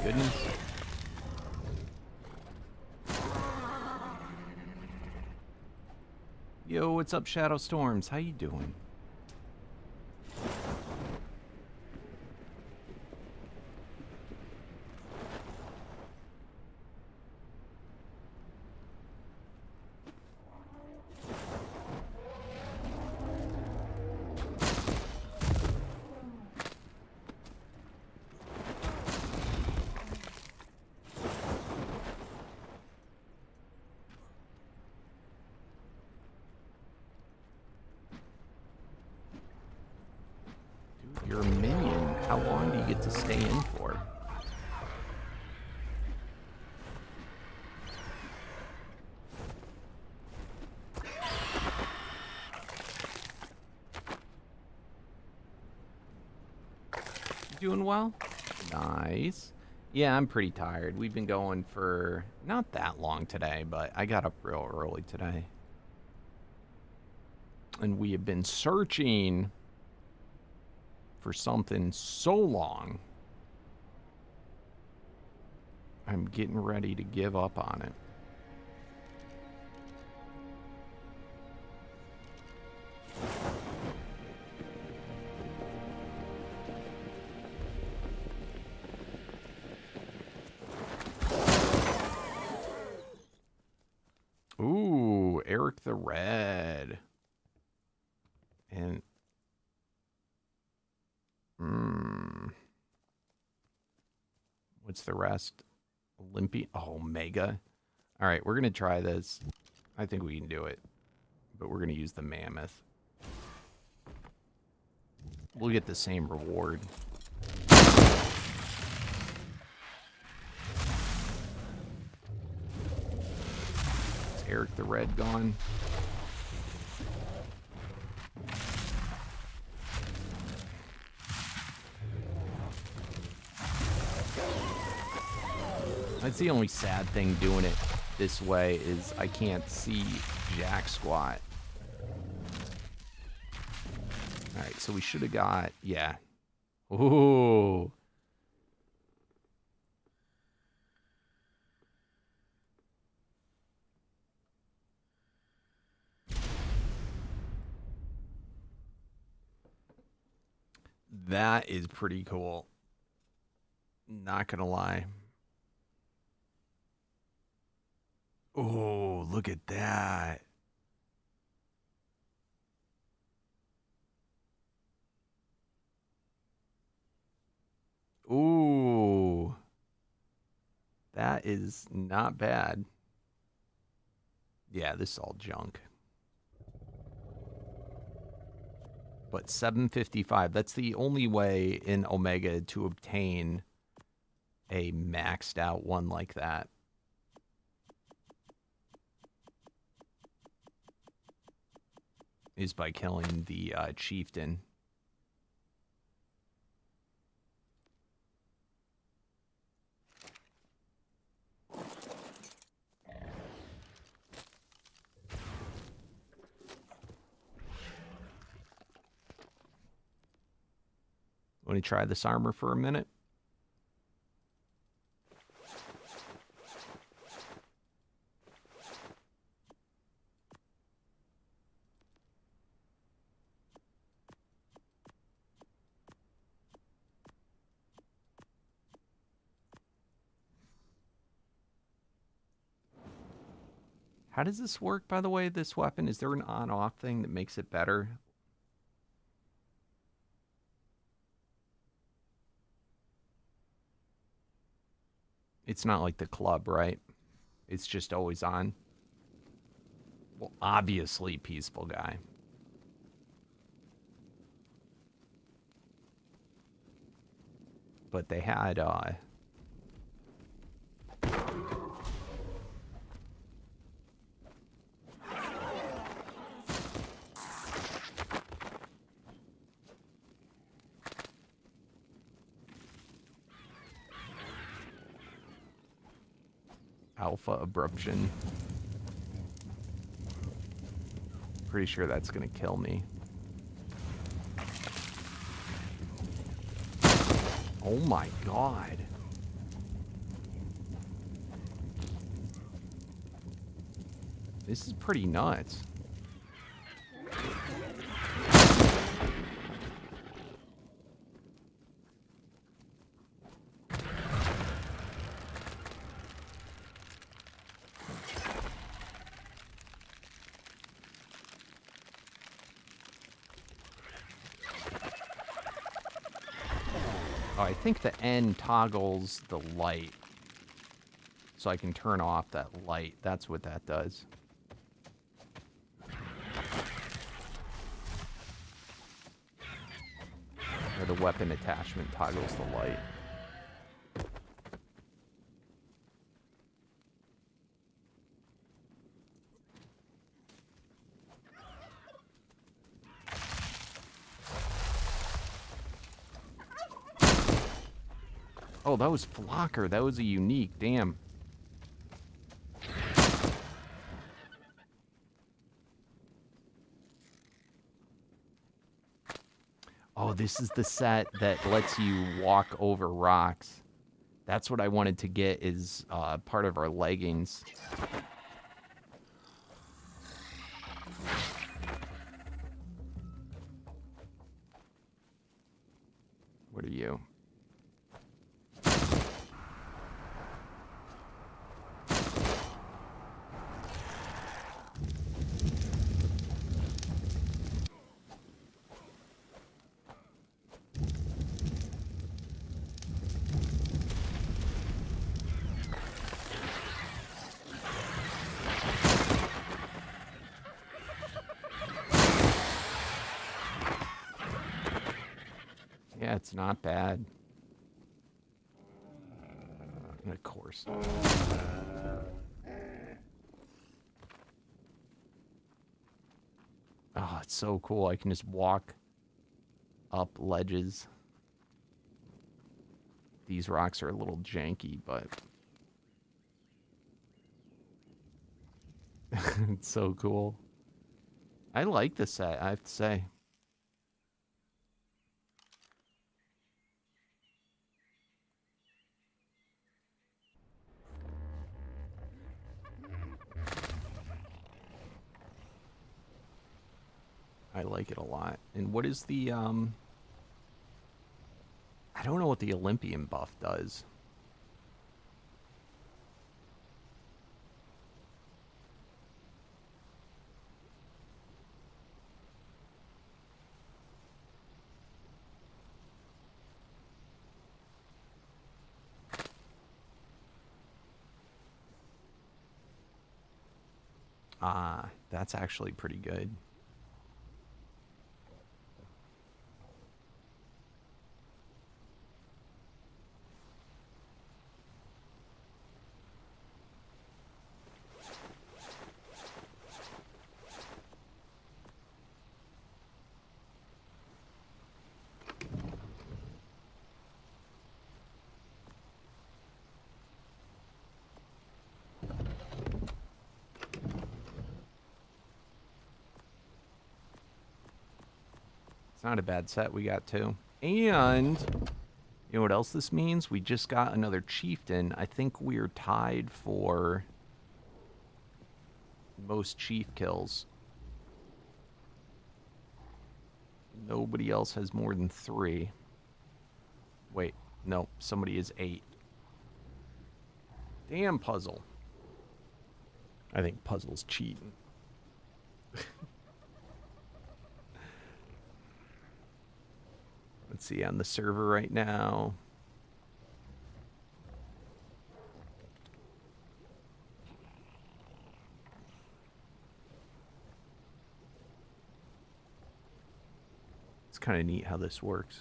goodness. Yo, what's up, Shadow Storms? How you doing? You're a minion. How long do you get to stay in for? You doing well? Nice. Yeah, I'm pretty tired. We've been going for not that long today, but I got up real early today. And we have been searching for something so long, I'm getting ready to give up on it. Ooh, Eric the Red. And what's the rest? Olympian. Oh, Omega. All right, we're going to try this. I think we can do it. But we're going to use the Mammoth. We'll get the same reward. Is Eric the Red gone? That's the only sad thing doing it this way is I can't see jack squat. Alright, so we should have got, yeah. Ooh. That is pretty cool. Not gonna lie. Oh, look at that. Ooh. That is not bad. Yeah, this is all junk. But 755, that's the only way in Omega to obtain a maxed out one like that. Is by killing the chieftain. Want to try this armor for a minute? How does this work, by the way, this weapon? Is there an on-off thing that makes it better? It's not like the club, right? It's just always on. Well, obviously, peaceful guy. But they had, Alpha Abruption. Pretty sure that's gonna kill me. Oh my god. This is pretty nuts. Oh, I think the N toggles the light. So I can turn off that light. That's what that does. Or the weapon attachment toggles the light. Oh, that was Flocker. That was a unique. Damn. Oh, this is the set that lets you walk over rocks. That's what I wanted to get is part of our leggings. What are you? Yeah, it's not bad. Of course. Oh, it's so cool. I can just walk up ledges. These rocks are a little janky, but it's so cool. I like the set, I have to say. I like it a lot. And what is the, I don't know what the Olympian buff does. Ah, that's actually pretty good. Not a bad set we got too. And you know what else this means? We just got another chieftain. I think we're tied for most chief kills. Nobody else has more than 3. Wait, no, somebody is 8. Damn, Puzzle. I think Puzzle's cheating. Let's see, on the server right now. It's kind of neat how this works.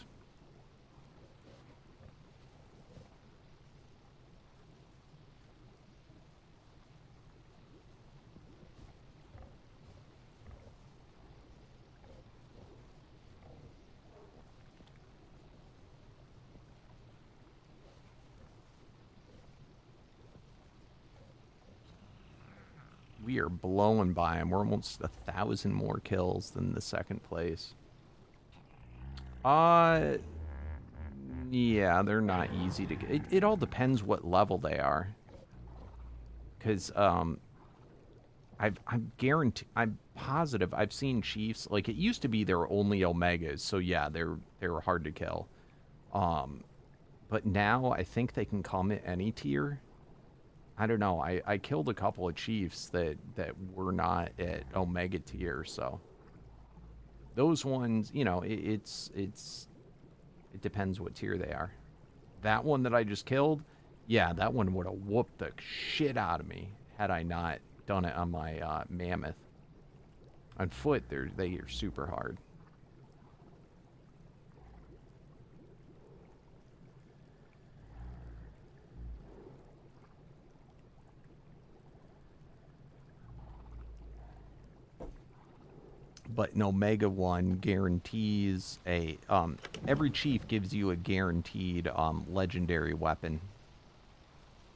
We are blowing by them. We're almost 1,000 more kills than the second place. Yeah, they're not easy to get. It all depends what level they are. Because, I'm guarantee I'm positive I've seen chiefs like it used to be there were only omegas, so yeah, they're hard to kill. Um, but now I think they can come at any tier. I don't know. I killed a couple of chiefs that were not at omega tier, so those ones, you know, it depends what tier they are. That one that I just killed, yeah, that one would have whooped the shit out of me had I not done it on my mammoth. On foot, they are super hard. But an Omega one guarantees a every chief gives you a guaranteed legendary weapon.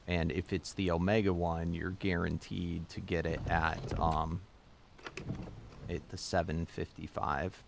And if it's the Omega one, you're guaranteed to get it at the 755.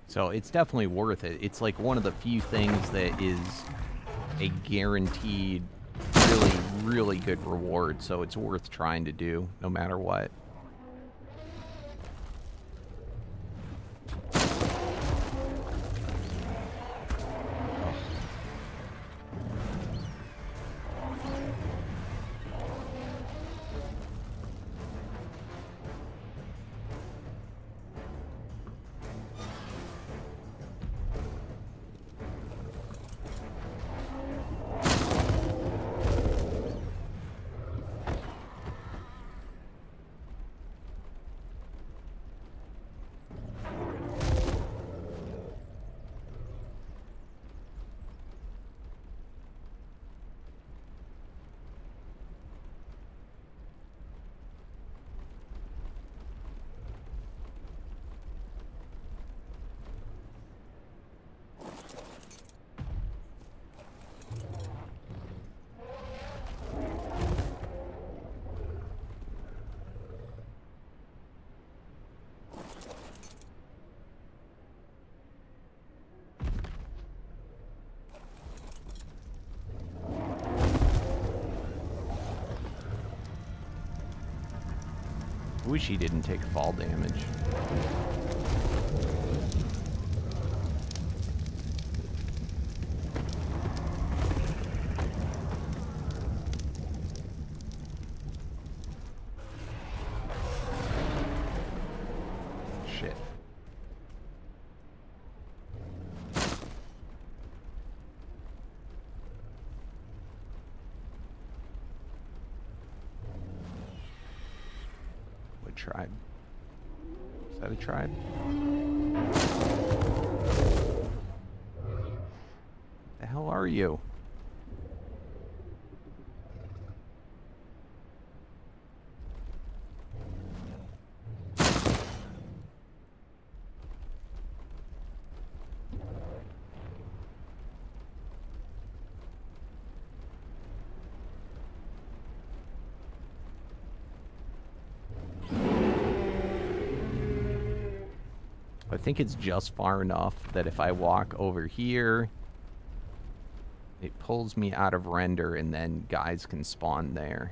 So it's definitely worth it. It's like one of the few things that is a guaranteed really, really good reward. So it's worth trying to do no matter what. I wish he didn't take fall damage. Shit. What tribe? Is that a tribe? The hell are you? I think it's just far enough that if I walk over here, it pulls me out of render and then guys can spawn there.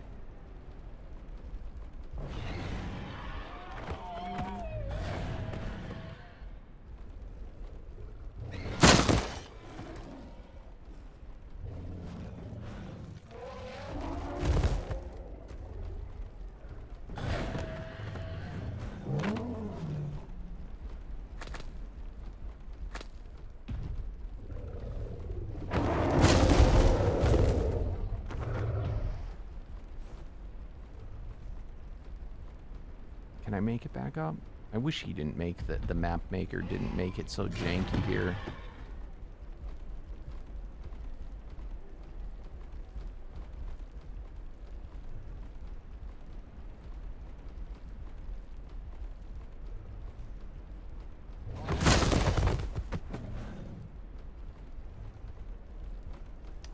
Can I make it back up? I wish he didn't make the map maker didn't make it so janky here.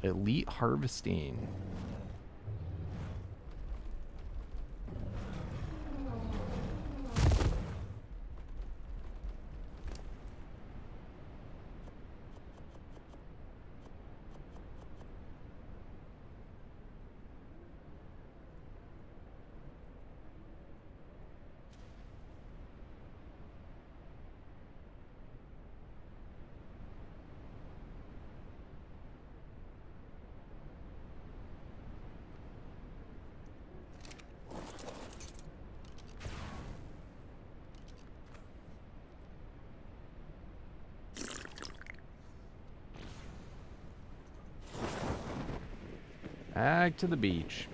Elite harvesting. Back to the beach.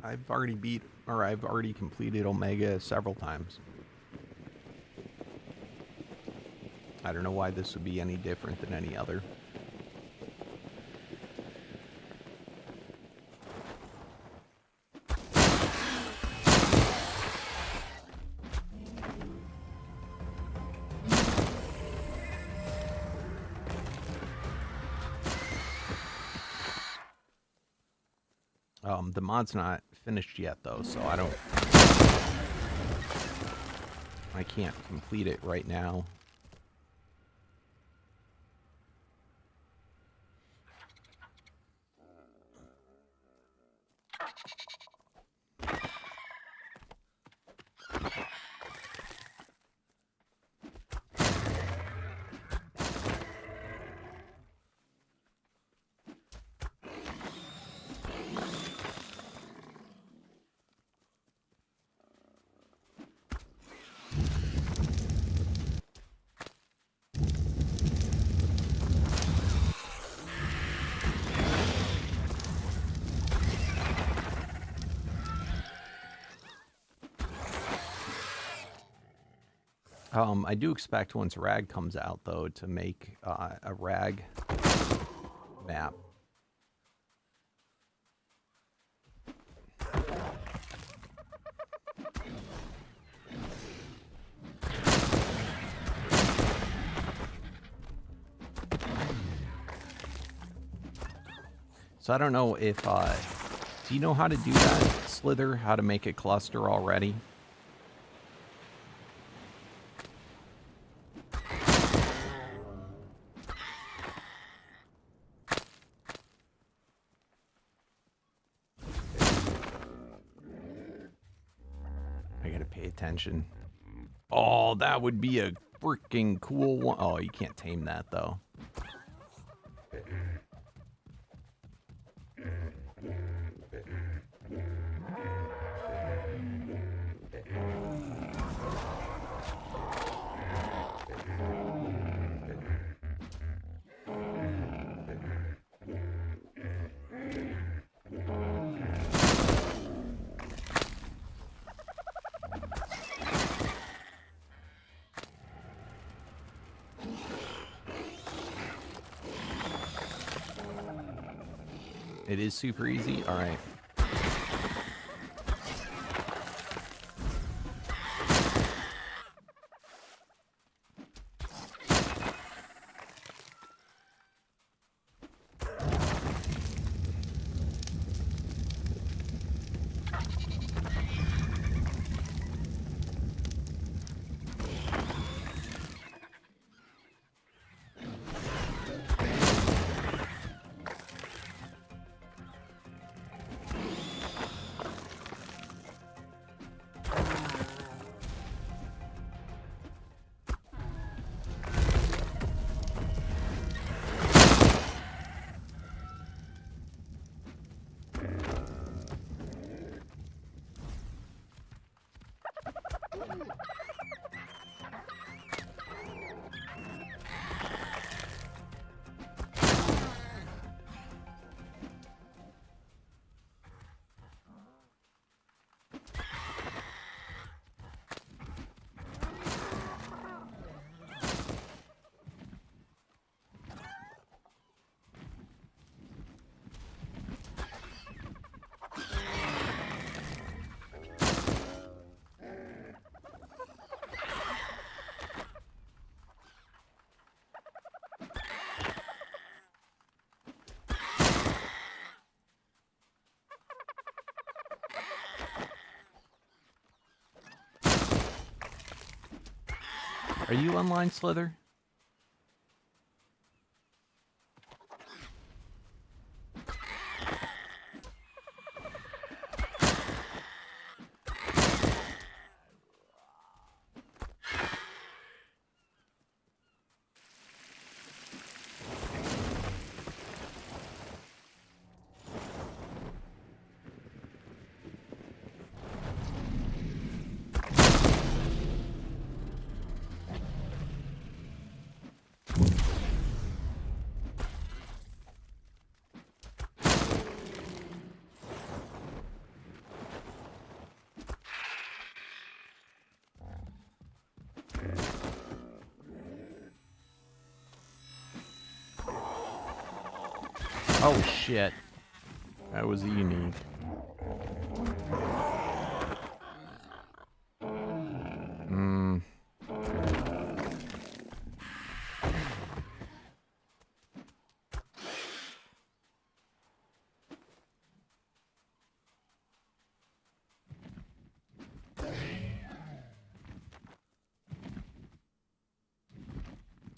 I've already completed Omega several times. I don't know why this would be any different than any other. The mod's not finished yet though, so I can't complete it right now. I do expect once RAG comes out, though, to make a RAG map. So I don't know if, do you know how to do that, Slither? How to make a cluster already? Attention. Oh, that would be a freaking cool one. Oh, you can't tame that though. It is super easy. All right. Are you online, Slither? Oh shit. That was unique.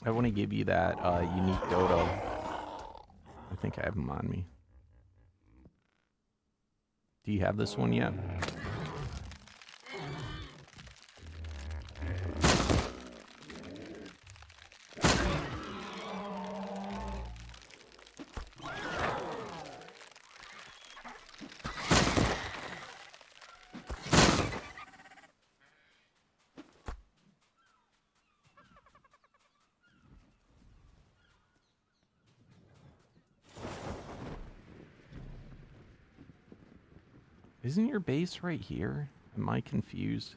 I want to give you that unique dodo. I think I have them on me. Do you have this one yet? Isn't your base right here? Am I confused?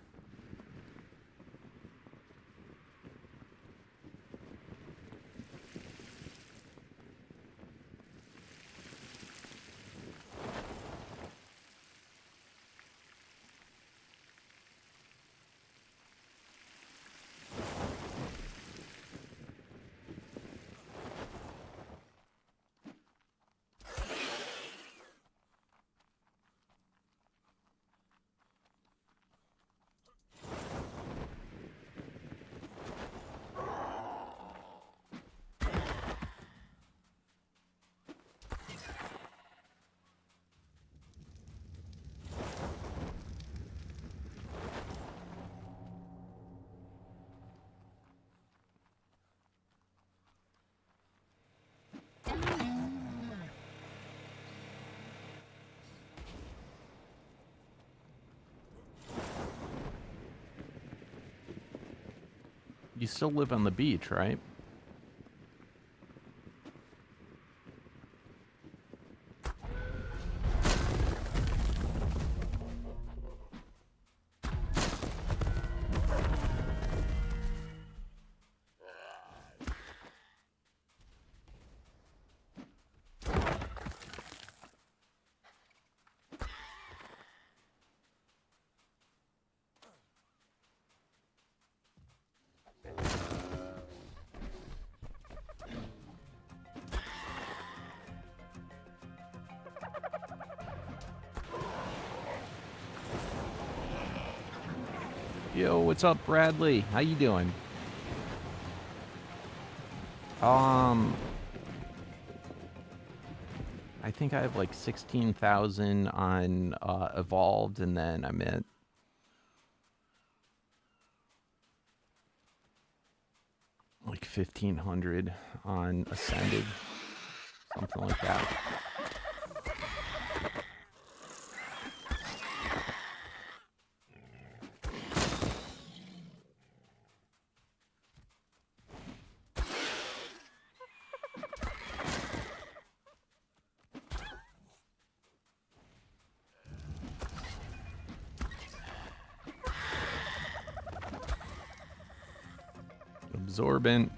You still live on the beach, right? Yo, what's up, Bradley? How you doing? I think I have like 16,000 on Evolved, and then I'm at like 1,500 on Ascended, something like that. Absorbent.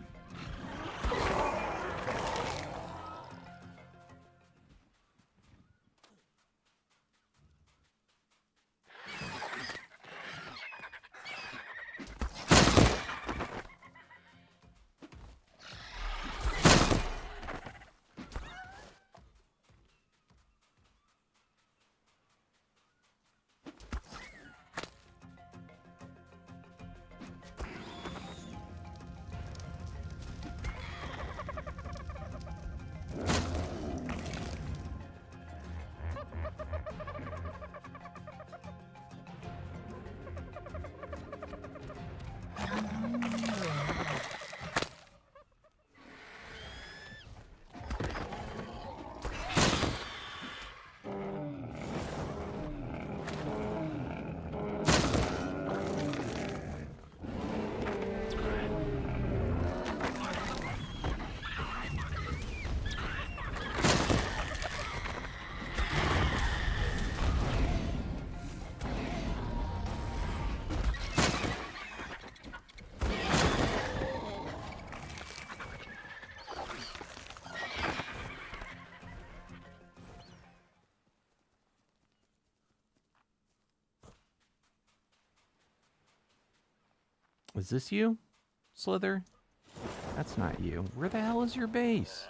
Is this you, Slither? That's not you. Where the hell is your base?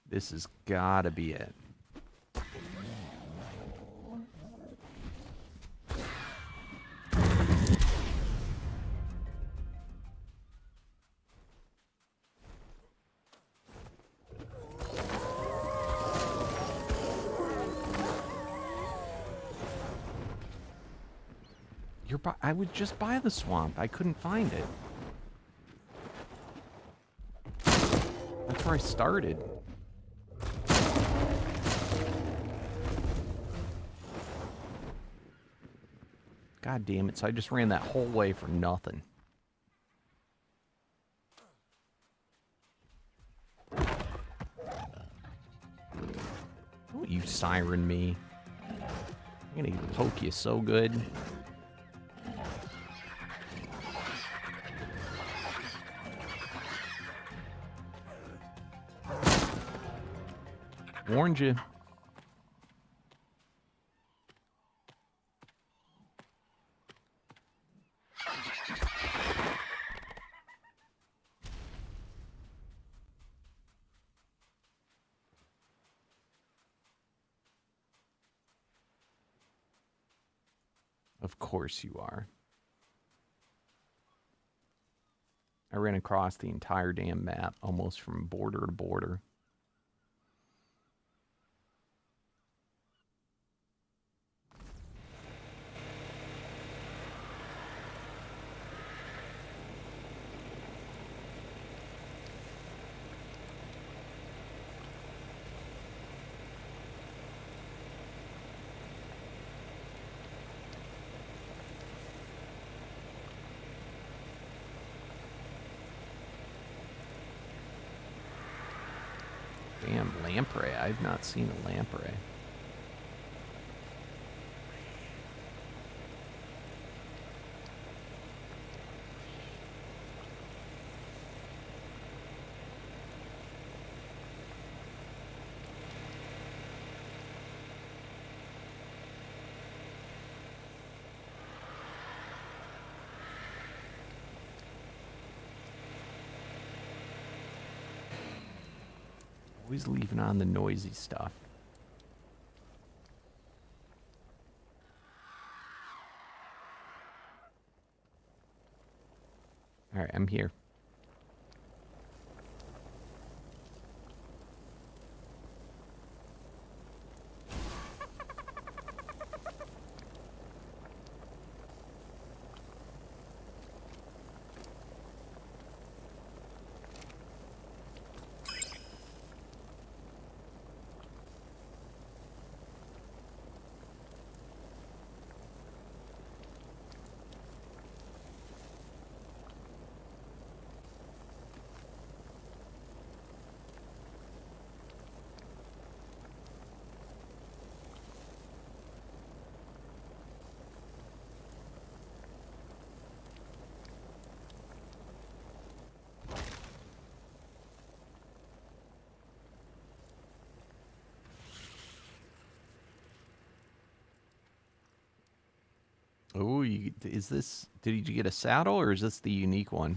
This has gotta be it. I would just buy the swamp. I couldn't find it. That's where I started. God damn it, so I just ran that whole way for nothing. Don't you siren me. I'm gonna poke you so good. Warned you. Of course you are. I ran across the entire damn map, almost from border to border. Damn, lamprey. I've not seen a lamprey. Always leaving on the noisy stuff. All right, I'm here. Oh, is this... Did you get a saddle, or is this the unique one?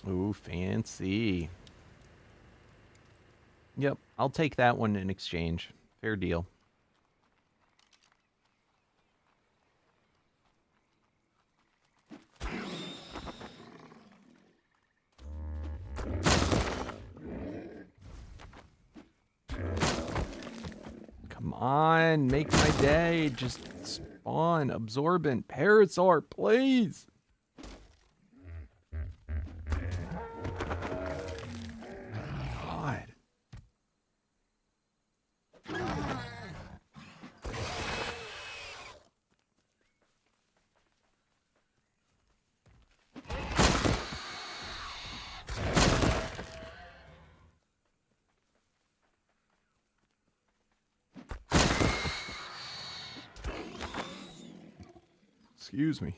Ooh, fancy. Yep, I'll take that one in exchange. Fair deal. Come on, make my day. Just spawn absorbent parasaur, please. Excuse me.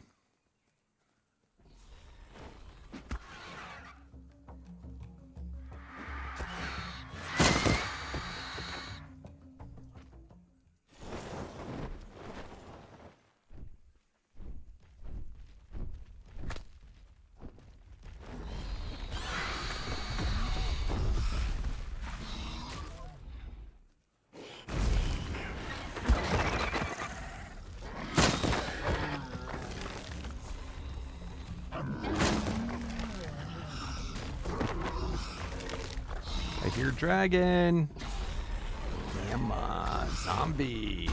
I hear dragon. Damn, zombie.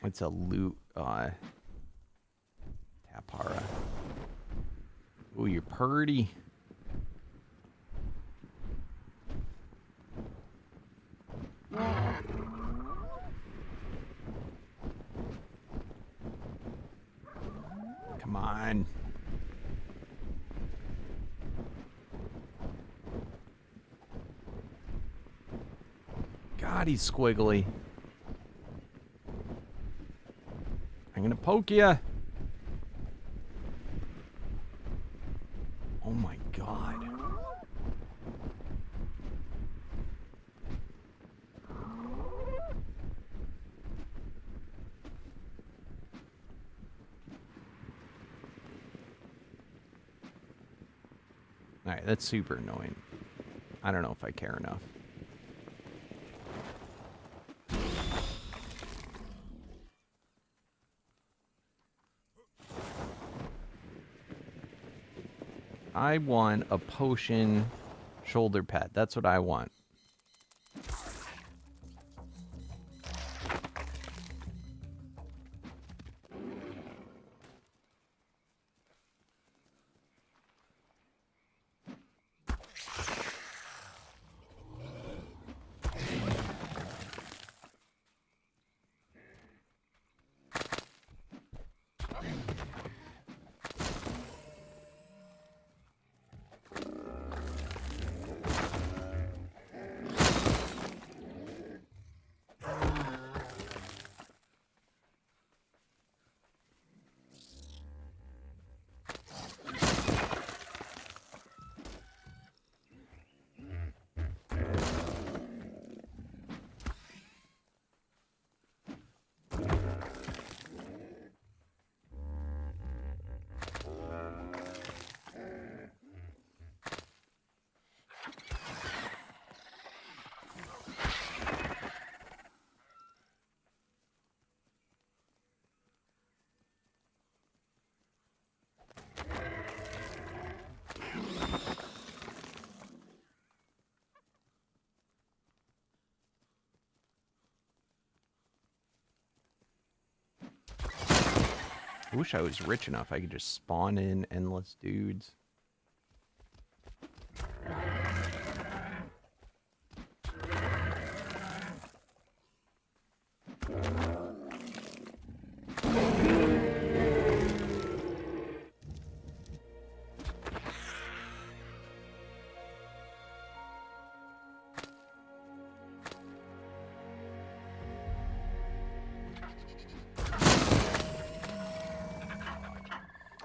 It's a loot, Tapara. Ooh, you're purty. Come on. God, he's squiggly. I'm gonna poke ya. Oh my God. Alright, that's super annoying. I don't know if I care enough. I want a potion shoulder pad. That's what I want. I wish I was rich enough I could just spawn in endless dudes.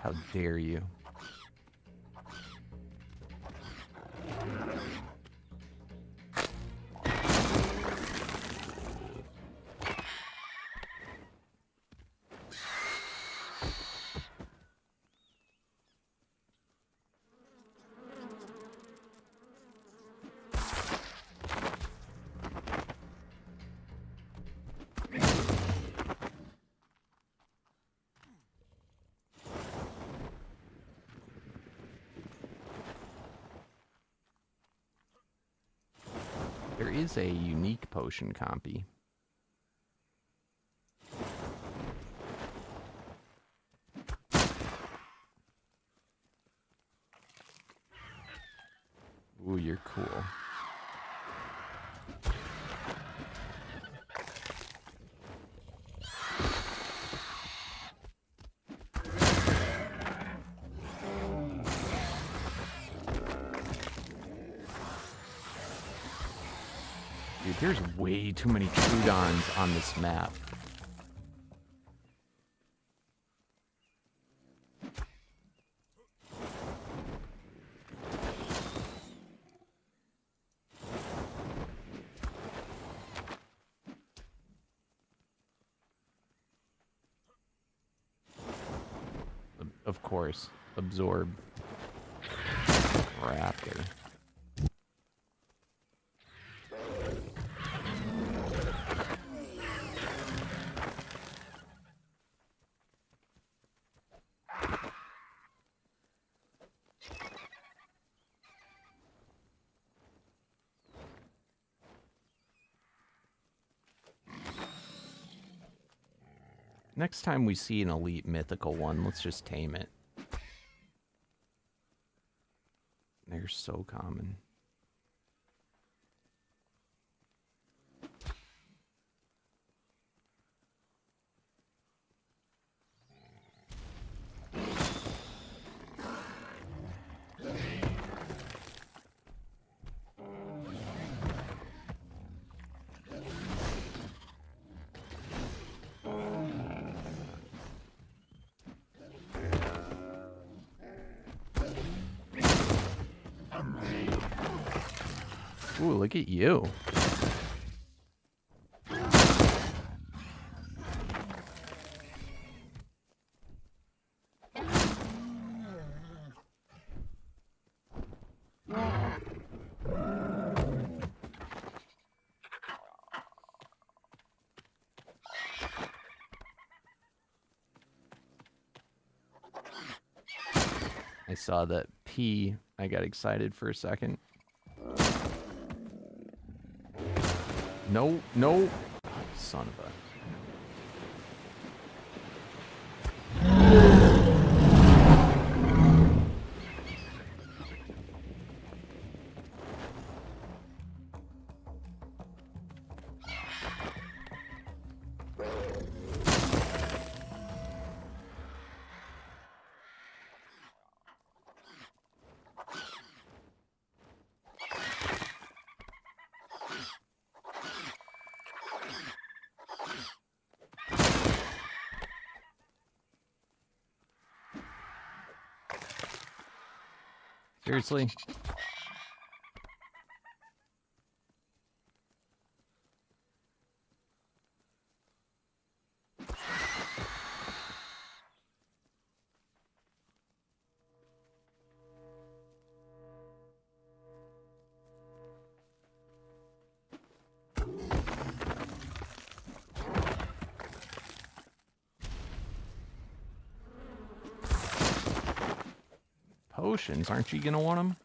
How dare you? There is a unique potion copy. Ooh, you're cool. Like, there's way too many Trudons on this map. Of course, absorb Raptor. Next time we see an elite mythical one, let's just tame it. They're so common. Ooh, look at you. I saw that P. I got excited for a second. No, no. Oh, son of a... Seriously? Potions, aren't you gonna want them?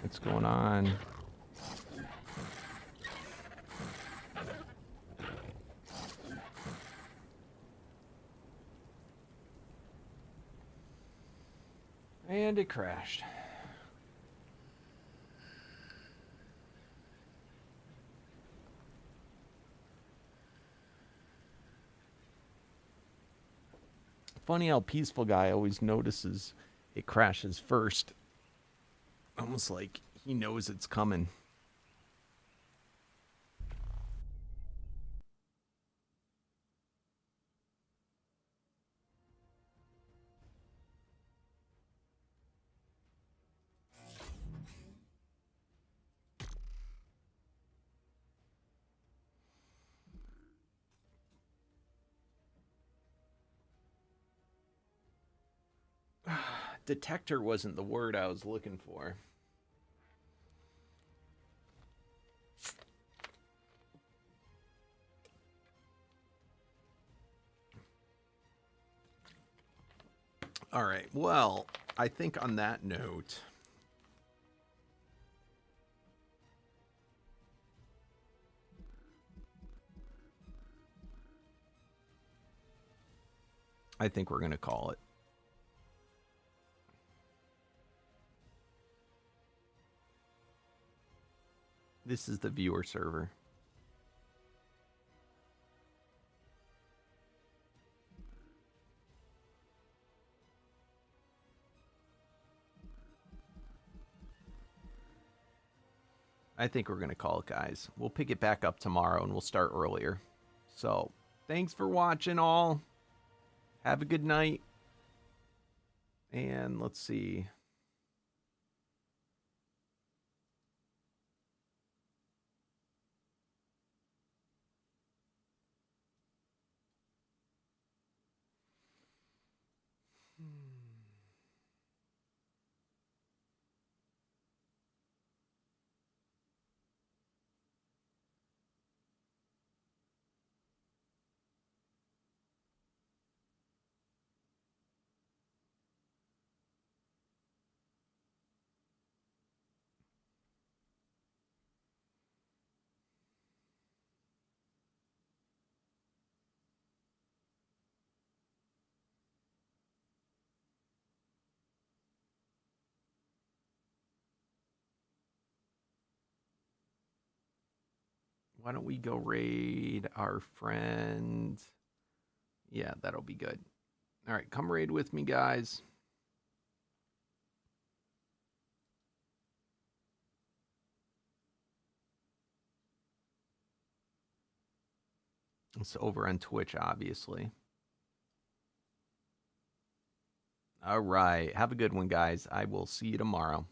What's going on? And it crashed. Funny how Peaceful Guy always notices it crashes first. Almost like he knows it's coming. Detector wasn't the word I was looking for. All right, well, I think on that note, I think we're going to call it. This is the viewer server. I think we're going to call it, guys. We'll pick it back up tomorrow, and we'll start earlier. So, thanks for watching, all. Have a good night. And let's see. Why don't we go raid our friend? Yeah, that'll be good. All right, come raid with me, guys. It's over on Twitch, obviously. All right. Have a good one, guys. I will see you tomorrow.